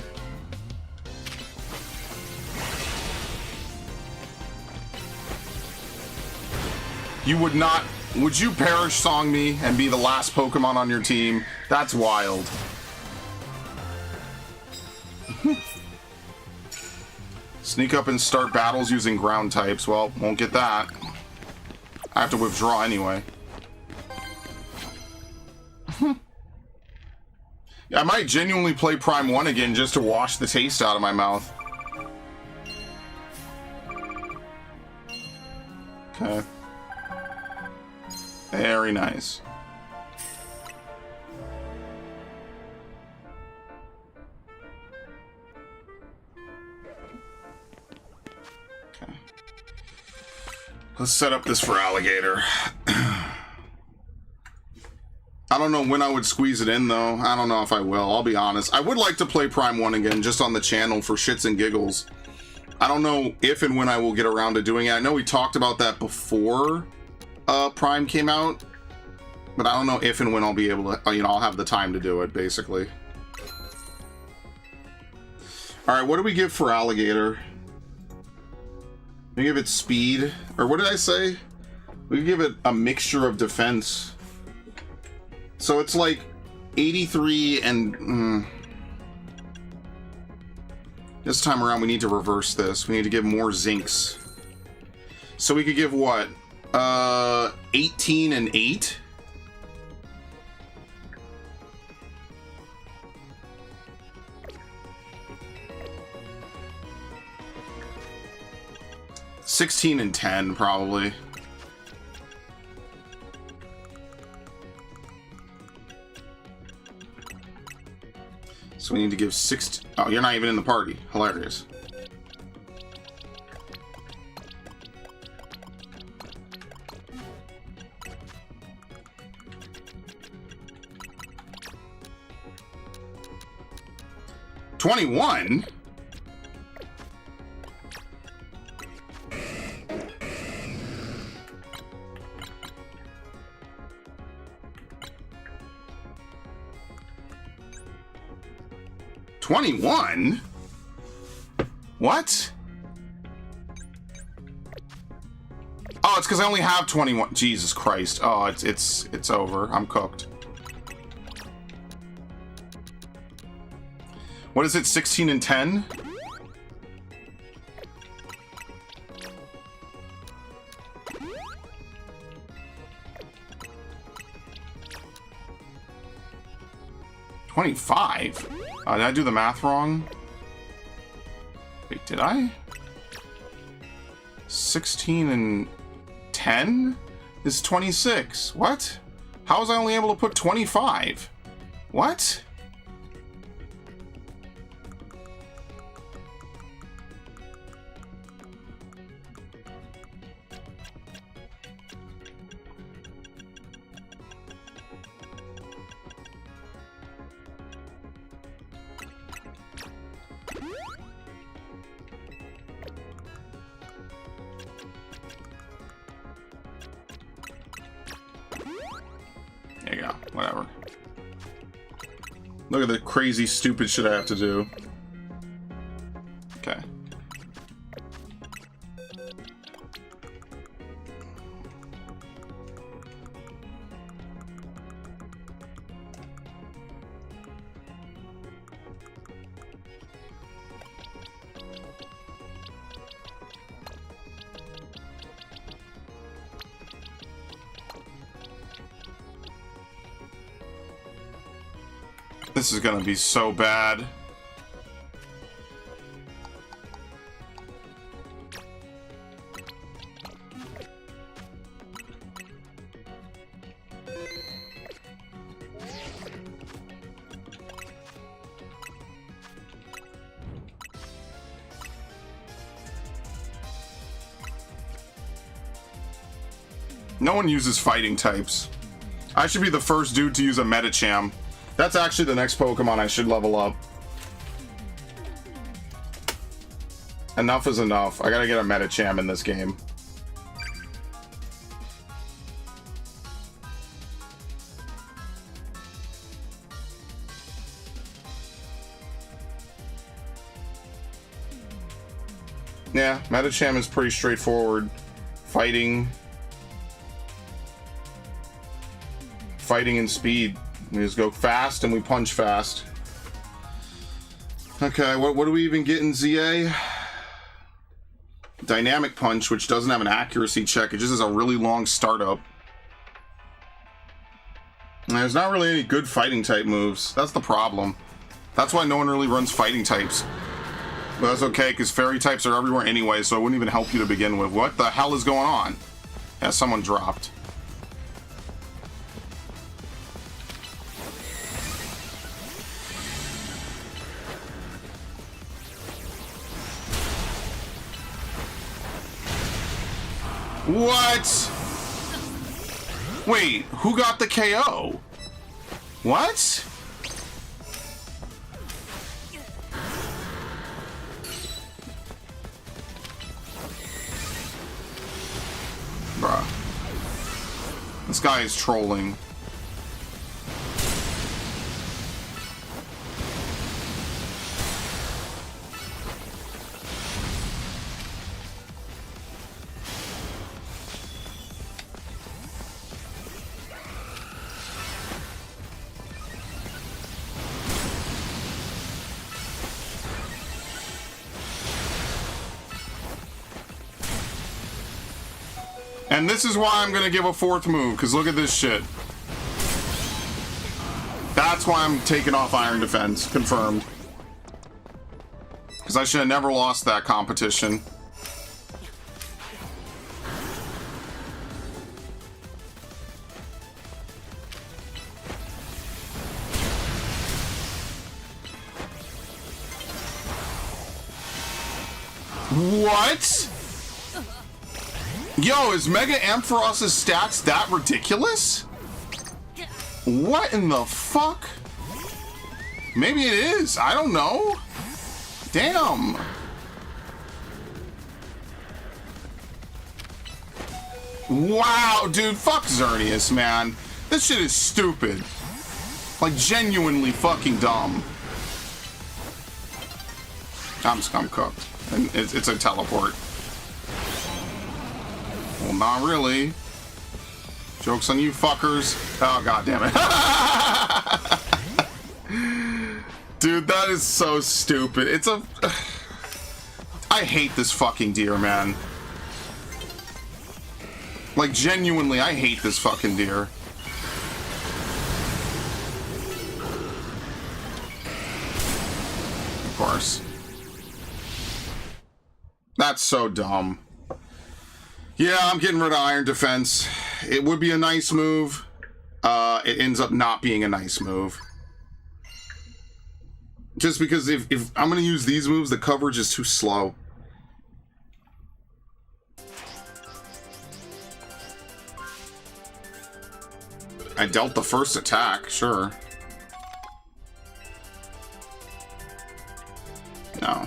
You would not... Would you Perish Song me and be the last Pokemon on your team? That's wild. Sneak up and start battles using ground types. Well, won't get that. I have to withdraw anyway. Yeah, I might genuinely play Prime 1 again just to wash the taste out of my mouth. Okay. Very nice. Okay. Let's set up this for Alligator. I don't know when I would squeeze it in, though. I don't know if I will, I'll be honest. I would like to play Prime 1 again, just on the channel for shits and giggles. I don't know if and when I will get around to doing it. I know we talked about that before Prime came out, but I don't know if and when I'll be able to, you know, I'll have the time to do it, basically. Alright, what do we give for alligator? We give it speed. Or what did I say? We give it a mixture of defense. So it's like 83 and... This time around we need to reverse this. We need to give more zincs. So we could give what? 18 and 8? $16 and 10 probably. So we need to give 6. Oh, you're not even in the party. Hilarious. $21? $21? What? Oh, it's because I only have 21. Jesus Christ. Oh, it's over. I'm cooked. What is it? 16 and 10? $25? Did I do the math wrong? Wait, did I? 16 and 10 is 26. What? How was I only able to put 25? What? There you go. Whatever. Look at the crazy, stupid shit I have to do. Okay. This is gonna be so bad. No one uses fighting types. I should be the first dude to use a Medicham. That's actually the next Pokemon I should level up. Enough is enough. I gotta get a Medicham in this game. Yeah, Medicham is pretty straightforward. Fighting and speed. We just go fast and we punch fast. Okay, what do we even get in ZA? Dynamic Punch, which doesn't have an accuracy check. It just has a really long startup. And there's not really any good fighting type moves. That's the problem. That's why no one really runs fighting types. But that's okay, because fairy types are everywhere anyway, so it wouldn't even help you to begin with. What the hell is going on? Yeah, someone dropped. What? Wait, who got the KO? What? Bruh. This guy is trolling. And this is why I'm gonna give a fourth move, because look at this shit. That's why I'm taking off Iron Defense. Confirmed. Because I should have never lost that competition. What? Yo, is Mega Amphiros's stats that ridiculous? What in the fuck? Maybe it is. I don't know. Damn. Wow, dude. Fuck Xerneas, man. This shit is stupid. Like, genuinely fucking dumb. I'm cooked. And it's a teleport. Well, not really. Joke's on you fuckers. Oh, god damn it. Dude, that is so stupid. It's a... I hate this fucking deer, man. Like, genuinely, I hate this fucking deer. Of course. That's so dumb. Yeah, I'm getting rid of Iron Defense. It would be a nice move. It ends up not being a nice move. Just because if I'm going to use these moves, the coverage is too slow. I dealt the first attack, sure. No.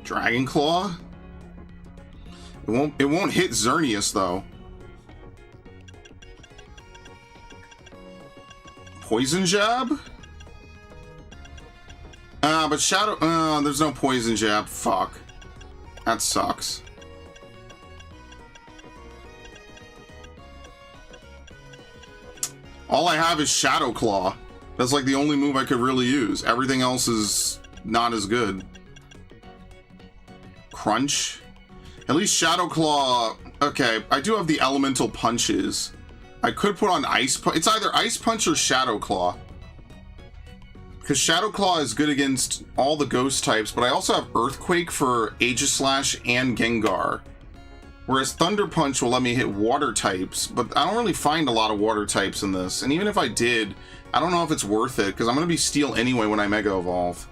Dragon Claw? It won't hit Xerneas though. Poison Jab? But Shadow... there's no Poison Jab. Fuck. That sucks. All I have is Shadow Claw. That's like the only move I could really use. Everything else is not as good. Crunch? At least Shadow Claw... Okay, I do have the Elemental Punches. I could put on Ice Punch. It's either Ice Punch or Shadow Claw. Because Shadow Claw is good against all the ghost types, but I also have Earthquake for Aegislash and Gengar. Whereas Thunder Punch will let me hit water types, but I don't really find a lot of water types in this. And even if I did, I don't know if it's worth it, because I'm going to be Steel anyway when I Mega Evolve.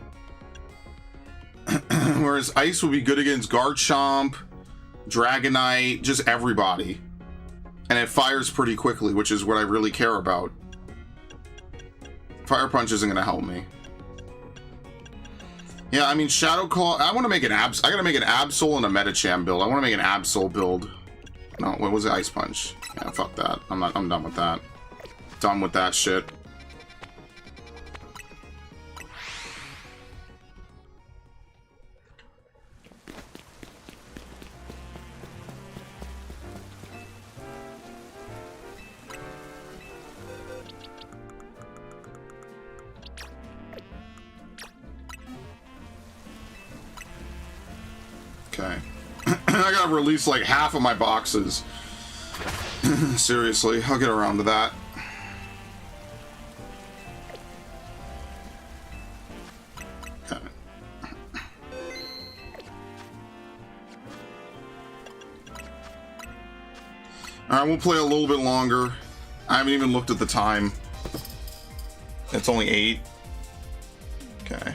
Whereas Ice would be good against Garchomp, Dragonite, just everybody. And it fires pretty quickly, which is what I really care about. Fire Punch isn't going to help me. Yeah, I mean, Shadow Claw... I want to make an I gotta make an Absol and a Medicham build. I want to make an Absol build. No, what was it? Ice Punch. Yeah, fuck that. I'm done with that. Done with that shit. Okay. I gotta release like half of my boxes. Seriously, I'll get around to that. Okay. Alright, we'll play a little bit longer. I haven't even looked at the time. It's only 8. Okay.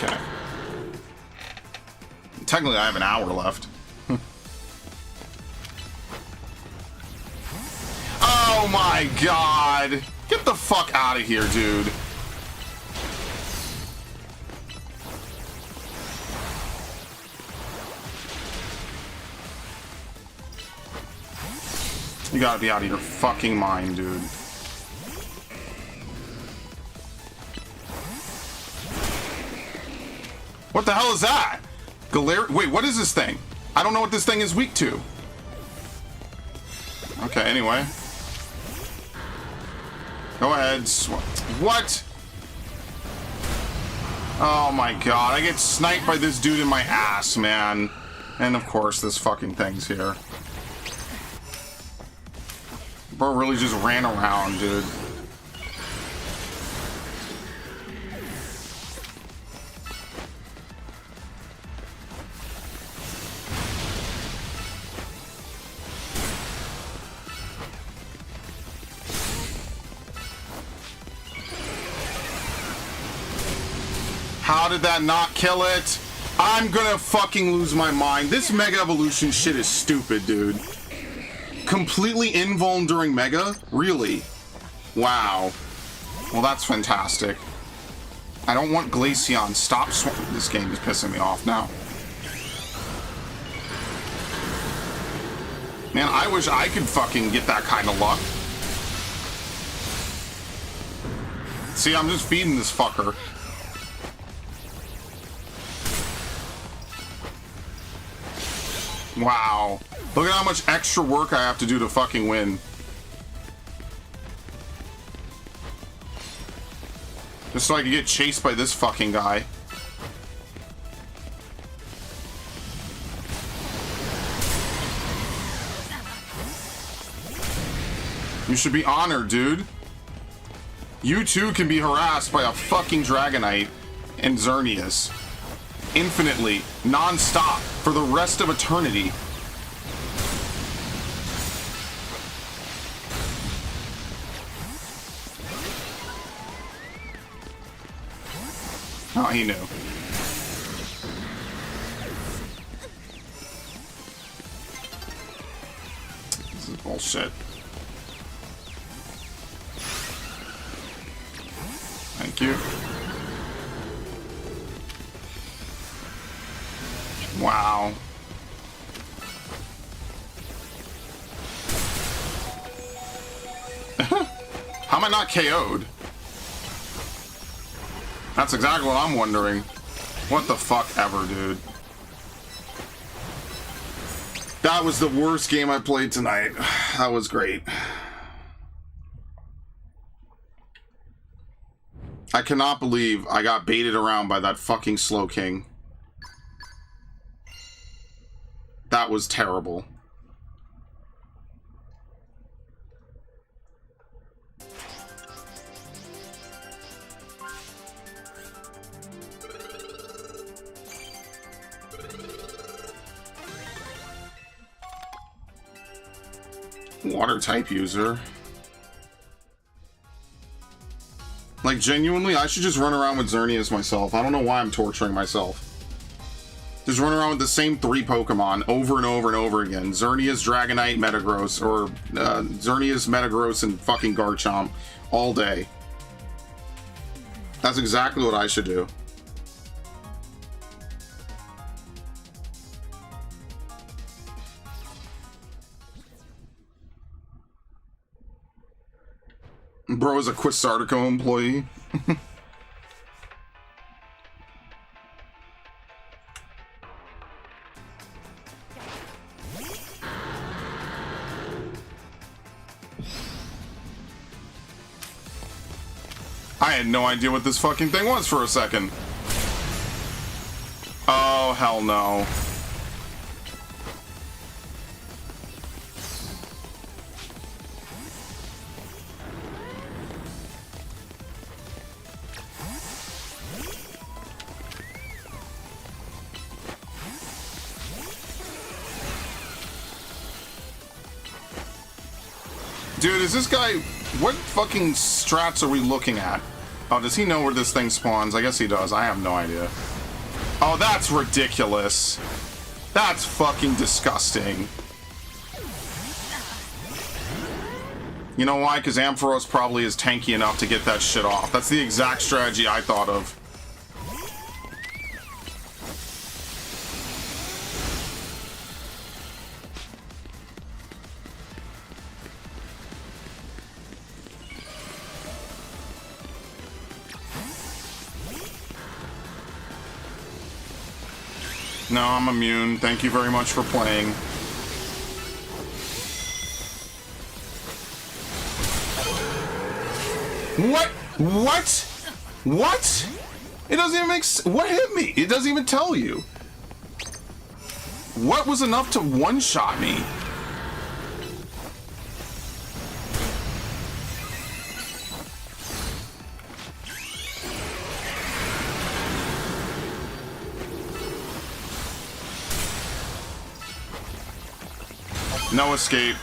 Okay. Technically, I have an hour left. Oh my god! Get the fuck out of here, dude. You gotta be out of your fucking mind, dude. What the hell is that? Wait, what is this thing? I don't know what this thing is weak to. Okay, anyway. Go ahead. What? Oh my god, I get sniped by this dude in my ass, man. And of course, this fucking thing's here. Bro really just ran around, dude. How did that not kill it? I'm gonna fucking lose my mind. This Mega Evolution shit is stupid, dude. Completely invuln during Mega? Really? Wow. Well, that's fantastic. I don't want Glaceon. Stop this game is pissing me off now. Man, I wish I could fucking get that kind of luck. See, I'm just feeding this fucker. Wow. Look at how much extra work I have to do to fucking win. Just so I can get chased by this fucking guy. You should be honored, dude. You too can be harassed by a fucking Dragonite and Xerneas. Infinitely, non-stop, for the rest of eternity. Oh, he knew. This is bullshit. Thank you. Wow. How am I not KO'd? That's exactly what I'm wondering. What the fuck ever, dude. That was the worst game I played tonight. That was great. I cannot believe I got baited around by that fucking Slowking. That was terrible. Water type user. Like, genuinely, I should just run around with Xerneas myself. I don't know why I'm torturing myself. Just run around with the same 3 Pokemon over and over and over again. Xerneas, Dragonite, Metagross, or Xerneas, Metagross, and fucking Garchomp all day. That's exactly what I should do. Bro is a Quisartico employee. I had no idea what this fucking thing was for a second. Oh, hell no. Dude, is this guy... What fucking strats are we looking at? Oh, does he know where this thing spawns? I guess he does. I have no idea. Oh, that's ridiculous. That's fucking disgusting. You know why? Because Ampharos probably is tanky enough to get that shit off. That's the exact strategy I thought of. No, I'm immune. Thank you very much for playing. What? What? What? It doesn't even make sense. What hit me? It doesn't even tell you. What was enough to one-shot me? No escape.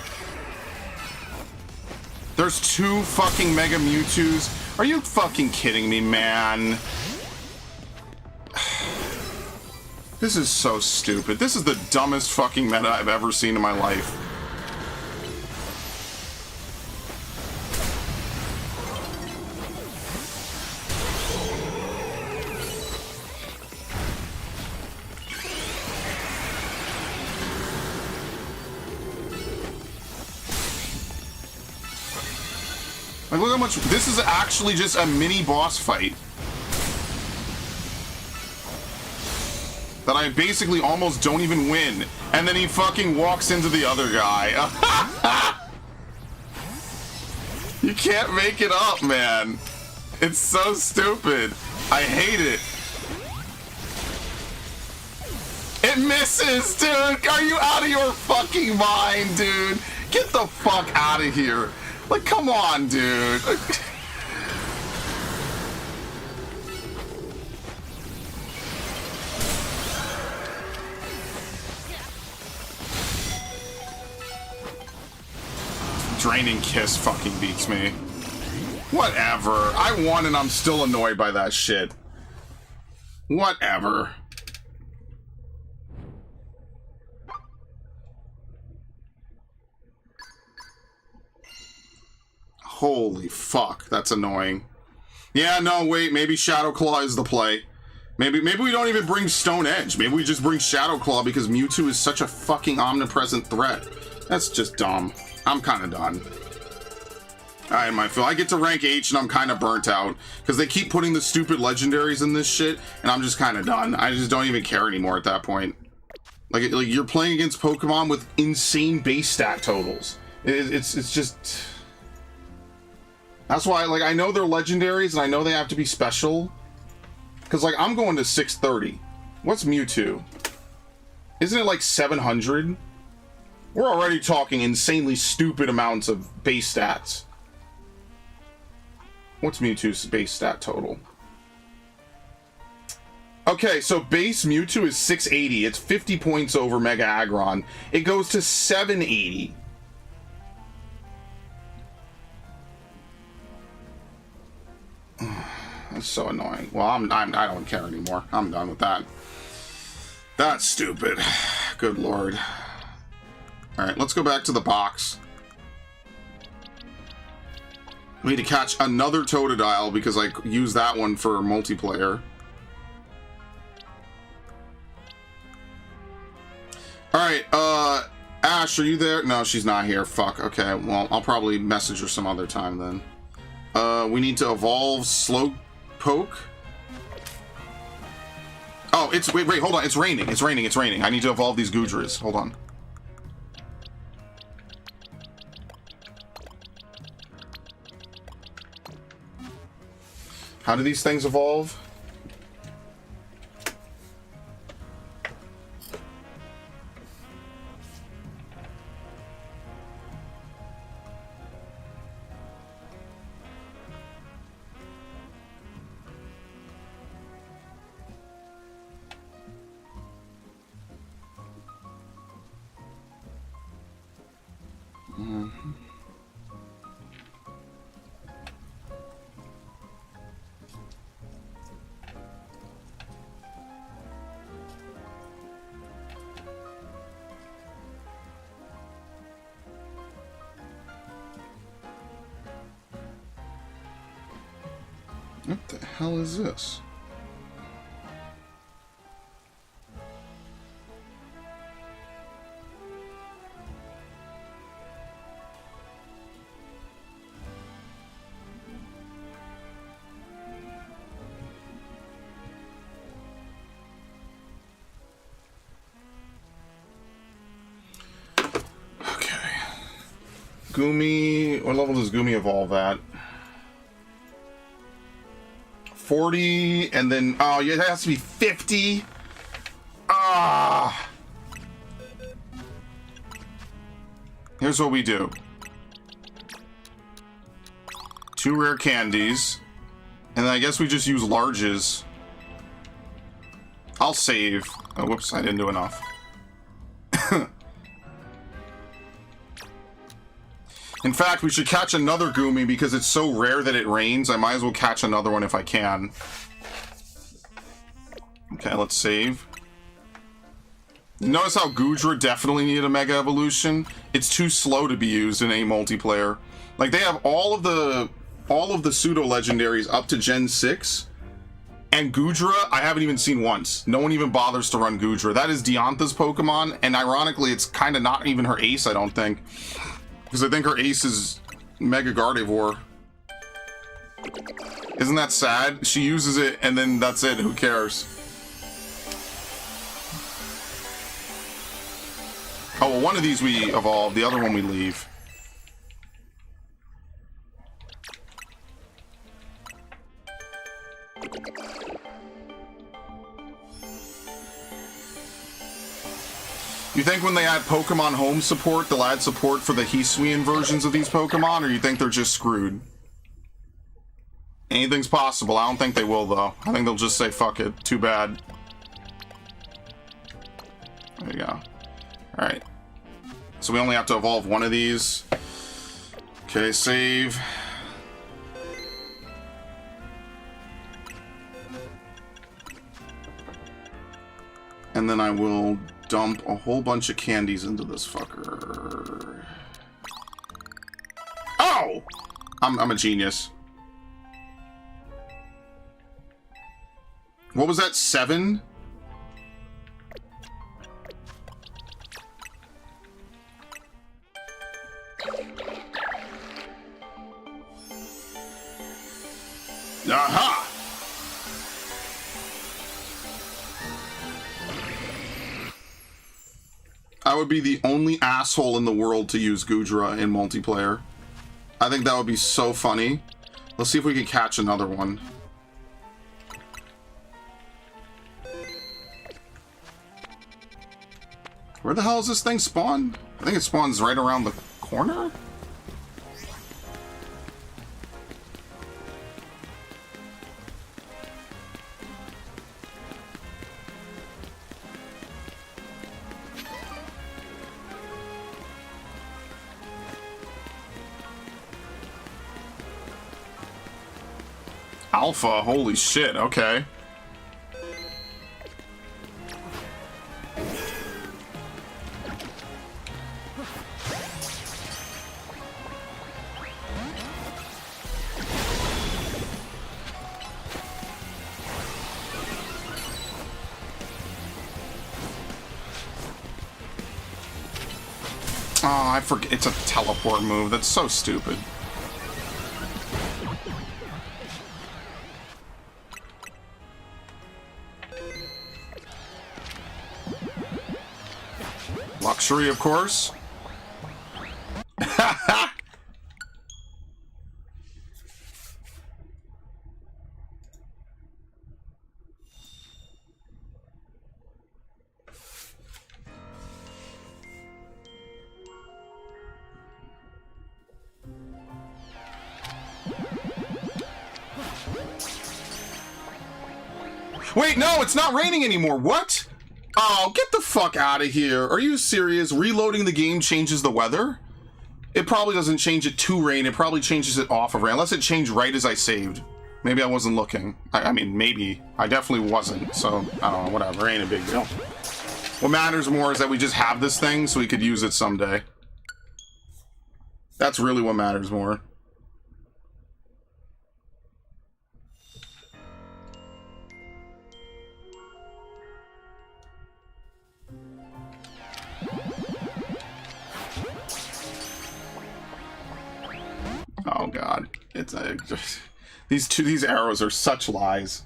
There's 2 fucking Mega Mewtwo's. Are you fucking kidding me, man? This is so stupid. This is the dumbest fucking meta I've ever seen in my life. Like, look how much... This is actually just a mini boss fight. That I basically almost don't even win. And then he fucking walks into the other guy. You can't make it up, man. It's so stupid. I hate it. It misses, dude! Are you out of your fucking mind, dude? Get the fuck out of here. Like, come on, dude. Draining Kiss fucking beats me. Whatever. I won and I'm still annoyed by that shit. Whatever. Holy fuck, that's annoying. Yeah, no, wait, maybe Shadow Claw is the play. Maybe we don't even bring Stone Edge. Maybe we just bring Shadow Claw because Mewtwo is such a fucking omnipresent threat. That's just dumb. I'm kind of done. Alright, my Phil. I get to rank H and I'm kind of burnt out because they keep putting the stupid legendaries in this shit and I'm just kind of done. I just don't even care anymore at that point. Like you're playing against Pokemon with insane base stat totals. It's just... That's why, like, I know they're legendaries and I know they have to be special. Because, like, I'm going to 630. What's Mewtwo? Isn't it like 700? We're already talking insanely stupid amounts of base stats. What's Mewtwo's base stat total? Okay, so base Mewtwo is 680. It's 50 points over Mega Aggron. It goes to 780. That's so annoying. Well, I don't care anymore. I'm done with that. That's stupid. Good lord. Alright, let's go back to the box. We need to catch another Totodile because I used that one for multiplayer. Alright, Ash, are you there? No, she's not here. Fuck. Okay, well, I'll probably message her some other time then. We need to evolve Slowpoke. Oh, it's... Wait, hold on. It's raining. It's raining. It's raining. I need to evolve these Goodras. Hold on. How do these things evolve? What the hell is this? Gumi, what level does Gumi evolve at? 40, and then, oh, yeah, it has to be 50. Ah! Here's what we do. 2 rare candies, and then I guess we just use larges. I'll save. Oh, whoops, I didn't do enough. In fact, we should catch another Gumi because it's so rare that it rains. I might as well catch another one if I can. Okay, let's save. Notice how Gudra definitely needed a Mega Evolution? It's too slow to be used in a multiplayer. Like, they have all of the pseudo-legendaries up to Gen 6. And Gudra, I haven't even seen once. No one even bothers to run Gudra. That is Diantha's Pokemon, and ironically, it's kind of not even her ace, I don't think. Because I think her ace is Mega Gardevoir. Isn't that sad? She uses it, and then that's it. Who cares? Oh, well, one of these we evolve. The other one we leave. You think when they add Pokemon Home support, they'll add support for the Hisuian versions of these Pokemon, or you think they're just screwed? Anything's possible. I don't think they will, though. I think they'll just say, fuck it. Too bad. There you go. Alright. So we only have to evolve one of these. Okay, save. And then I will dump a whole bunch of candies into this fucker. Oh! I'm a genius. What was that, 7? Aha! I would be the only asshole in the world to use Gudra in multiplayer. I think that would be so funny. Let's see if we can catch another one. Where the hell is this thing spawn? I think it spawns right around the corner? Alpha, holy shit, okay. Oh, I forget, it's a teleport move, that's so stupid. Luxury, of course. Wait, no, it's not raining anymore. What? Oh, get the fuck out of here. Are you serious? Reloading the game changes the weather? It probably doesn't change it to rain. It probably changes it off of rain. Unless it changed right as I saved. Maybe I wasn't looking. I mean, maybe. I definitely wasn't. So, I don't know. Whatever. Ain't a big deal. What matters more is that we just have this thing so we could use it someday. That's really what matters more. It's these arrows are such lies.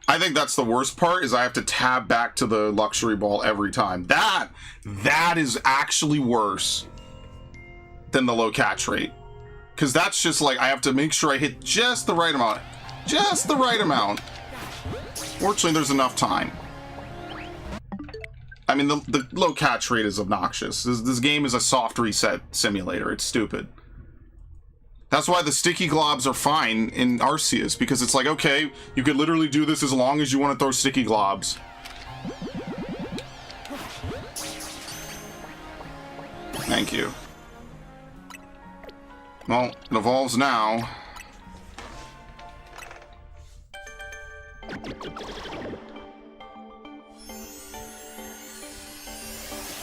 I think that's the worst part, is I have to tab back to the luxury ball every time. That is actually worse than the low catch rate. Because that's just like, I have to make sure I hit just the right amount. Just the right amount. Fortunately, there's enough time. I mean, the low catch rate is obnoxious. This game is a soft reset simulator. It's stupid. That's why the sticky globs are fine in Arceus, because it's like, okay, you could literally do this as long as you want to throw sticky globs. Thank you. Well, it evolves now.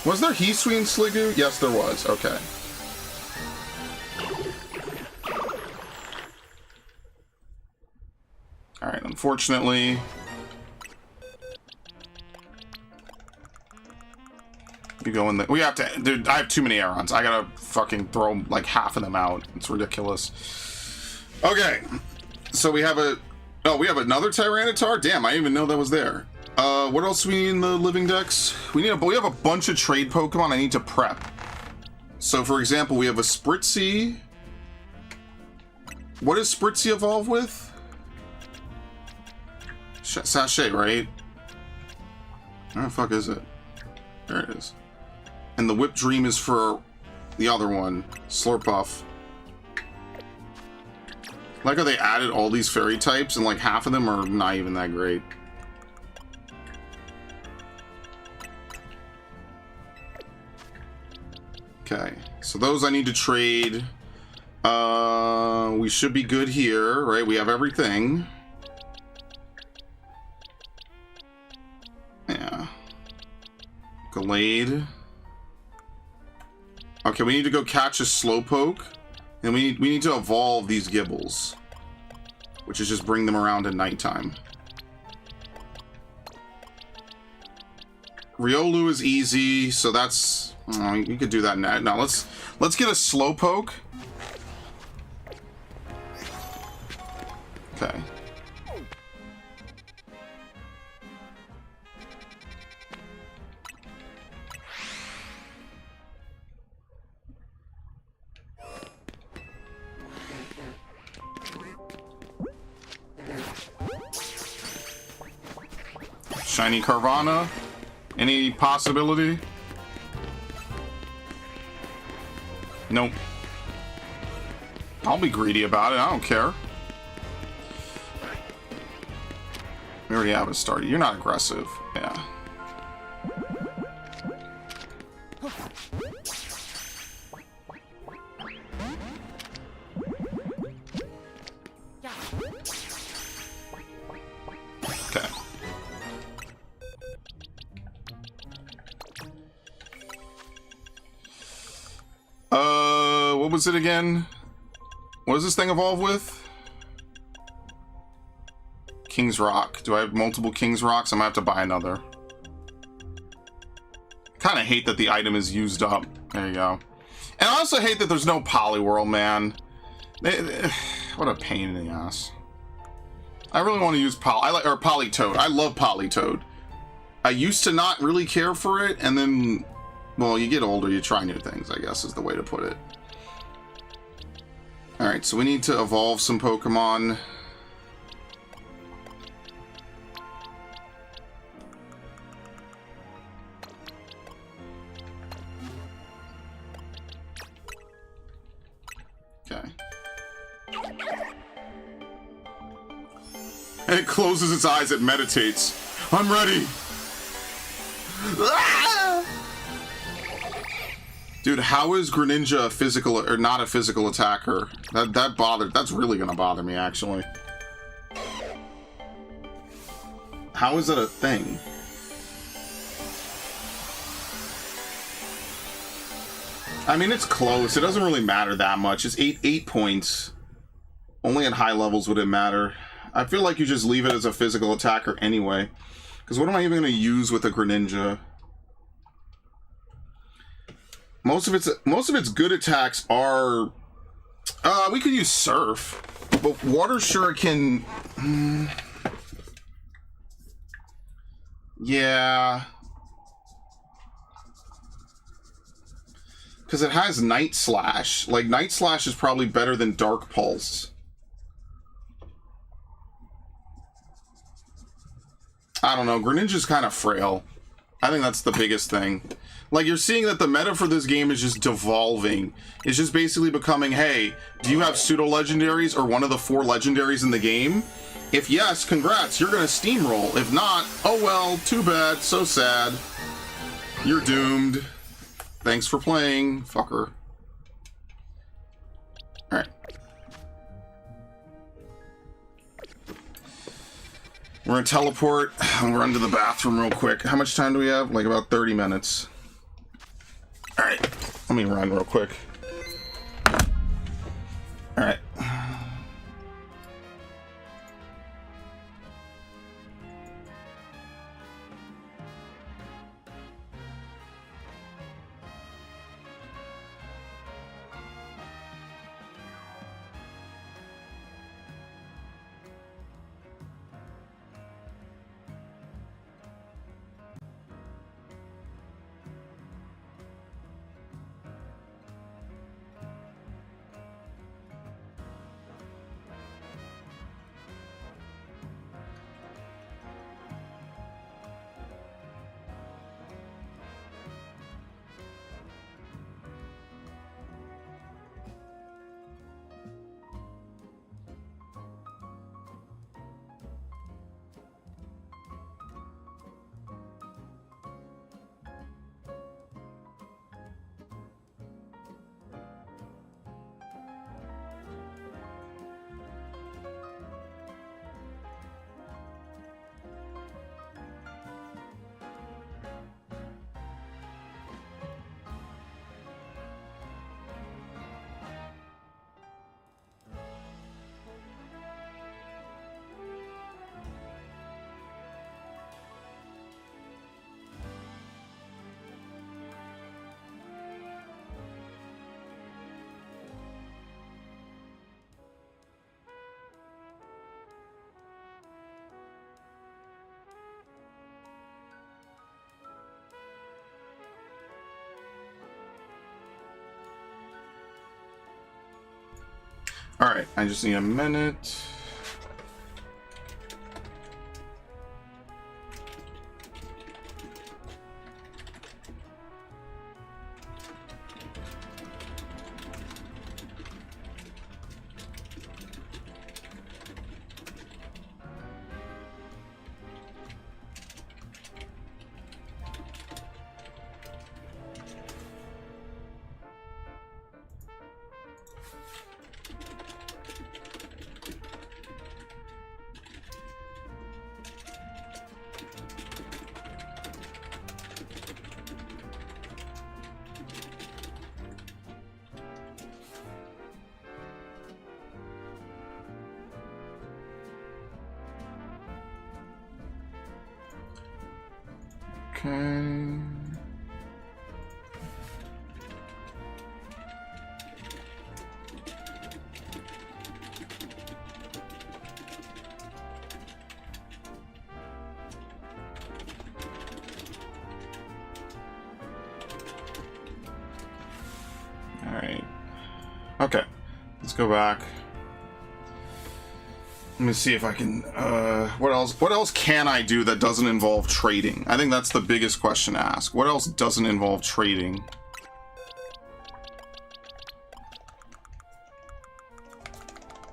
Was there Hisui in Sliggoo? Yes, there was. Okay. Alright, unfortunately... You go in the... We have to... Dude, I have too many Aerons. I gotta fucking throw, like, half of them out. It's ridiculous. Okay. So we have a... Oh, we have another Tyranitar? Damn, I didn't even know that was there. What else do we need in the living decks? We have a bunch of trade Pokemon I need to prep. So, for example, we have a Spritzee. What does Spritzee evolve with? Sachet, right? Where the fuck is it? There it is. And the Whip Dream is for the other one, Slurpuff. Like how they added all these fairy types and like half of them are not even that great. Okay, so those I need to trade. We should be good here, right? We have everything. Yeah. Gallade. Okay, we need to go catch a Slowpoke. And we need to evolve these Gibbles. Which is just bring them around at nighttime. Riolu is easy, so that's... Oh, you could do that now. Now let's get a Slowpoke. Okay. Shiny Carvana? Any possibility? Nope. I'll be greedy about it. I don't care. We already have it started. You're not aggressive. Yeah. Okay. What was it again? What does this thing evolve with? King's Rock. Do I have multiple King's Rocks? I'm gonna have to buy another. Kind of hate that the item is used up. There you go. And I also hate that there's no Poliwhirl, man. What a pain in the ass. I really want to use Politoed. I love Politoed. I used to not really care for it, and then, well, you get older, you try new things, I guess is the way to put it. Alright, so we need to evolve some Pokemon. Okay. And it closes its eyes, it meditates. I'm ready! Ah! Dude, how is Greninja a physical or not a physical attacker? That's really gonna bother me, actually. How is that a thing? I mean, it's close. It doesn't really matter that much. It's 8 points. Only at high levels would it matter. I feel like you just leave it as a physical attacker anyway. Because what am I even going to use with a Greninja? Most of its good attacks are... we could use Surf. But Water Shuriken... yeah... because it has Night Slash. Like, Night Slash is probably better than Dark Pulse. I don't know. Greninja's kind of frail. I think that's the biggest thing. Like, you're seeing that the meta for this game is just devolving. It's just basically becoming, hey, do you have pseudo-legendaries or one of the 4 legendaries in the game? If yes, congrats, you're gonna steamroll. If not, oh well, too bad, so sad. You're doomed. Thanks for playing, fucker. Alright. We're gonna teleport and run to the bathroom real quick. How much time do we have? Like about 30 minutes. Alright. Let me run real quick. Alright. Alright, I just need a minute. Okay. All right. Okay. Let's go back. Let me see if I can, what else can I do that doesn't involve trading? I think that's the biggest question to ask. What else doesn't involve trading?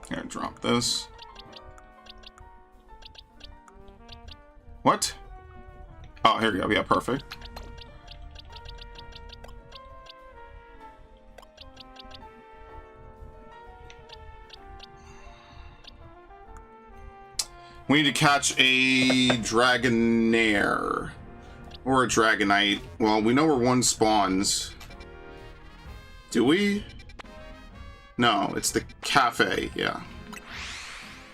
Here, drop this. What? Oh, here we go. Yeah, perfect. We need to catch a Dragonair. Or a Dragonite. Well, we know where one spawns. Do we? No, it's the cafe, yeah.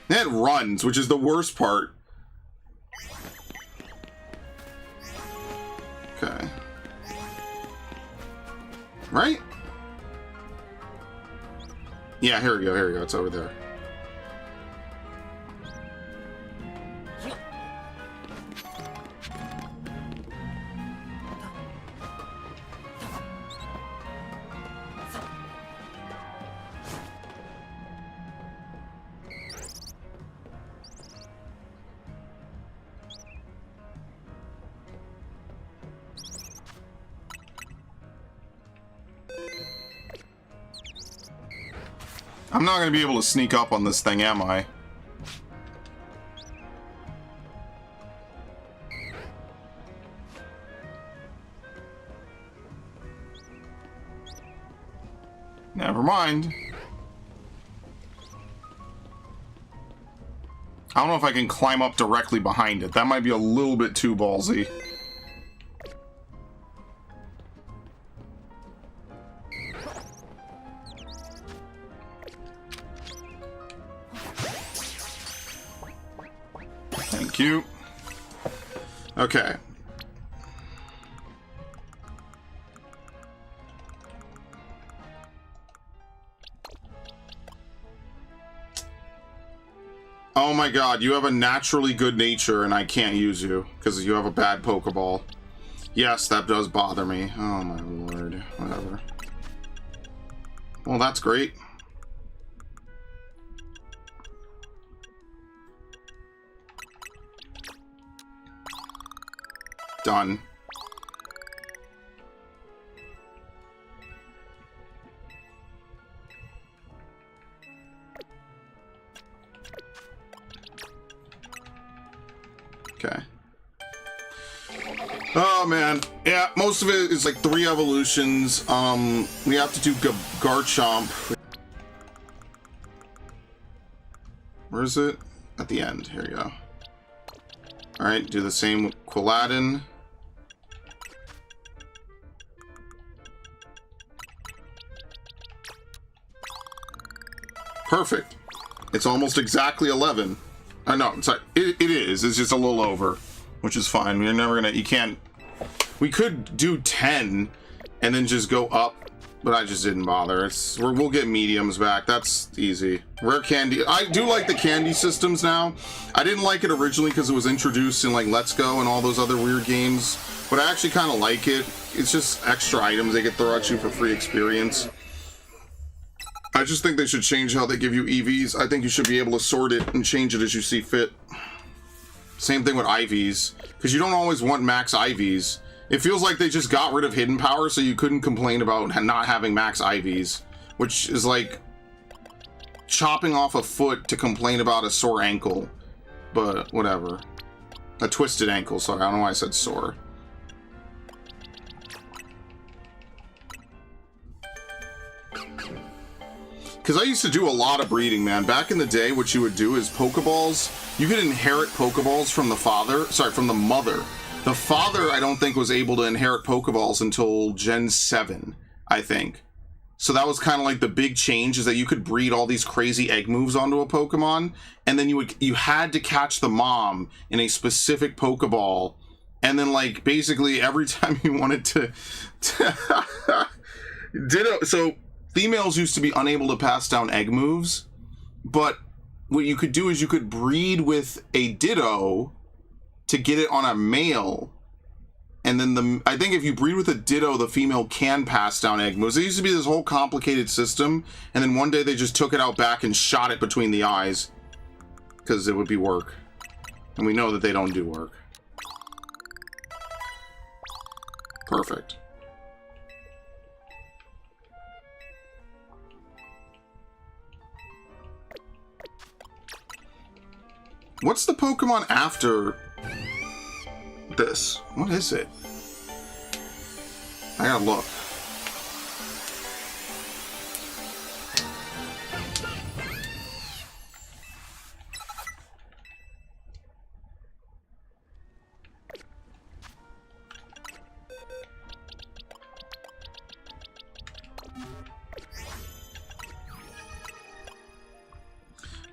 It runs, which is the worst part. Okay. Right? Yeah, here we go, it's over there. I'm not going to be able to sneak up on this thing, am I? Never mind. I don't know if I can climb up directly behind it. That might be a little bit too ballsy. Thank you. Okay. Oh my god, you have a naturally good nature and I can't use you because you have a bad Pokeball. Yes, that does bother me. Oh my lord. Whatever. Well, that's great. Done. Okay. Oh man, yeah, most of it is like 3 evolutions. We have to do Garchomp. Where is it? At the end. Here you go. All right, do the same with Quilladin. Perfect. It's almost exactly 11. No, sorry. It is. It's just a little over, which is fine. We're never gonna. You can't. We could do 10 and then just go up, but I just didn't bother. We'll get mediums back. That's easy. Rare candy. I do like the candy systems now. I didn't like it originally because it was introduced in like Let's Go and all those other weird games, but I actually kind of like it. It's just extra items they could throw at you for free experience. I just think they should change how they give you EVs. I think you should be able to sort it and change it as you see fit. Same thing with IVs, because you don't always want max IVs. It feels like they just got rid of hidden power so you couldn't complain about not having max IVs, which is like chopping off a foot to complain about a sore ankle. But whatever. A twisted ankle, sorry. I don't know why I said sore. Because I used to do a lot of breeding, man. Back in the day, what you would do is Pokeballs. You could inherit Pokeballs from the father. Sorry, from the mother. The father, I don't think, was able to inherit Pokeballs until Gen 7, I think. So that was kind of like the big change, is that you could breed all these crazy egg moves onto a Pokemon, and then you had to catch the mom in a specific Pokeball, and then like basically every time you wanted to Ditto. So females used to be unable to pass down egg moves, but what you could do is you could breed with a Ditto to get it on a male, and then I think if you breed with a Ditto, the female can pass down egg moves. It used to be this whole complicated system, and then one day they just took it out back and shot it between the eyes because it would be work, and we know that they don't do work. Perfect. What's the Pokemon after this? What is it? I gotta look.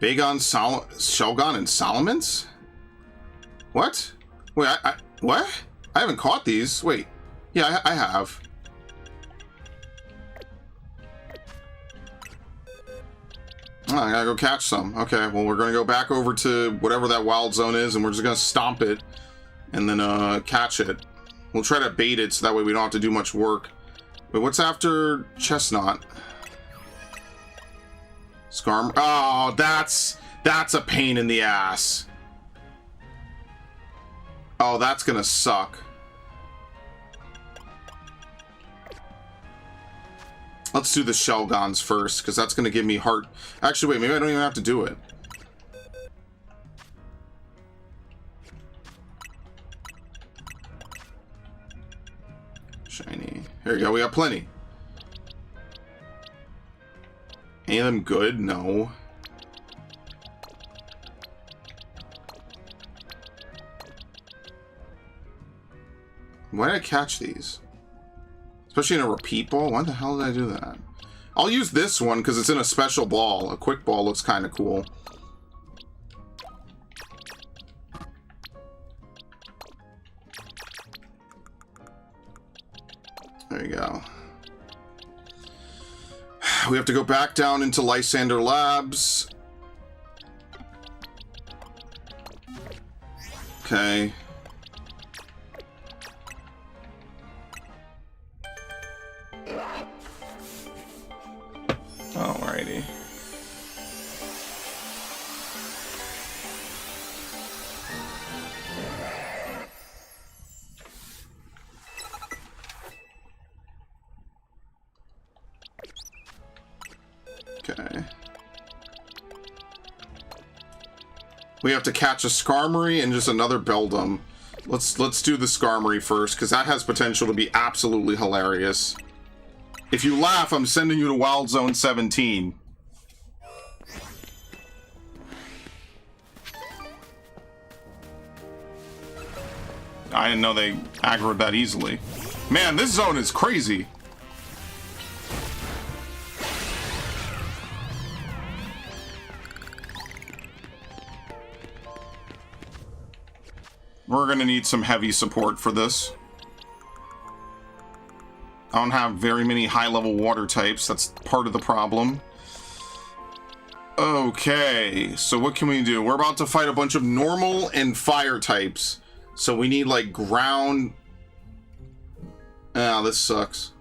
Bagon, Shelgon, and Solomons? What? Wait, what? I haven't caught these. Wait. Yeah, I have. Oh, I gotta go catch some. Okay, well, we're gonna go back over to whatever that wild zone is, and we're just gonna stomp it, and then catch it. We'll try to bait it, so that way we don't have to do much work. Wait, what's after Chestnut? Skarm. Oh, that's a pain in the ass. Oh, that's gonna suck. Let's do the Shelgons first, because that's gonna give me heart. Actually, wait, maybe I don't even have to do it. Shiny. Here you go, we got plenty. Any of them good? No. Why did I catch these? Especially in a repeat ball? Why the hell did I do that? I'll use this one because it's in a special ball. A quick ball looks kind of cool. There you go. We have to go back down into Lysander Labs. Okay. Alrighty. Okay. We have to catch a Skarmory and just another Beldum. Let's do the Skarmory first, because that has potential to be absolutely hilarious. If you laugh, I'm sending you to Wild Zone 17. I didn't know they aggroed that easily. Man, this zone is crazy. We're gonna need some heavy support for this. I don't have very many high-level water types. That's part of the problem. Okay, so what can we do? We're about to fight a bunch of normal and fire types. So we need, like, ground... Ah, this sucks.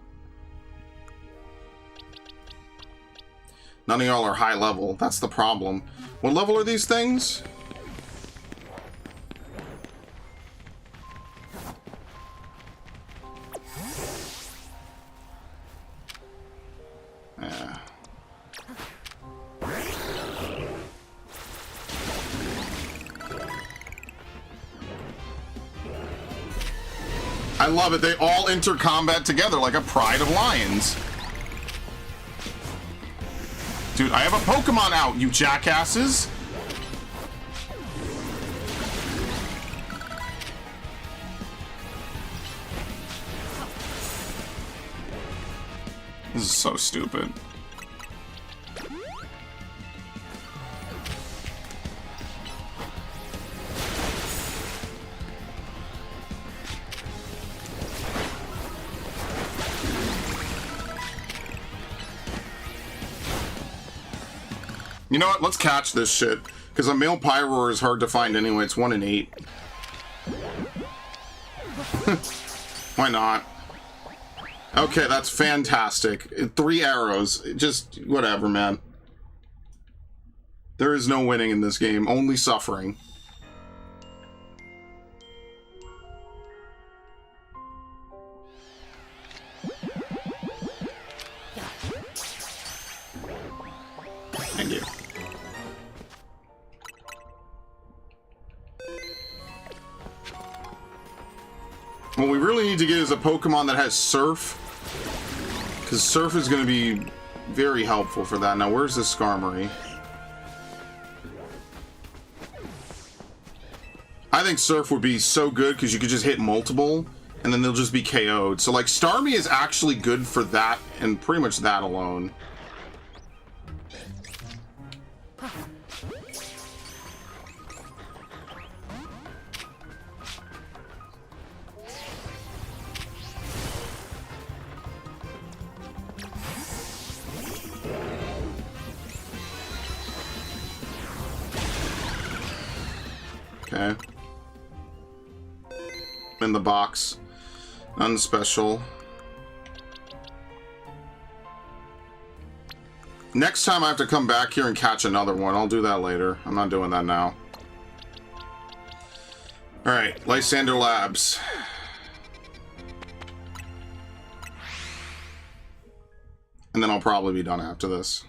None of y'all are high level. That's the problem. What level are these things? Yeah. I love it. They all enter combat together like a pride of lions. Dude, I have a Pokemon out, you jackasses. This is so stupid. You know what? Let's catch this shit. Because a male Pyroar is hard to find anyway. It's 1 in 8. Why not? Okay, that's fantastic. 3 arrows. Just, whatever, man. There is no winning in this game. Only suffering. Thank you. What we really need to get is a Pokemon that has Surf. Because Surf is going to be very helpful for that. Now, where's this Skarmory? I think Surf would be so good because you could just hit multiple and then they'll just be KO'd. So, like, Starmie is actually good for that and pretty much that alone. Okay. In the box. None special. Next time I have to come back here and catch another one. I'll do that later. I'm not doing that now. Alright, Lysander Labs. And then I'll probably be done after this.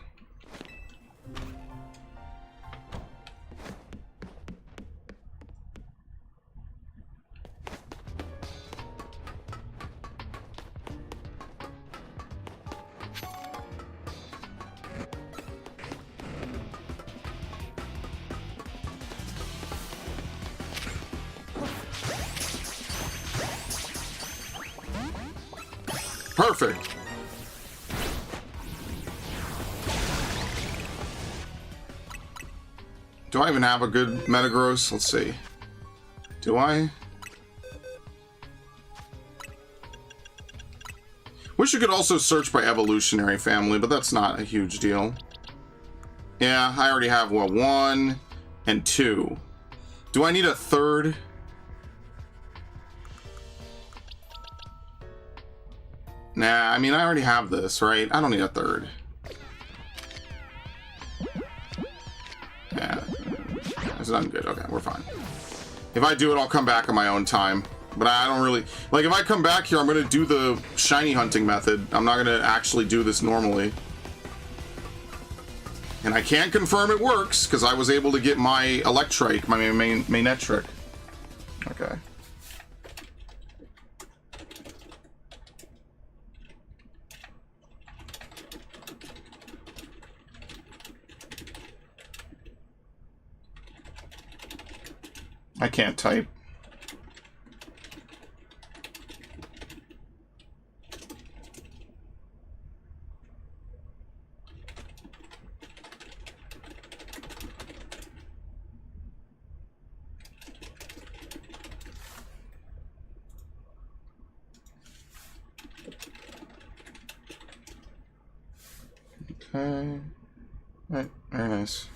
Perfect. Do I even have a good Metagross? Let's see. Do I? Wish you could also search by evolutionary family, but that's not a huge deal. Yeah, I already have, what, 1 and 2. Do I need a third? Nah, I mean, I already have this, right? I don't need a third. Yeah. It's done good. Okay, we're fine. If I do it, I'll come back on my own time. But I don't really... Like, if I come back here, I'm going to do the shiny hunting method. I'm not going to actually do this normally. And I can't confirm it works, because I was able to get my Electrike, my Manectric. Okay. I can't type. Okay. Right, very nice.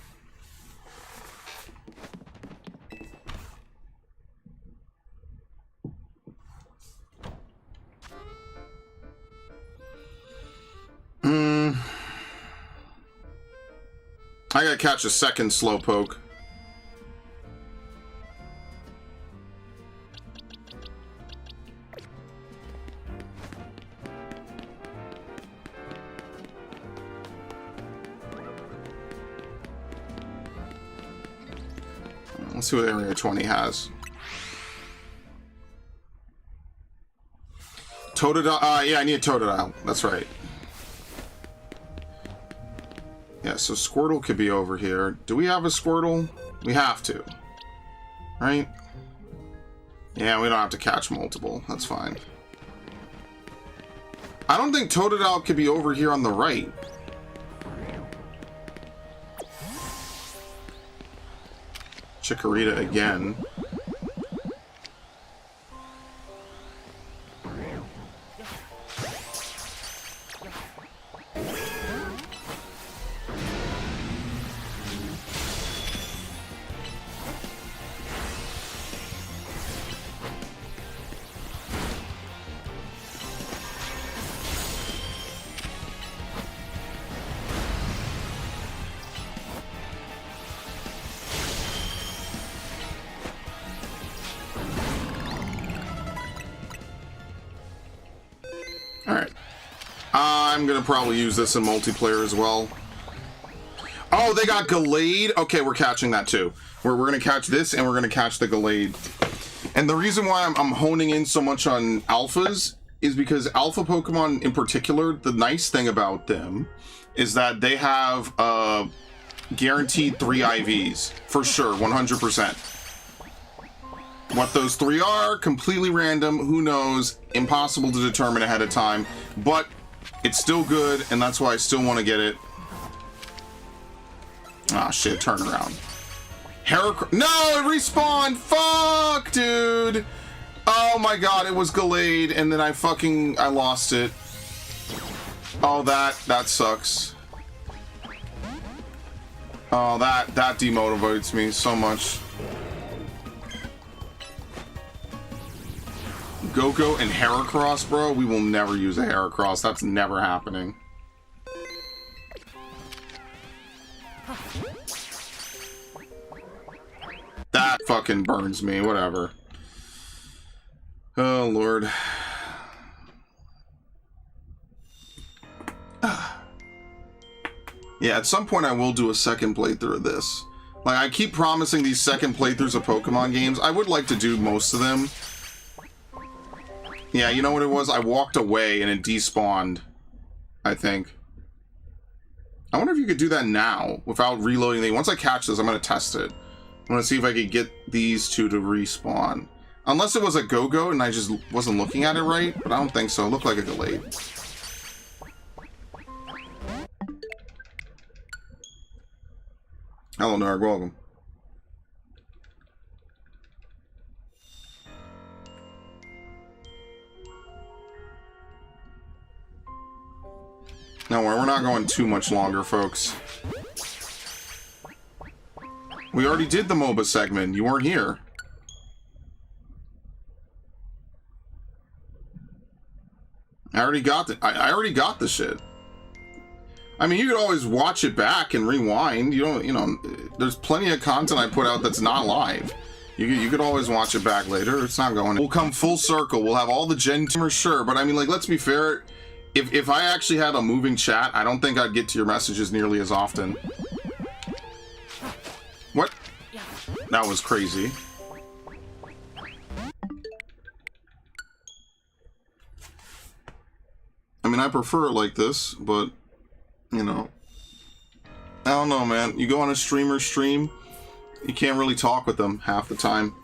I gotta catch a second Slowpoke. Let's see what Area 20 has. Totodile. Yeah, I need a Totodile. That's right. Yeah, so Squirtle could be over here. Do we have a Squirtle? We have to. Right? Yeah, we don't have to catch multiple. That's fine. I don't think Totodile could be over here on the right. Chikorita again. Alright. I'm gonna probably use this in multiplayer as well. Oh, they got Gallade? Okay, we're catching that too. We're gonna catch this and we're gonna catch the Gallade. And the reason why I'm honing in so much on alphas is because alpha Pokemon in particular, the nice thing about them is that they have guaranteed 3 IVs. For sure, 100%. What those 3 are, completely random, who knows, impossible to determine ahead of time, but it's still good, and that's why I still want to get it. Ah, shit, turn around. No, it respawned! Fuck, dude! Oh my god, it was Gallade, and then I lost it. Oh, that sucks. Oh, that demotivates me so much. Go-Go and Heracross, bro, we will never use a Heracross. That's never happening. That fucking burns me, whatever. Oh, Lord. Yeah, at some point I will do a second playthrough of this. Like, I keep promising these second playthroughs of Pokemon games. I would like to do most of them. Yeah, you know what it was? I walked away and it despawned, I think. I wonder if you could do that now without reloading the... Once I catch this, I'm going to test it. I'm going to see if I could get these two to respawn. Unless it was a Go-Go and I just wasn't looking at it right, but I don't think so. It looked like a Gallade. Hello, Narg. Welcome. No, we're not going too much longer, folks. We already did the MOBA segment. You weren't here. I already got the shit. I mean, you could always watch it back and rewind. You know, there's plenty of content I put out that's not live. You could always watch it back later. It's not going. We'll come full circle. We'll have all the Gen 2, sure. But I mean, like, let's be fair. If I actually had a moving chat, I don't think I'd get to your messages nearly as often. What? That was crazy. I mean, I prefer it like this, but, you know. I don't know, man. You go on a streamer stream, you can't really talk with them half the time.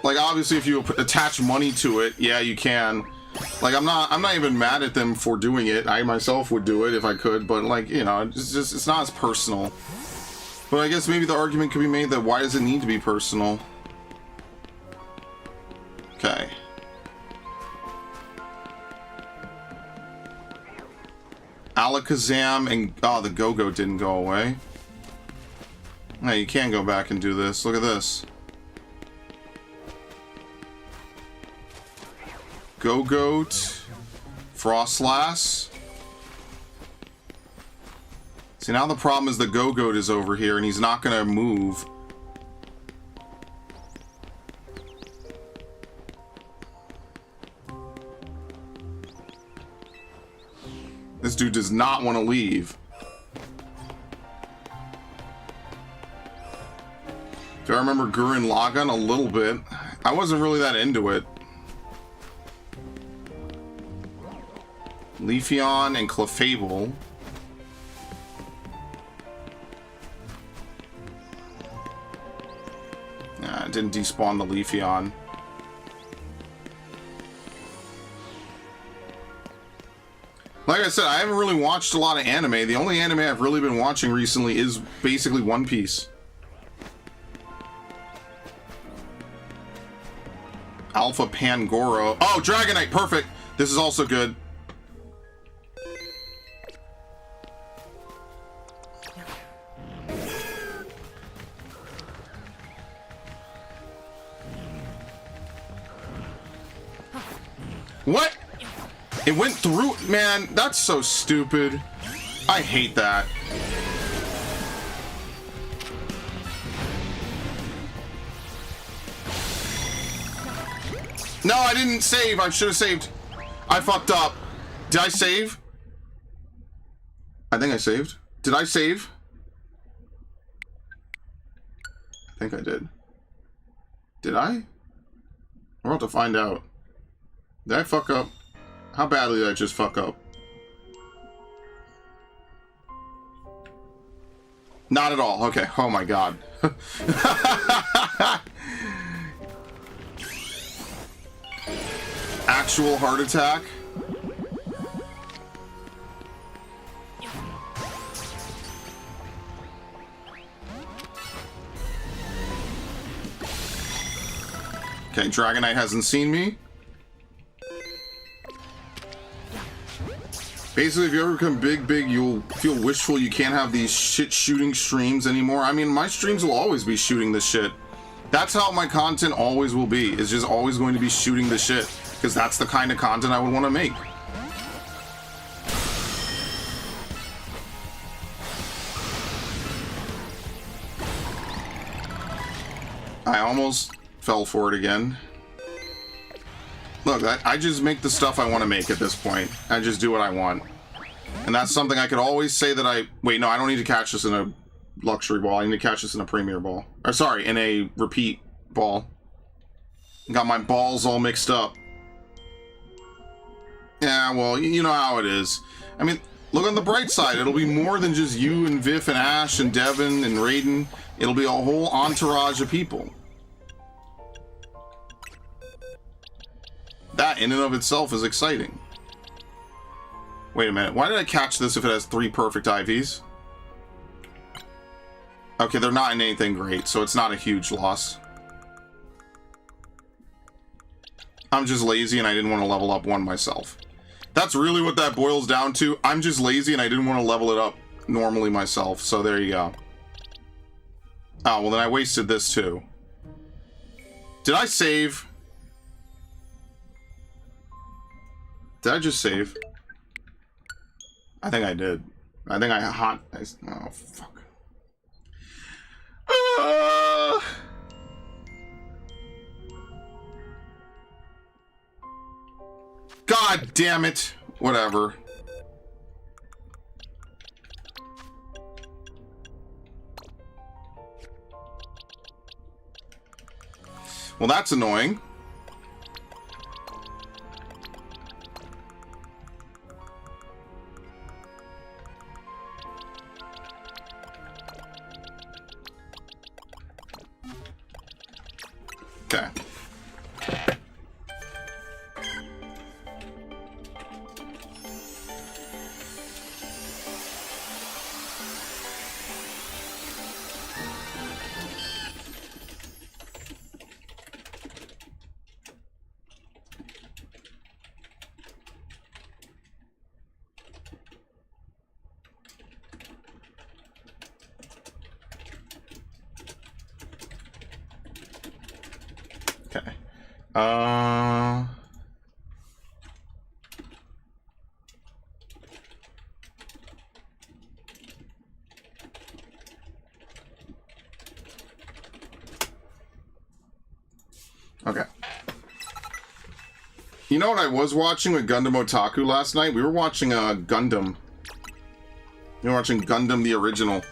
Like, obviously, if you attach money to it, yeah, you can. Like, I'm not even mad at them for doing it. I myself would do it if I could, but, like, you know, it's not as personal. But I guess maybe the argument could be made that why does it need to be personal? Okay. Alakazam and... Oh, the Go-Go didn't go away. Hey, you can go back and do this. Look at this. Go-Goat. Frostlass. See, now the problem is the Go-Goat is over here and he's not gonna move. This dude does not want to leave. Do I remember Gurren Lagann a little bit? I wasn't really that into it. Leafeon and Clefable. Nah, it didn't despawn the Leafeon. Like I said, I haven't really watched a lot of anime. The only anime I've really been watching recently is basically One Piece. Alpha Pangoro. Oh, Dragonite, perfect. This is also good. What? It went through, man, that's so stupid. I hate that. No, I didn't save. I should have saved. I fucked up. Did I save? I think I saved. Did I save? I think I did. Did I? We're about to find out. Did I fuck up? How badly did I just fuck up? Not at all. Okay. Oh my god. Actual heart attack? Okay, Dragonite hasn't seen me. Basically, if you ever become big, you'll feel wishful you can't have these shit shooting streams anymore. I mean, my streams will always be shooting this shit. That's how my content always will be. It's just always going to be shooting the shit. Because that's the kind of content I would want to make. I almost fell for it again. Look, I just make the stuff I want to make at this point. I just do what I want. And that's something I could always say that I... Wait, no, I don't need to catch this in a luxury ball. I need to catch this in a premier ball. Or, sorry, in a repeat ball. Got my balls all mixed up. Yeah, well, you know how it is. I mean, look on the bright side. It'll be more than just you and Viv and Ash and Devin and Raiden. It'll be a whole entourage of people. That, in and of itself, is exciting. Wait a minute. Why did I catch this if it has 3 perfect IVs? Okay, they're not in anything great, so it's not a huge loss. I'm just lazy and I didn't want to level up one myself. That's really what that boils down to. I'm just lazy and I didn't want to level it up normally myself, so there you go. Oh, well then I wasted this too. Did I save? Did I just save? I think I did. I think I oh, fuck. God damn it. Whatever. Well, that's annoying. Okay. Okay. Okay. You know what I was watching with Gundam Otaku last night? We were watching Gundam. We were watching Gundam the original.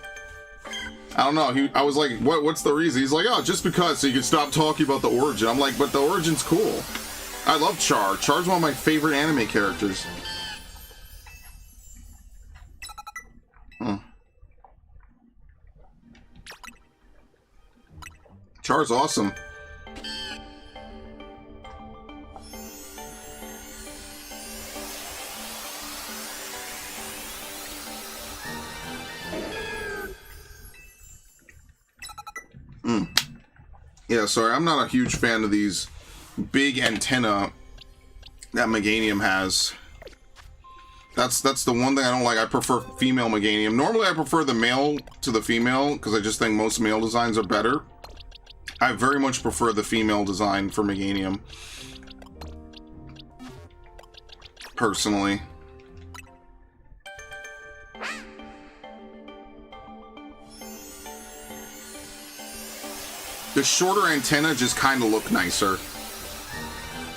I don't know. I was like, what's the reason? He's like, oh, just because, so you can stop talking about the origin. I'm like, but the origin's cool. I love Char. Char's one of my favorite anime characters. Char's awesome. Yeah, sorry, I'm not a huge fan of these big antenna that Meganium has. That's the one thing I don't like. I prefer female Meganium. Normally I prefer the male to the female, because I just think most male designs are better. I very much prefer the female design for Meganium. Personally. The shorter antenna just kind of look nicer.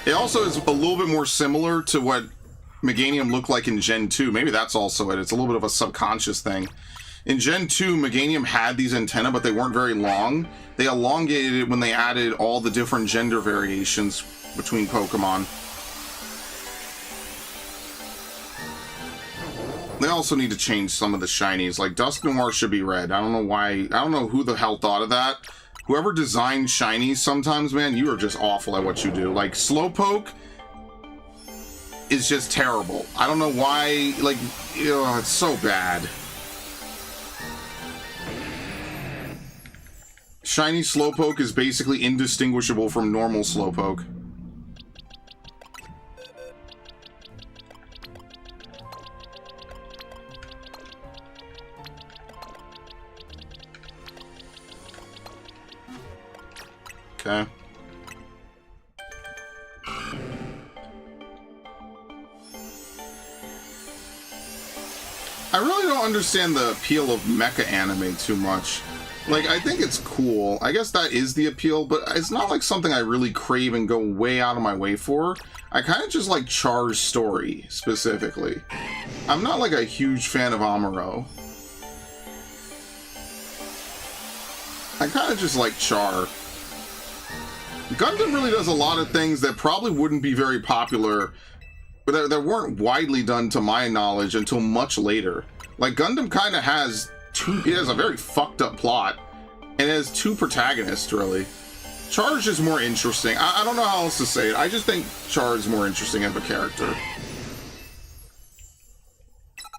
It also is a little bit more similar to what Meganium looked like in Gen 2. Maybe that's also it. It's a little bit of a subconscious thing. In Gen 2, Meganium had these antennae, but they weren't very long. They elongated it when they added all the different gender variations between Pokemon. They also need to change some of the shinies. Like, Dusk Noir should be red. I don't know why. I don't know who the hell thought of that. Whoever designed shinies sometimes, man, you are just awful at what you do. Like, Slowpoke is just terrible. I don't know why, like, ugh, it's so bad. Shiny Slowpoke is basically indistinguishable from normal Slowpoke. Okay. I really don't understand the appeal of mecha anime too much. Like, I think it's cool. I guess that is the appeal, but it's not like something I really crave and go way out of my way for. I kind of just like Char's story, specifically. I'm not like a huge fan of Amuro. I kind of just like Char. Gundam really does a lot of things that probably wouldn't be very popular, but that weren't widely done to my knowledge until much later. Like, Gundam kind of has it has a very fucked up plot, and it has two protagonists, really. Char is just more interesting. I don't know how else to say it. I just think Char is more interesting of a character.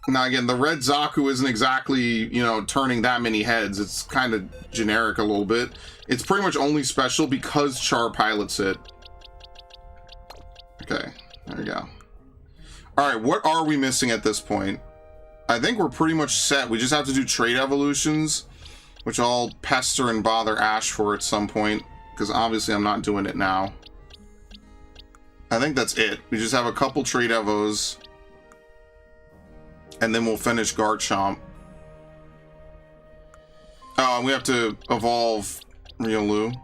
Now, again, the Red Zaku isn't exactly, you know, turning that many heads. It's kind of generic a little bit. It's pretty much only special because Char pilots it. Okay, there we go. Alright, what are we missing at this point? I think we're pretty much set. We just have to do trait evolutions, which I'll pester and bother Ash for at some point, because obviously I'm not doing it now. I think that's it. We just have a couple trait evos, and then we'll finish Garchomp. Oh, and we have to evolve Riolu.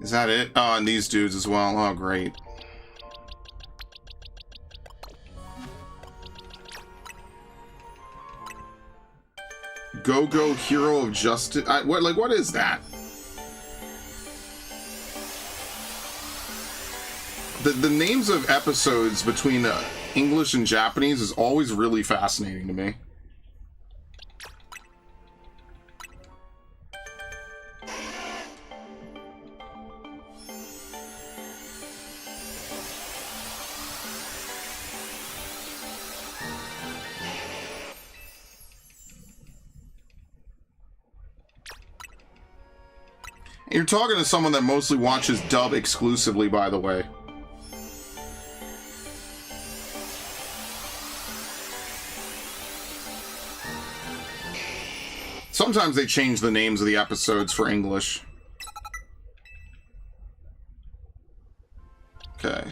Is that it? Oh, and these dudes as well. Oh, great. Go-Go Hero of Justice. What is that? The names of episodes between English and Japanese is always really fascinating to me. You're talking to someone that mostly watches dub exclusively, by the way. Sometimes they change the names of the episodes for English. Okay.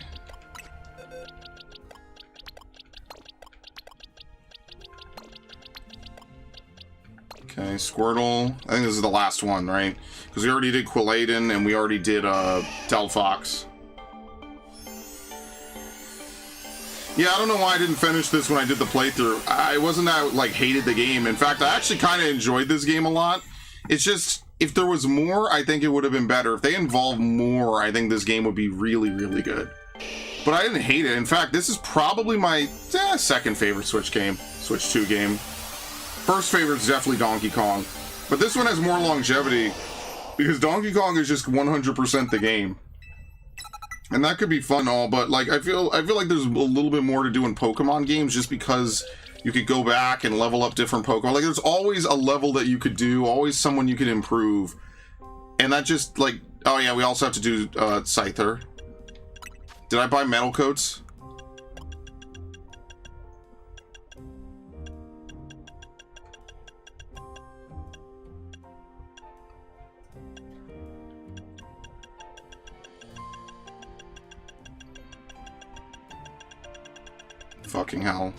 Okay, Squirtle. I think this is the last one, right? Because we already did Quilladin and we already did Delphox. Yeah, I don't know why I didn't finish this when I did the playthrough. I wasn't that, like, hated the game. In fact, I actually kind of enjoyed this game a lot. It's just, if there was more, I think it would have been better. If they involved more, I think this game would be really, really good. But I didn't hate it. In fact, this is probably my second favorite Switch 2 game. First favorite is definitely Donkey Kong. But this one has more longevity, because Donkey Kong is just 100% the game. And that could be fun and all, but like I feel like there's a little bit more to do in Pokemon games, just because you could go back and level up different Pokemon. Like, there's always a level that you could do, always someone you could improve. And that just, like, oh yeah, we also have to do Scyther. Did I buy Metal Coats? Fucking hell.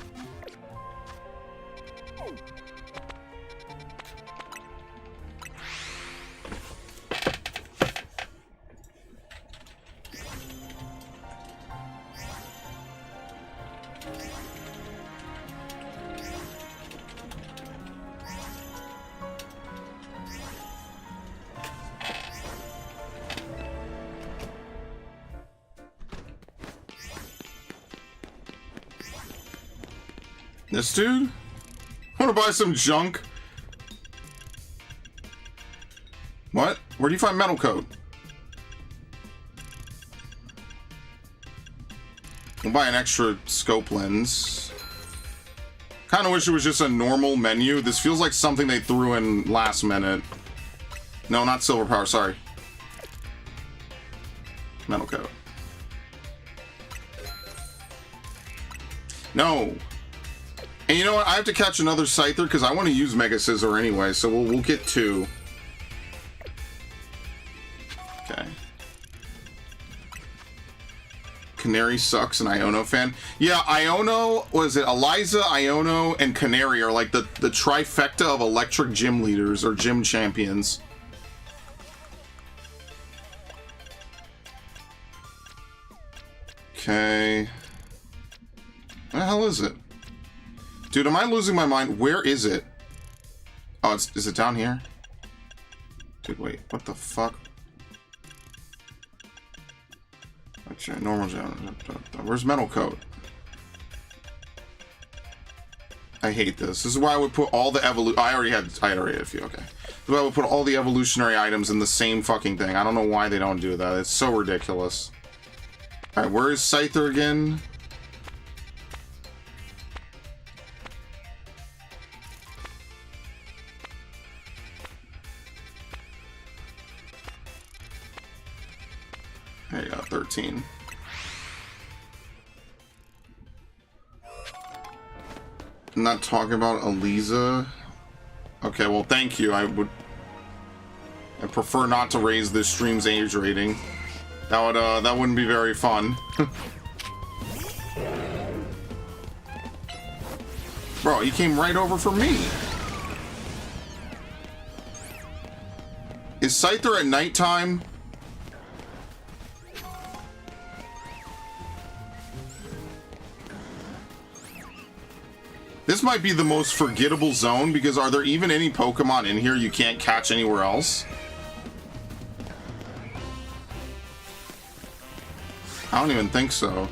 This dude? I want to buy some junk. What? Where do you find Metal Coat? We'll buy an extra scope lens. Kind of wish it was just a normal menu. This feels like something they threw in last minute. No, not Silver Power, sorry. Metal Coat. No. And you know what? I have to catch another Scyther because I want to use Mega Scissor anyway, so we'll get two. Canary sucks, an Iono fan. Yeah, Iono, was it Eliza, Iono, and Canary are like the trifecta of electric gym leaders or gym champions. Okay. What the hell is it? Dude, am I losing my mind? Where is it? Oh, is it down here? Dude, wait, what the fuck? Normal zone. Where's Metal Coat? I hate this. This is why I would put all the I already had a few, okay. This is why I would put all the evolutionary items in the same fucking thing. I don't know why they don't do that. It's so ridiculous. Alright, where is Scyther again? There you go, 13. I'm not talking about Eliza. Okay, well, thank you. I prefer not to raise this stream's age rating. That wouldn't be very fun. Bro, he came right over for me. Is Scyther at nighttime? This might be the most forgettable zone, because are there even any Pokemon in here you can't catch anywhere else? I don't even think so.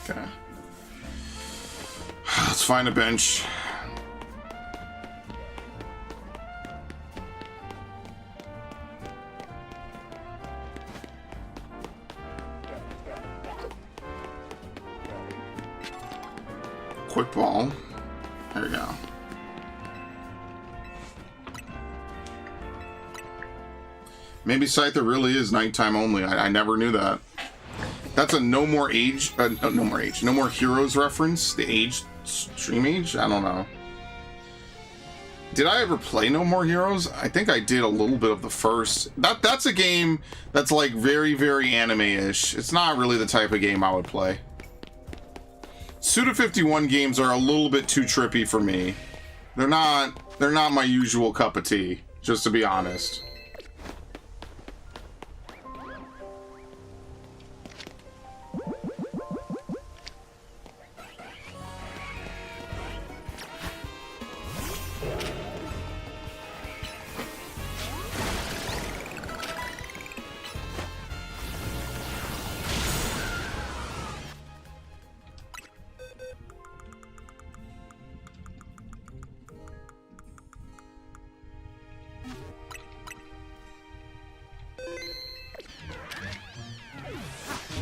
Okay. Let's find a bench. Quick ball. There we go. Maybe Scyther really is nighttime only. I never knew that. That's a no more heroes reference. The age, stream age? I don't know. Did I ever play No More Heroes? I think I did a little bit of the first. That's a game that's like very, very anime-ish. It's not really the type of game I would play. Suda 51 games are a little bit too trippy for me. They're not my usual cup of tea, just to be honest.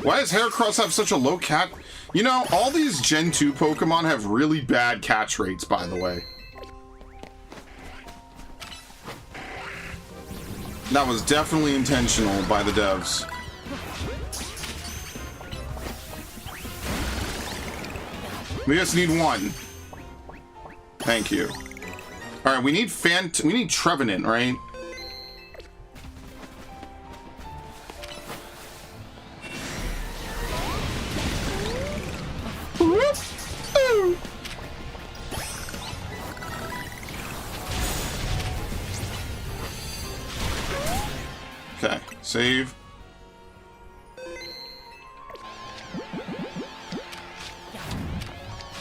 Why does Heracross have such a low catch? You know, all these Gen 2 Pokemon have really bad catch rates, by the way. That was definitely intentional by the devs. We just need one. Thank you. Alright, we need Trevenant, right? Okay, save.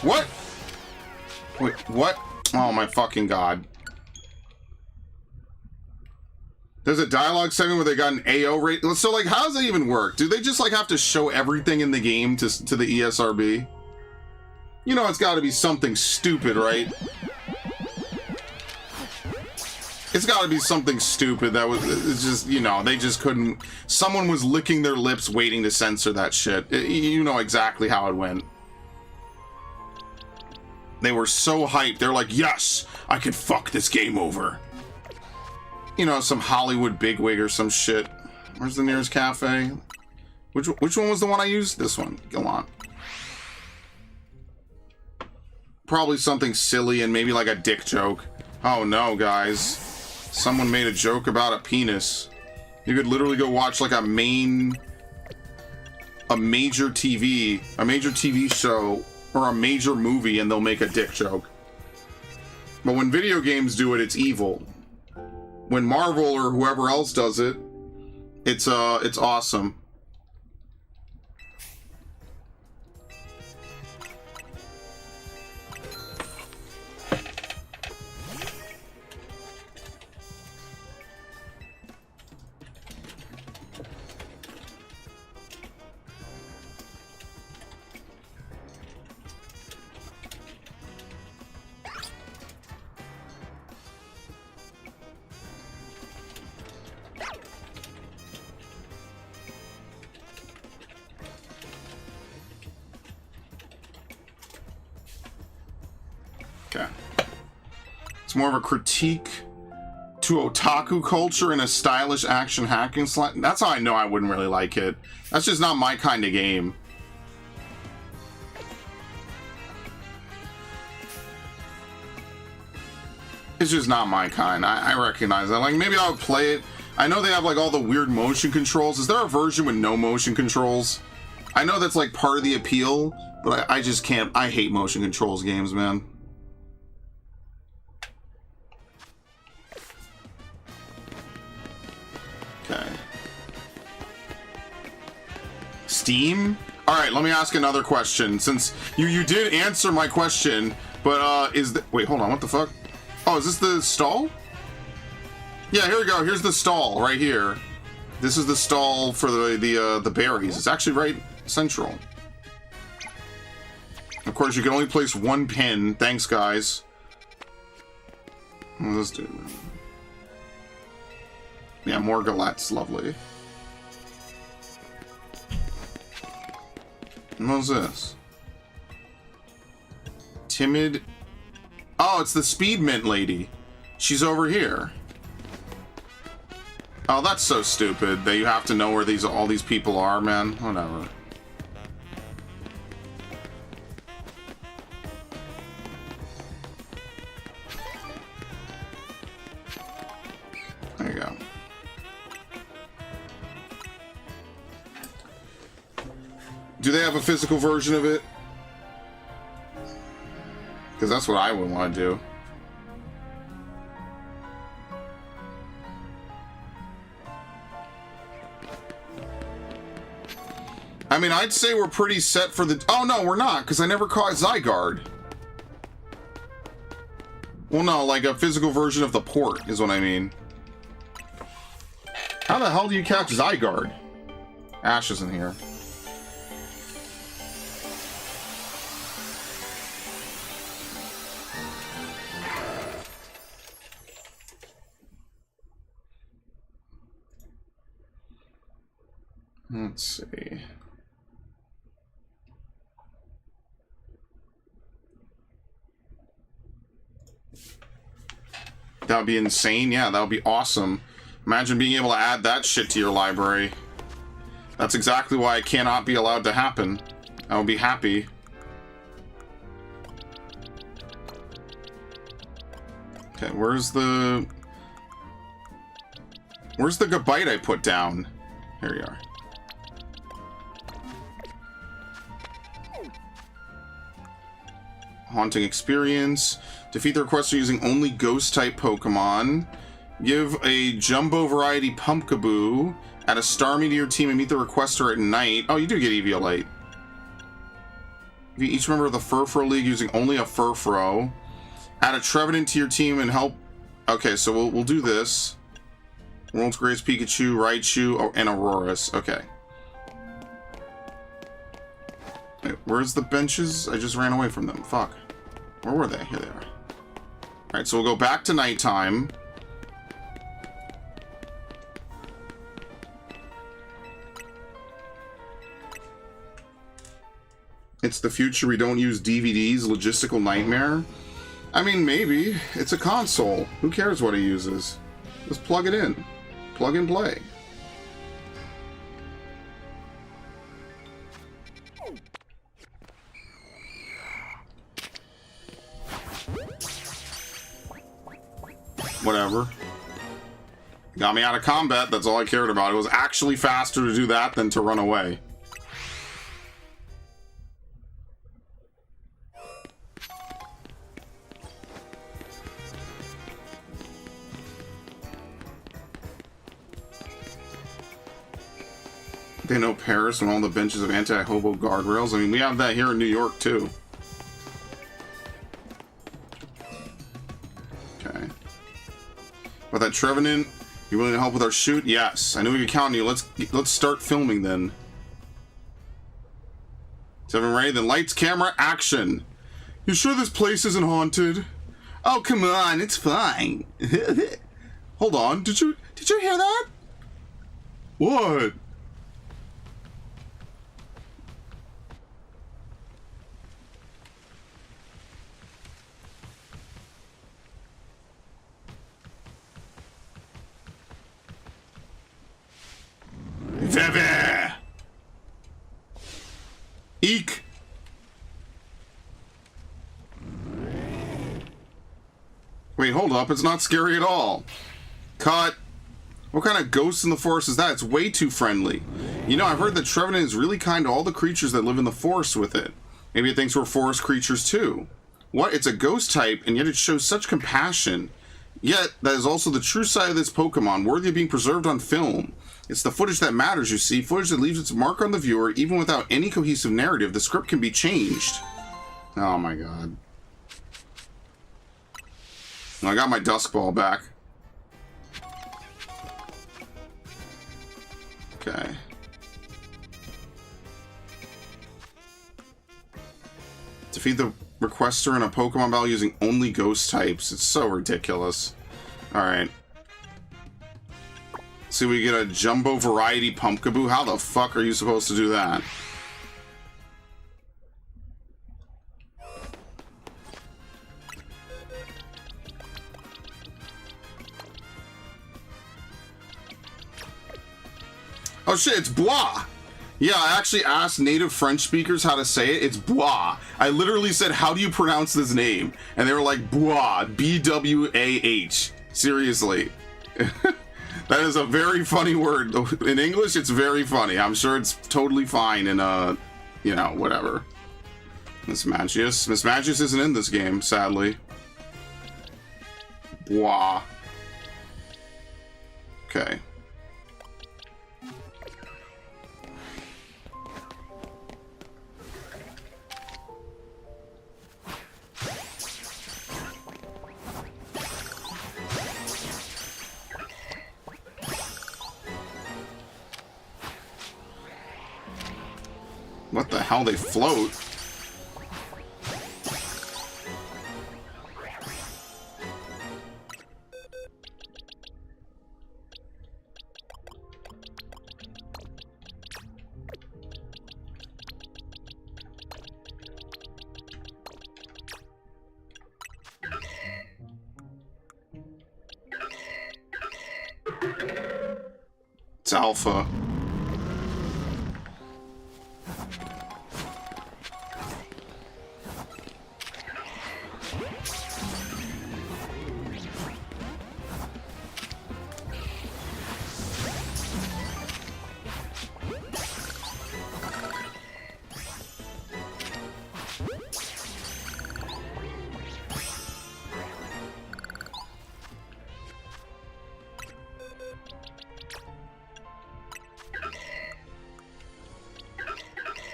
What? Wait, what? Oh my fucking god. There's a dialogue segment where they got an AO rate. So like, how does that even work? Do they just like have to show everything in the game to the ESRB? You know it's gotta be something stupid, right? It's got to be something stupid that was, it's just, you know, they just couldn't, someone was licking their lips waiting to censor that shit. You know exactly how it went. They were so hyped. They're like, yes, I could fuck this game over. You know, some Hollywood bigwig or some shit. Where's the nearest cafe? Which one was the one I used? This one. Gallant. Probably something silly and maybe like a dick joke. Oh no, guys. Someone made a joke about a penis. You could literally go watch like a major TV show or a major movie and they'll make a dick joke. But when video games do it, it's evil. When Marvel or whoever else does it, it's awesome. It's more of a critique to otaku culture in a stylish action hacking slash. That's how I know I wouldn't really like it. That's just not my kind of game. It's just not my kind. I recognize that. Like, maybe I would play it. I know they have like all the weird motion controls. Is there a version with no motion controls? I know that's like part of the appeal, but I just can't. I hate motion controls games, man. Okay. Steam? Alright, let me ask another question. Since you did answer my question, but wait, hold on, what the fuck? Oh, is this the stall? Yeah, here we go. Here's the stall right here. This is the stall for the berries. It's actually right central. Of course, you can only place one pin. Thanks, guys. What does this do? Yeah, more galettes. Lovely. What's this? Timid. Oh, it's the speed mint lady. She's over here. Oh, that's so stupid that you have to know where all these people are, man. Whatever. There you go. Do they have a physical version of it? Because that's what I would want to do. I mean, I'd say we're pretty set for the... Oh, no, we're not, because I never caught Zygarde. Well, no, like a physical version of the port is what I mean. How the hell do you catch Zygarde? Ash isn't here. Let's see. That would be insane. Yeah, that would be awesome. Imagine being able to add that shit to your library. That's exactly why it cannot be allowed to happen. I would be happy. Okay, where's the Gabite I put down? Here you are. Haunting experience. Defeat the requester using only ghost-type Pokemon. Give a Jumbo variety Pumpkaboo. Add a Starmie to your team and meet the requester at night. Oh, you do get Eviolite. Be each member of the Furfrou League using only a Furfrou. Add a Trevenant to your team and help... Okay, so we'll do this. World's Greatest Pikachu, Raichu, and Aurorus. Okay. Wait, where's the benches? I just ran away from them. Fuck. Where were they? Here they are. Alright, so we'll go back to nighttime. It's the future, we don't use DVDs, logistical nightmare. I mean, maybe. It's a console. Who cares what it uses? Just plug it in. Plug and play. Whatever. Got me out of combat, that's all I cared about. It was actually faster to do that than to run away. They know Paris and all the benches of anti-hobo guardrails. I mean, we have that here in New York, too. Okay. But that Trevenant, you willing to help with our shoot? Yes. I knew we could count on you. Let's start filming, then. Is everyone ready? Then lights, camera, action. You sure this place isn't haunted? Oh, come on. It's fine. Hold on. Did you hear that? What? Veve! Eek! Wait, hold up. It's not scary at all. Cut. What kind of ghost in the forest is that? It's way too friendly. You know, I've heard that Trevenant is really kind to all the creatures that live in the forest with it. Maybe it thinks we're forest creatures too. What? It's a ghost type, and yet it shows such compassion. Yet, that is also the true side of this Pokemon, worthy of being preserved on film. It's the footage that matters, you see. Footage that leaves its mark on the viewer, even without any cohesive narrative. The script can be changed. Oh my god. Well, I got my Dusk Ball back. Okay. Defeat the requester in a Pokemon battle using only ghost types. It's so ridiculous. Alright. See, we get a Jumbo Variety Pumpkaboo. How the fuck are you supposed to do that? Oh shit, it's Bois! Yeah, I actually asked native French speakers how to say it. It's Bois. I literally said, how do you pronounce this name? And they were like, Bois. B-W-A-H. Seriously. That is a very funny word. In English, it's very funny. I'm sure it's totally fine in, you know, whatever. Miss Magius. Miss Magius isn't in this game, sadly. Bois. Okay. What the hell? They float? It's Alpha.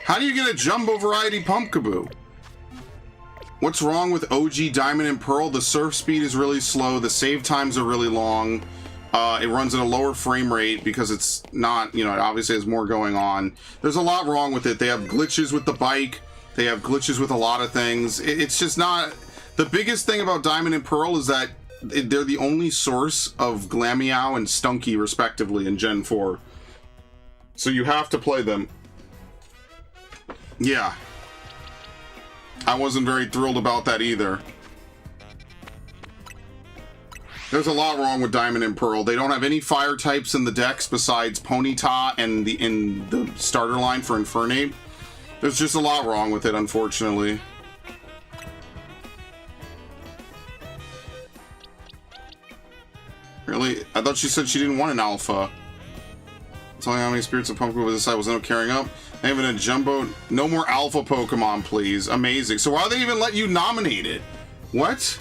How do you get a Jumbo Variety Pumpkaboo? What's wrong with OG Diamond and Pearl? The surf speed is really slow, the save times are really long, it runs at a lower frame rate because it's not, you know, it obviously has more going on. There's a lot wrong with it. They have glitches with the bike, they have glitches with a lot of things. It's just not... The biggest thing about Diamond and Pearl is that they're the only source of Glameow and Stunky, respectively, in Gen 4. So you have to play them. Yeah. I wasn't very thrilled about that either. There's a lot wrong with Diamond and Pearl. They don't have any fire types in the decks besides Ponyta and in the starter line for Infernape. There's just a lot wrong with it, unfortunately. Really? I thought she said she didn't want an alpha. Tell me how many Spirits of Pumpkin was this side was no carrying up. Even a jumbo. No more alpha Pokemon, please. Amazing. So why do they even let you nominate it? What?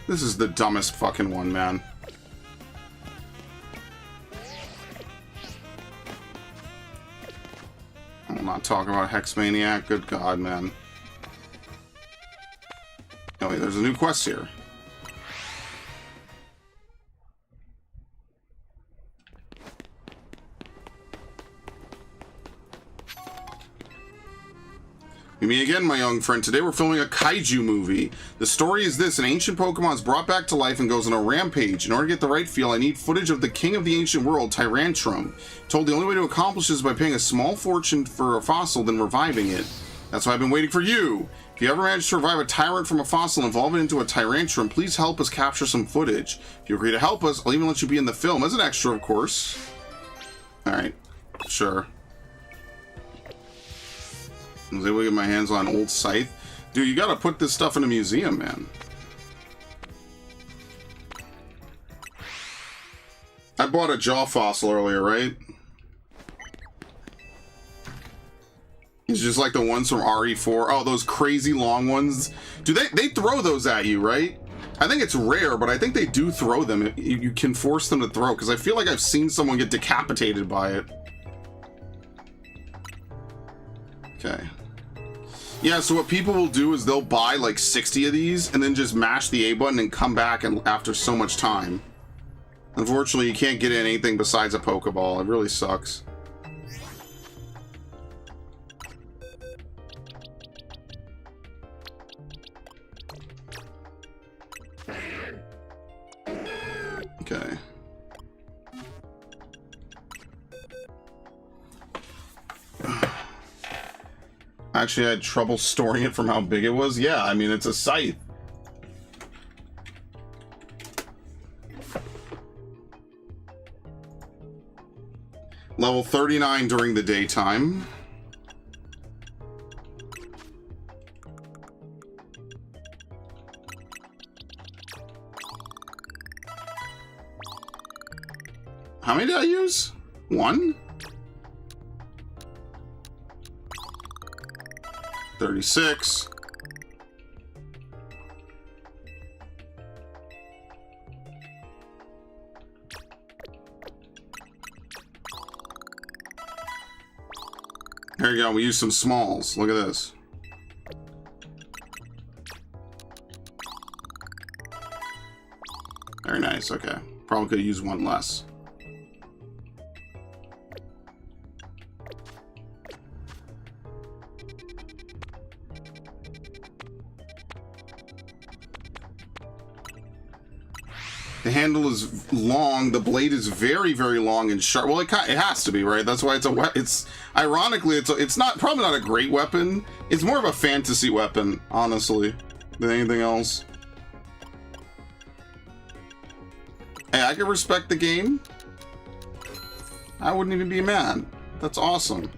This is the dumbest fucking one, man. I will not talk about Hexmaniac. Good God, man. Oh wait, there's a new quest here. You meet again, my young friend. Today we're filming a kaiju movie. The story is this: an ancient Pokemon is brought back to life and goes on a rampage. In order to get the right feel, I need footage of the king of the ancient world, Tyrantrum. Told the only way to accomplish this is by paying a small fortune for a fossil, then reviving it. That's why I've been waiting for you. If you ever manage to revive a tyrant from a fossil and evolve it into a Tyrantrum, please help us capture some footage. If you agree to help us, I'll even let you be in the film. As an extra, of course. Alright. Sure. I was able to get my hands on an old scythe. Dude, you gotta put this stuff in a museum, man. I bought a jaw fossil earlier, right? It's just like the ones from RE4. Oh, those crazy long ones. Do they throw those at you, right? I think it's rare, but I think they do throw them. You can force them to throw, because I feel like I've seen someone get decapitated by it. Okay. Yeah, so what people will do is they'll buy like 60 of these and then just mash the A button and come back and after so much time. Unfortunately, you can't get anything besides a Pokeball. It really sucks. Okay. Actually, I had trouble storing it from how big it was. Yeah, I mean, it's a scythe. Level 39 during the daytime. How many did I use? One? 36. There you go, we used some smalls. Look at this. Very nice, okay. Probably could have used one less. The handle is long. The blade is very, very long and sharp. Well, it has to be, right? That's why it's ironically, it's not probably not a great weapon. It's more of a fantasy weapon, honestly, than anything else. Hey, I can respect the game. I wouldn't even be mad. That's awesome.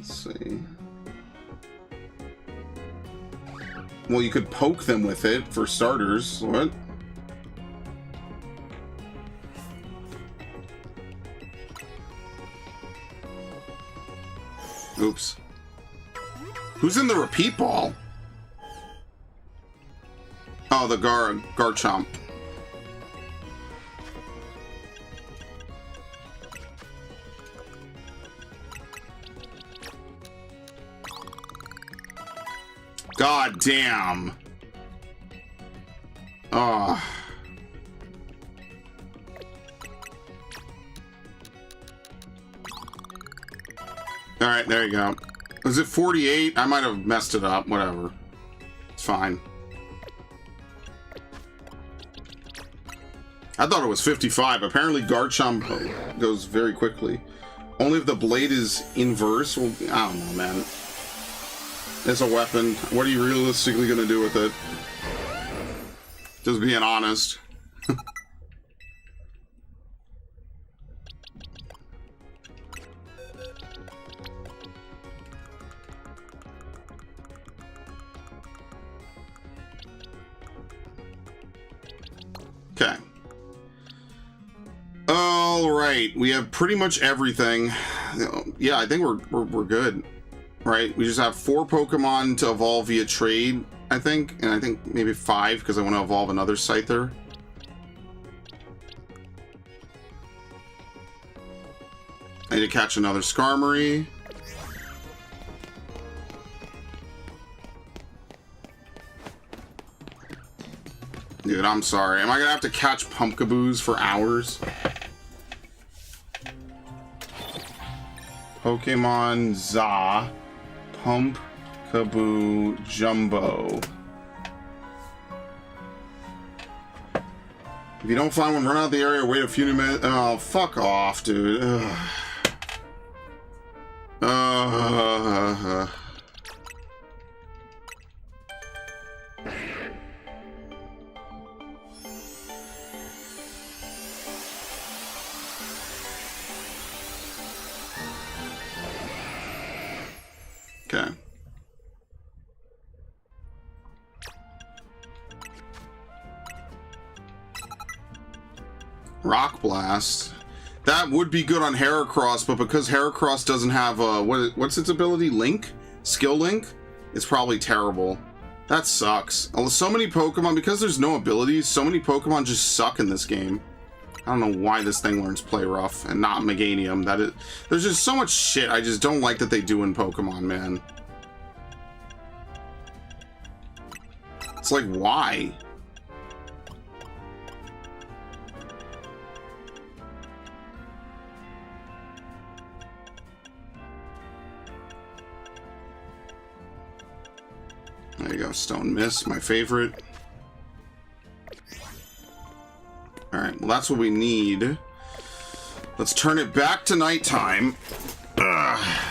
See. Well, you could poke them with it, for starters. What? Oops. Who's in the repeat ball? Oh, the Garchomp. God damn. Oh. Alright, there you go. Was it 48? I might have messed it up. Whatever. It's fine. I thought it was 55. Apparently Garchomp goes very quickly. Only if the blade is inverse. Well, I don't know, man. It's a weapon. What are you realistically going to do with it? Just being honest. Okay. All right, we have pretty much everything. Yeah, I think we're good, right? We just have 4 Pokemon to evolve via trade, I think, and I think maybe 5 because I want to evolve another Scyther. I need to catch another Skarmory. Dude, I'm sorry. Am I gonna have to catch Pumpkaboos for hours? Pokemon Za Pumpkaboo Jumbo. If you don't find one, run out of the area, wait a few minutes. Oh, fuck off, dude. Okay. Rock Blast. That would be good on Heracross, but because Heracross doesn't have what's its ability? Link? Skill Link? It's probably terrible. That sucks. So many Pokemon, because there's no abilities, so many Pokemon just suck in this game. I don't know why this thing learns Play Rough and not Meganium. There's just so much shit I just don't like that they do in Pokemon, man. It's like, why? There you go, Stone Miss, my favorite. Alright, well that's what we need. Let's turn it back to nighttime. Ugh.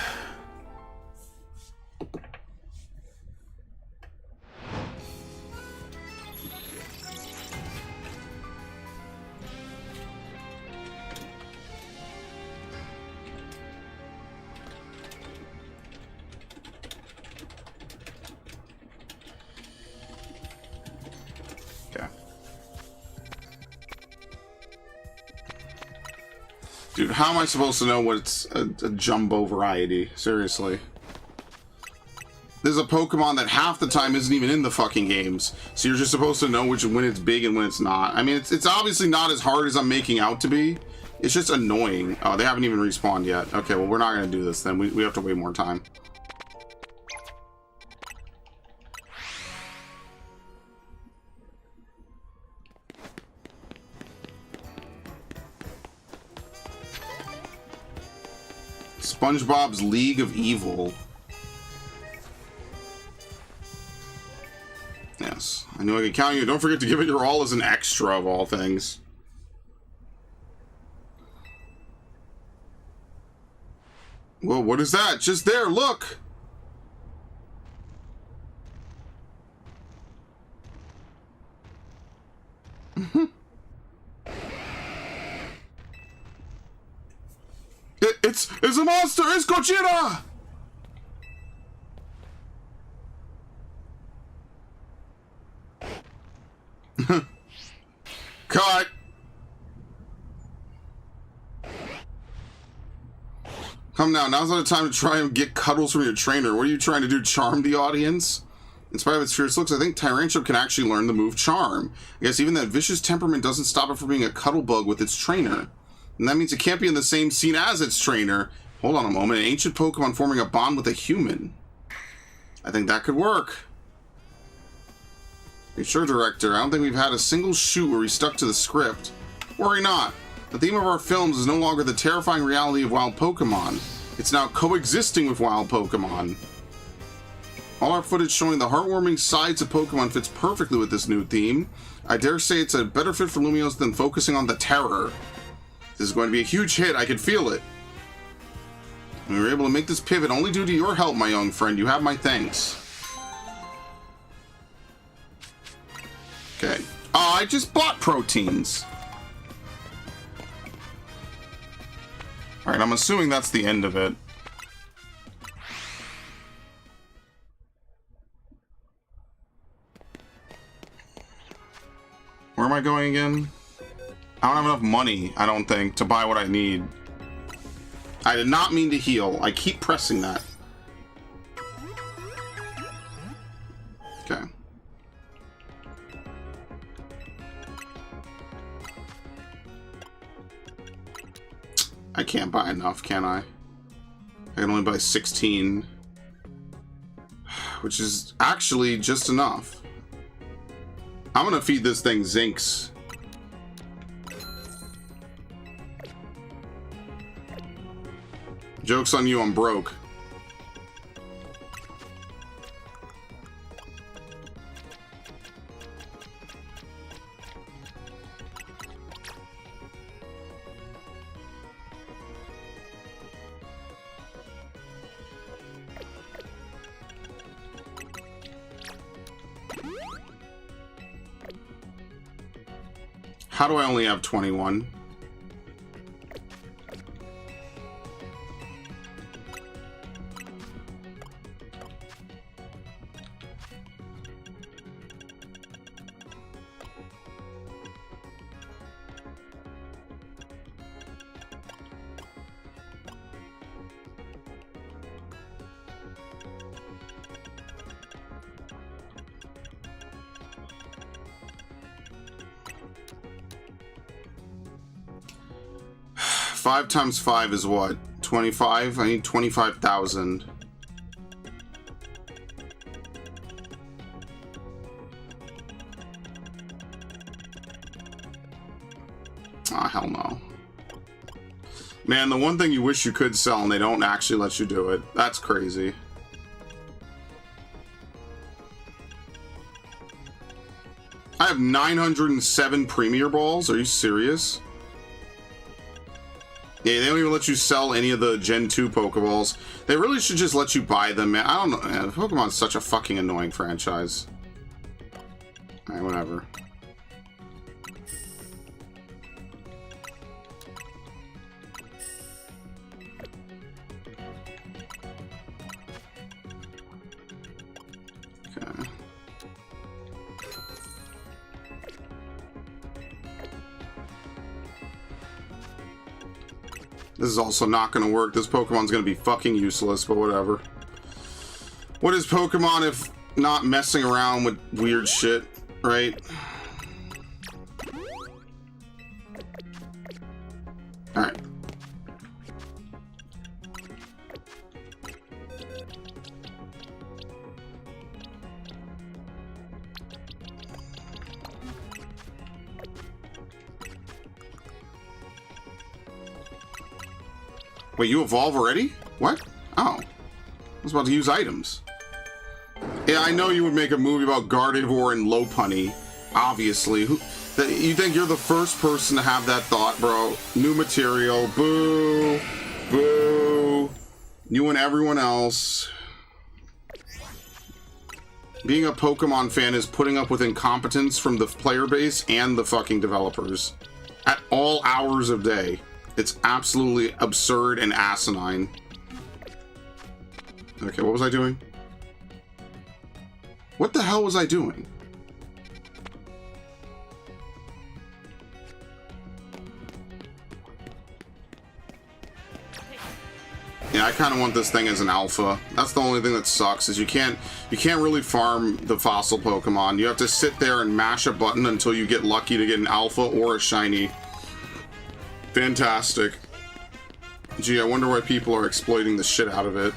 Dude, how am I supposed to know what's a jumbo variety? Seriously. There's a Pokemon that half the time isn't even in the fucking games. So you're just supposed to know when it's big and when it's not. I mean, it's obviously not as hard as I'm making out to be. It's just annoying. Oh, they haven't even respawned yet. Okay, well, we're not going to do this then. We have to wait more time. SpongeBob's League of Evil. Yes, I knew I could count you. Don't forget to give it your all as an extra of all things. Whoa, what is that? Just there, look! It's a monster! It's Gojira! Cut! Come now, now's not the time to try and get cuddles from your trainer. What are you trying to do, charm the audience? In spite of its fierce looks, I think Tyrantrum can actually learn the move Charm. I guess even that vicious temperament doesn't stop it from being a cuddle bug with its trainer. And that means it can't be in the same scene as its trainer. Hold on a moment, an ancient Pokemon forming a bond with a human. I think that could work. Hey, sure, Director, I don't think we've had a single shoot where we stuck to the script. Worry not. The theme of our films is no longer the terrifying reality of wild Pokemon. It's now coexisting with wild Pokemon. All our footage showing the heartwarming sides of Pokemon fits perfectly with this new theme. I dare say it's a better fit for Lumiose than focusing on the terror. This is going to be a huge hit, I can feel it. We were able to make this pivot only due to your help, my young friend. You have my thanks. Okay. Oh, I just bought proteins. Alright, I'm assuming that's the end of it. Where am I going again? I don't have enough money, I don't think, to buy what I need. I did not mean to heal. I keep pressing that. Okay. I can't buy enough, can I? I can only buy 16. Which is actually just enough. I'm gonna feed this thing Zinks. Joke's on you, I'm broke. How do I only have 21? Five times 5 is what? 25? I need 25,000. Ah, hell no. Man, the one thing you wish you could sell and they don't actually let you do it. That's crazy. I have 907 Premier Balls? Are you serious? Yeah, they don't even let you sell any of the Gen 2 Pokeballs. They really should just let you buy them, man. I don't know, man. Pokemon's such a fucking annoying franchise. Alright, whatever. Okay. This is also not going to work. This Pokemon's going to be fucking useless, but whatever. What is Pokemon if not messing around with weird shit, right? Alright. Wait, you evolve already? What? Oh. I was about to use items. Yeah, I know you would make a movie about Gardevoir and Lopunny. Obviously. You think you're the first person to have that thought, bro. New material. Boo. Boo. You and everyone else. Being a Pokemon fan is putting up with incompetence from the player base and the fucking developers. At all hours of day. It's absolutely absurd and asinine. Okay, what was I doing? What the hell was I doing? Yeah, I kind of want this thing as an alpha. That's the only thing that sucks, is you can't really farm the fossil Pokemon. You have to sit there and mash a button until you get lucky to get an alpha or a shiny. Fantastic. Gee, I wonder why people are exploiting the shit out of it.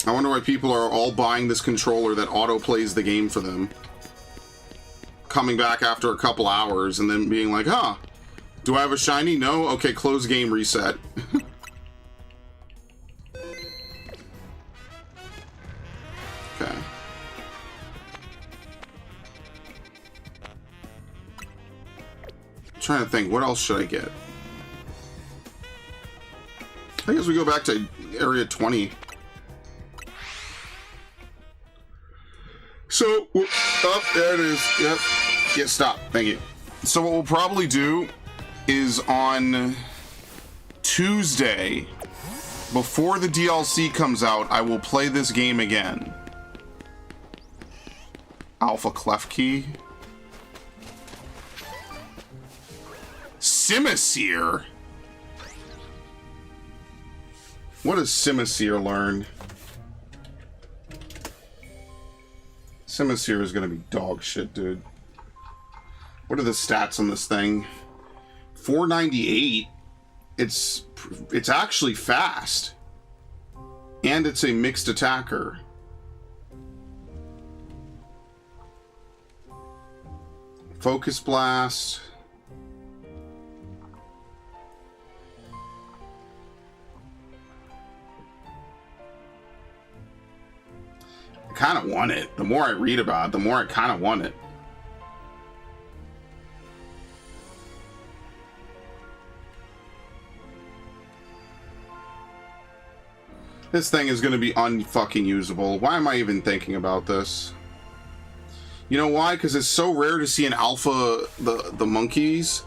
I wonder why people are all buying this controller that auto-plays the game for them. Coming back after a couple hours and then being like, huh, Do I have a shiny? No? Okay, close game, reset. Okay. I'm trying to think, what else should I get? I guess we go back to area 20. So, oh, there it is. Yep. Yeah, stop. Thank you. So what we'll probably do is on Tuesday, before the DLC comes out, I will play this game again. Alpha Clef Key. Simisear? What does Simisear learn? Simisear is gonna be dog shit, dude. What are the stats on this thing? 498. It's actually fast. And it's a mixed attacker. Focus Blast. I kind of want it. The more I read about it, the more I kind of want it. This thing is going to be unfucking usable. Why am I even thinking about this? You know why? Because it's so rare to see an alpha, the monkeys.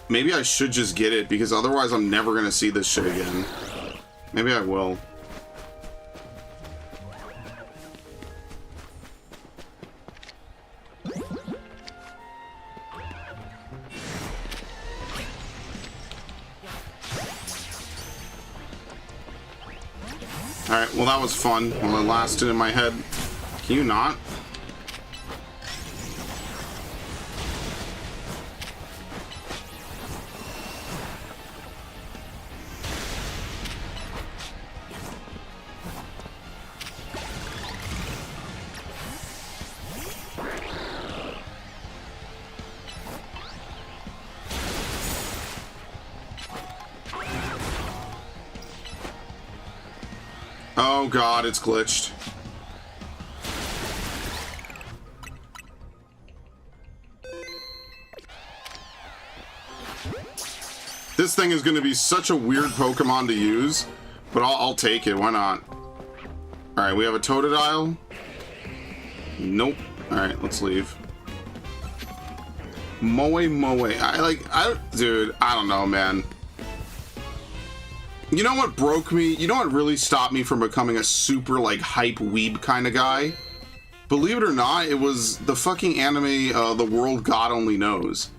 Maybe I should just get it, because otherwise I'm never going to see this shit again. Maybe I will. Alright, well that was fun while it lasted in my head. Can you not? Oh god, it's glitched. This thing is going to be such a weird Pokemon to use, but I'll take it. Why not? Alright, we have a Totodile. Nope. Alright, let's leave. Moe. Dude, I don't know, man. You know what broke me? You know what really stopped me from becoming a super, like, hype weeb kind of guy? Believe it or not, it was the fucking anime, The World God Only Knows.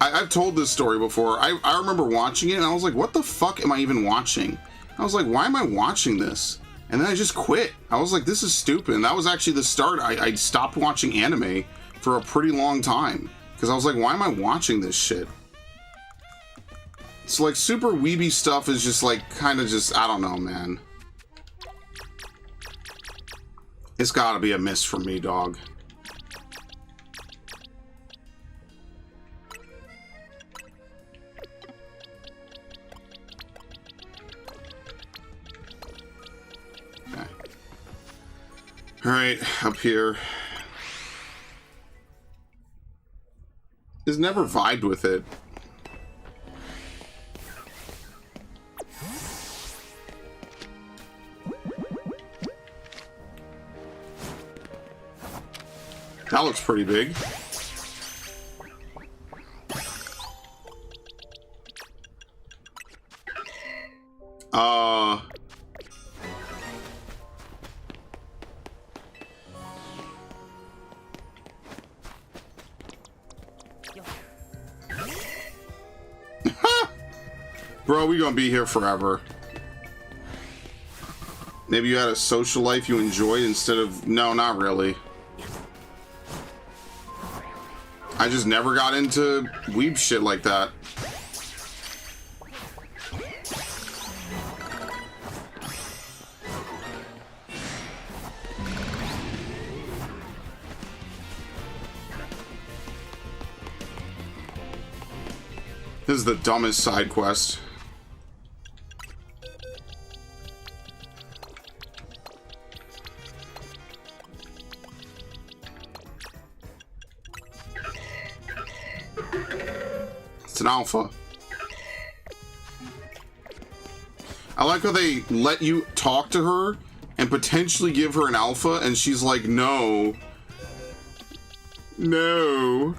I've told this story before. I remember watching it, and I was like, what the fuck am I even watching? I was like, why am I watching this? And then I just quit. I was like, this is stupid. And that was actually the start. I stopped watching anime for a pretty long time. Because I was like, why am I watching this shit? So, like, super weeby stuff is just, like, kind of just, I don't know, man. It's gotta be a miss for me, dog. Okay. Alright, up here. Just never vibed with it. That looks pretty big. Bro, we gonna be here forever. Maybe you had a social life you enjoyed instead of... No, not really. I just never got into weeb shit like that. This is the dumbest side quest. It's an alpha. I like how they let you talk to her and potentially give her an alpha, and she's like, no. No.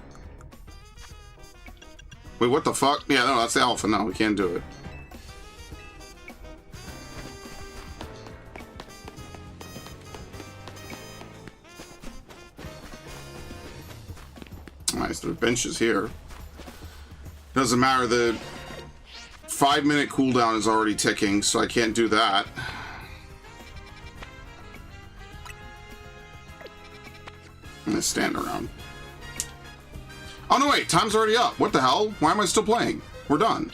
Wait, what the fuck? Yeah, no, that's the alpha. No, we can't do it. Nice, there are benches here. Doesn't matter, the 5-minute cooldown is already ticking, so I can't do that. I'm gonna stand around. Oh no, wait, time's already up. What the hell? Why am I still playing? We're done.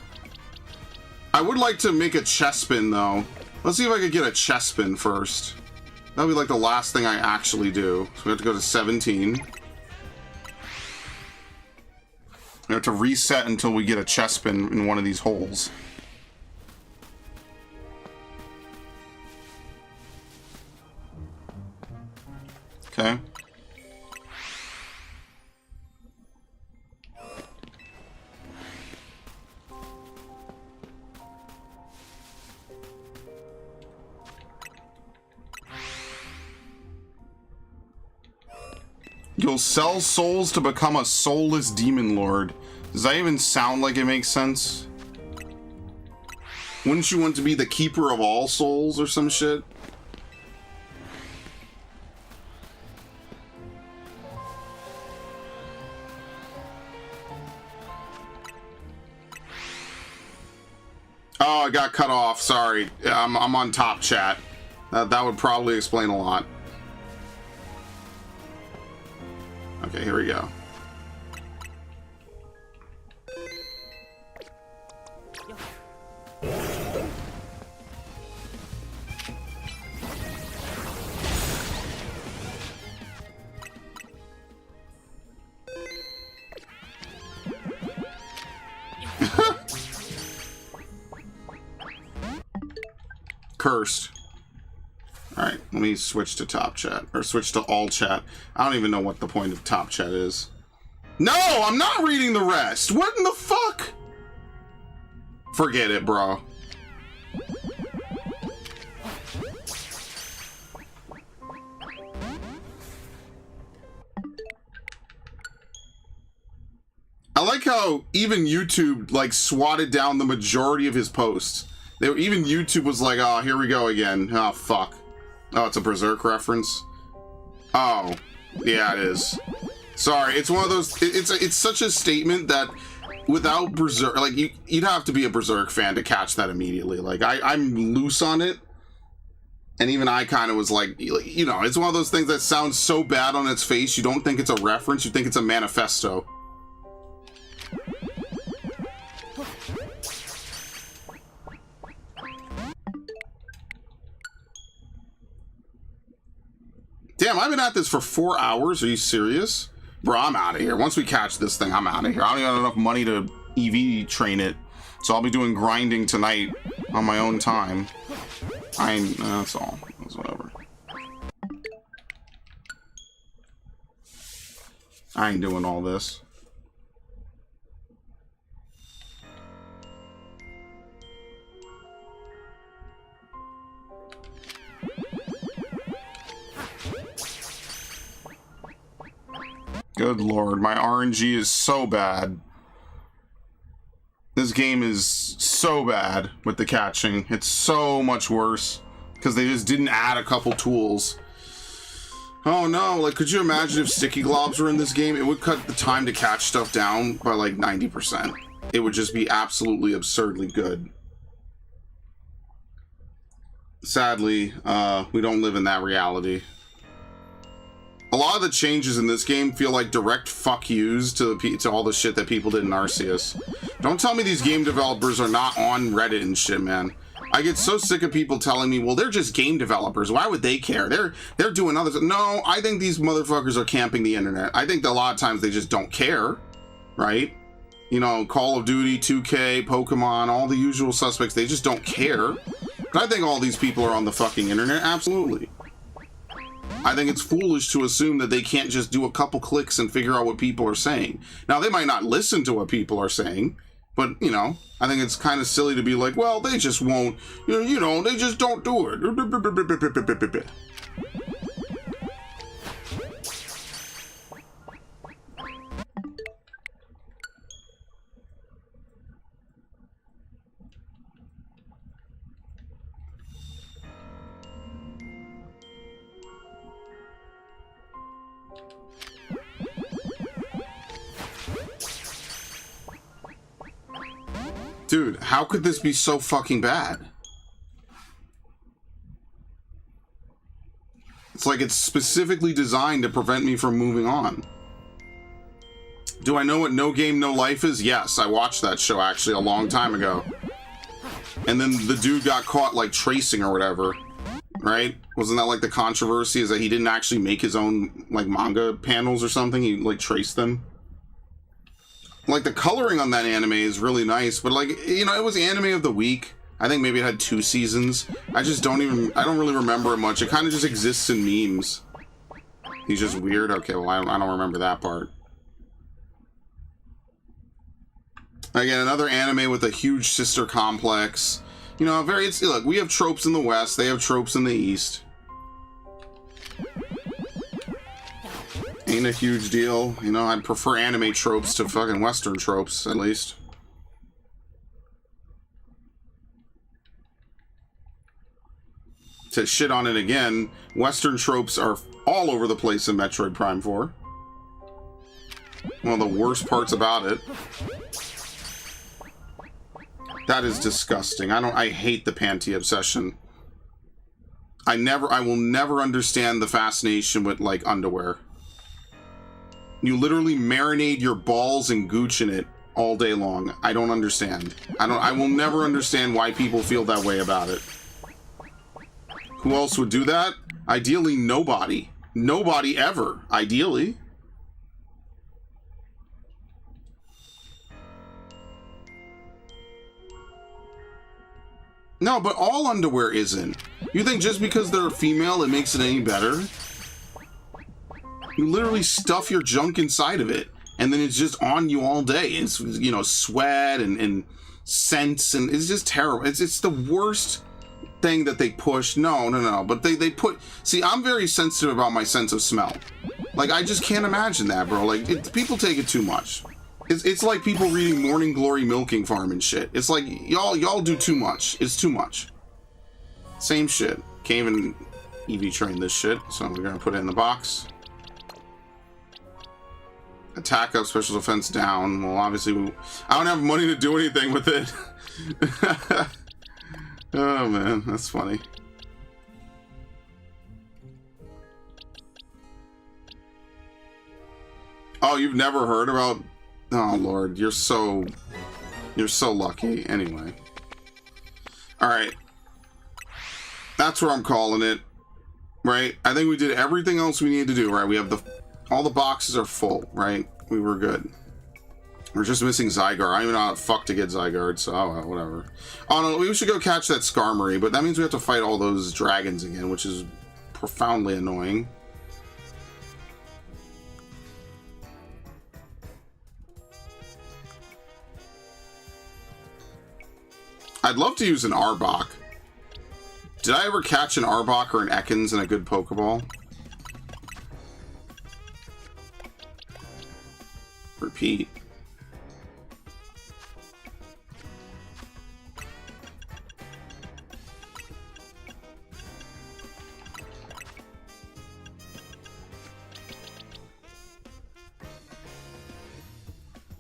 I would like to make a chess spin, though. Let's see if I could get a chess spin first. That'll be like the last thing I actually do. So we have to go to 17. We have to reset until we get a chess spin in one of these holes. Okay. You'll sell souls to become a soulless demon lord. Does that even sound like it makes sense? Wouldn't you want to be the keeper of all souls or some shit? Oh, I got cut off. Sorry. I'm on top chat. That would probably explain a lot. Okay, here we go. Cursed. Alright, let me switch to top chat. Or switch to all chat. I don't even know what the point of top chat is. No, I'm not reading the rest! What in the fuck? Forget it, bro. I like how even YouTube, like, swatted down the majority of his posts. Even YouTube was like, oh, here we go again. Oh, fuck. Oh, it's a Berserk reference? Oh, yeah, it is. Sorry, it's one of those... It's such a statement that without Berserk... Like, you'd have to be a Berserk fan to catch that immediately. Like, I'm loose on it. And even I kind of was like, you know, it's one of those things that sounds so bad on its face, you don't think it's a reference, you think it's a manifesto. Damn, I've been at this for 4 hours. Are you serious? Bro, I'm out of here. Once we catch this thing, I'm out of here. I don't even have enough money to EV train it. So I'll be doing grinding tonight on my own time. That's all. That's whatever. I ain't doing all this. Good lord, my RNG is so bad. This game is so bad with the catching. It's so much worse because they just didn't add a couple tools. Oh no, like, could you imagine if sticky globs were in this game? It would cut the time to catch stuff down by like 90%. It would just be absolutely absurdly good. Sadly, we don't live in that reality. A lot of the changes in this game feel like direct fuck yous to all the shit that people did in Arceus. Don't tell me these game developers are not on Reddit and shit, man. I get so sick of people telling me, well, they're just game developers. Why would they care? They're doing other stuff. No, I think these motherfuckers are camping the internet. I think that a lot of times they just don't care, right? You know, Call of Duty, 2K, Pokemon, all the usual suspects, they just don't care. But I think all these people are on the fucking internet, absolutely. I think it's foolish to assume that they can't just do a couple clicks and figure out what people are saying. Now, they might not listen to what people are saying, but, you know, I think it's kind of silly to be like, well, they just won't, you know, they just don't do it. Dude, how could this be so fucking bad? It's like it's specifically designed to prevent me from moving on. Do I know what No Game, No Life is? Yes, I watched that show actually a long time ago. And then the dude got caught like tracing or whatever, right? Wasn't that like the controversy is that he didn't actually make his own like manga panels or something? He like traced them. Like, the coloring on that anime is really nice, but, like, you know, it was anime of the week. I think maybe it had 2 seasons. I don't really remember it much. It kind of just exists in memes. He's just weird? Okay, well, I don't remember that part. Again, another anime with a huge sister complex. You know, look, we have tropes in the West, they have tropes in the East. Ain't a huge deal. You know, I'd prefer anime tropes to fucking Western tropes, at least. To shit on it again, Western tropes are all over the place in Metroid Prime 4. One of the worst parts about it. That is disgusting. I hate the panty obsession. I will never understand the fascination with, like, underwear. You literally marinate your balls and gooch in it all day long. I don't understand. I will never understand why people feel that way about it. Who else would do that? Ideally, nobody. Nobody ever, ideally. No, but all underwear isn't. You think just because they're female, it makes it any better? You literally stuff your junk inside of it, and then it's just on you all day. It's, you know, sweat and scents, and it's just terrible. It's the worst thing that they push. No. But they put... See, I'm very sensitive about my sense of smell. Like, I just can't imagine that, bro. Like, people take it too much. It's like people reading Morning Glory Milking Farm and shit. It's like, y'all do too much. It's too much. Same shit. Can't even EV train this shit, so we're gonna put it in the box. Attack up, special defense down. Well, obviously, I don't have money to do anything with it. Oh, man, that's funny. Oh, you've never heard about... Oh, Lord, you're so lucky. Anyway. Alright. That's where I'm calling it. Right? I think we did everything else we needed to do, right? We have all the boxes are full, right? We were good. We're just missing Zygarde. I don't even know how the fuck to get Zygarde, so oh, well, whatever. Oh, no, we should go catch that Skarmory, but that means we have to fight all those dragons again, which is profoundly annoying. I'd love to use an Arbok. Did I ever catch an Arbok or an Ekans in a good Pokeball? Repeat.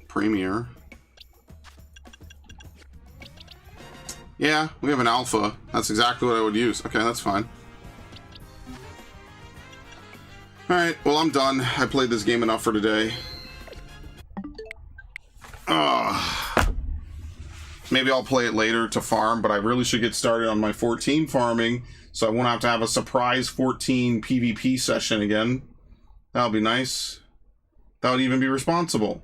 Premier. Yeah, we have an alpha. That's exactly what I would use. Okay, that's fine. Alright, well, I'm done. I played this game enough for today. Maybe I'll play it later to farm, but I really should get started on my 14 farming, so I won't have to have a surprise 14 PvP session again. That would be nice. That would even be responsible.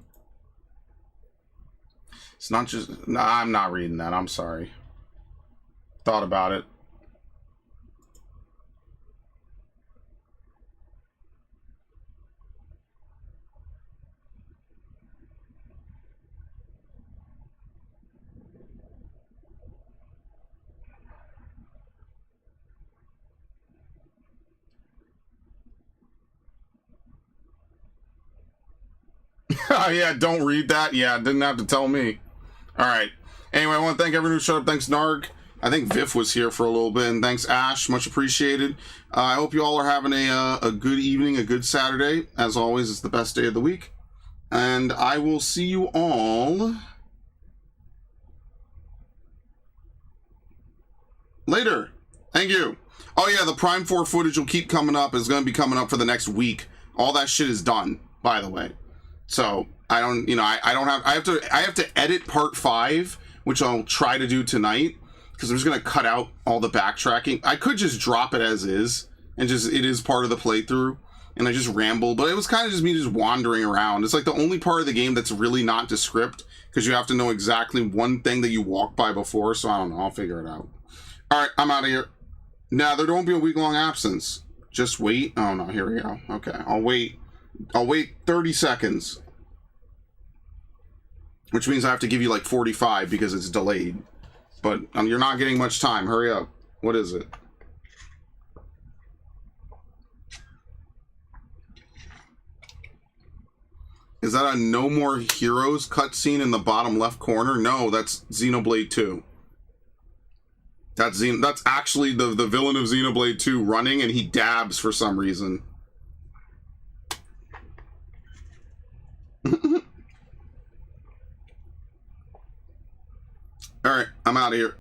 It's not just... No, I'm not reading that. I'm sorry. Thought about it. Yeah, don't read that. Yeah, didn't have to tell me. All right. Anyway, I want to thank everyone who showed up. Thanks, Narg. I think Viff was here for a little bit. And thanks, Ash. Much appreciated. I hope you all are having a good evening, a good Saturday. As always, it's the best day of the week. And I will see you all later. Thank you. Oh, yeah, the Prime 4 footage will keep coming up. It's going to be coming up for the next week. All that shit is done, by the way. So I don't, you know, I don't have, I have to edit part 5, which I'll try to do tonight, because I'm just going to cut out all the backtracking. I could just drop it as is, and just, it is part of the playthrough, and I just ramble, but it was kind of just me just wandering around. It's like the only part of the game that's really not descript, because you have to know exactly one thing that you walked by before, so I don't know, I'll figure it out. Alright, I'm out of here. Now, there won't be a week-long absence. Just wait. Oh no, here we go. Okay, I'll wait 30 seconds. Which means I have to give you like 45 because it's delayed. But you're not getting much time. Hurry up. What is it? Is that a No More Heroes cutscene in the bottom left corner? No, that's Xenoblade 2. That's actually the villain of Xenoblade 2 running, and he dabs for some reason. Alright, I'm out of here.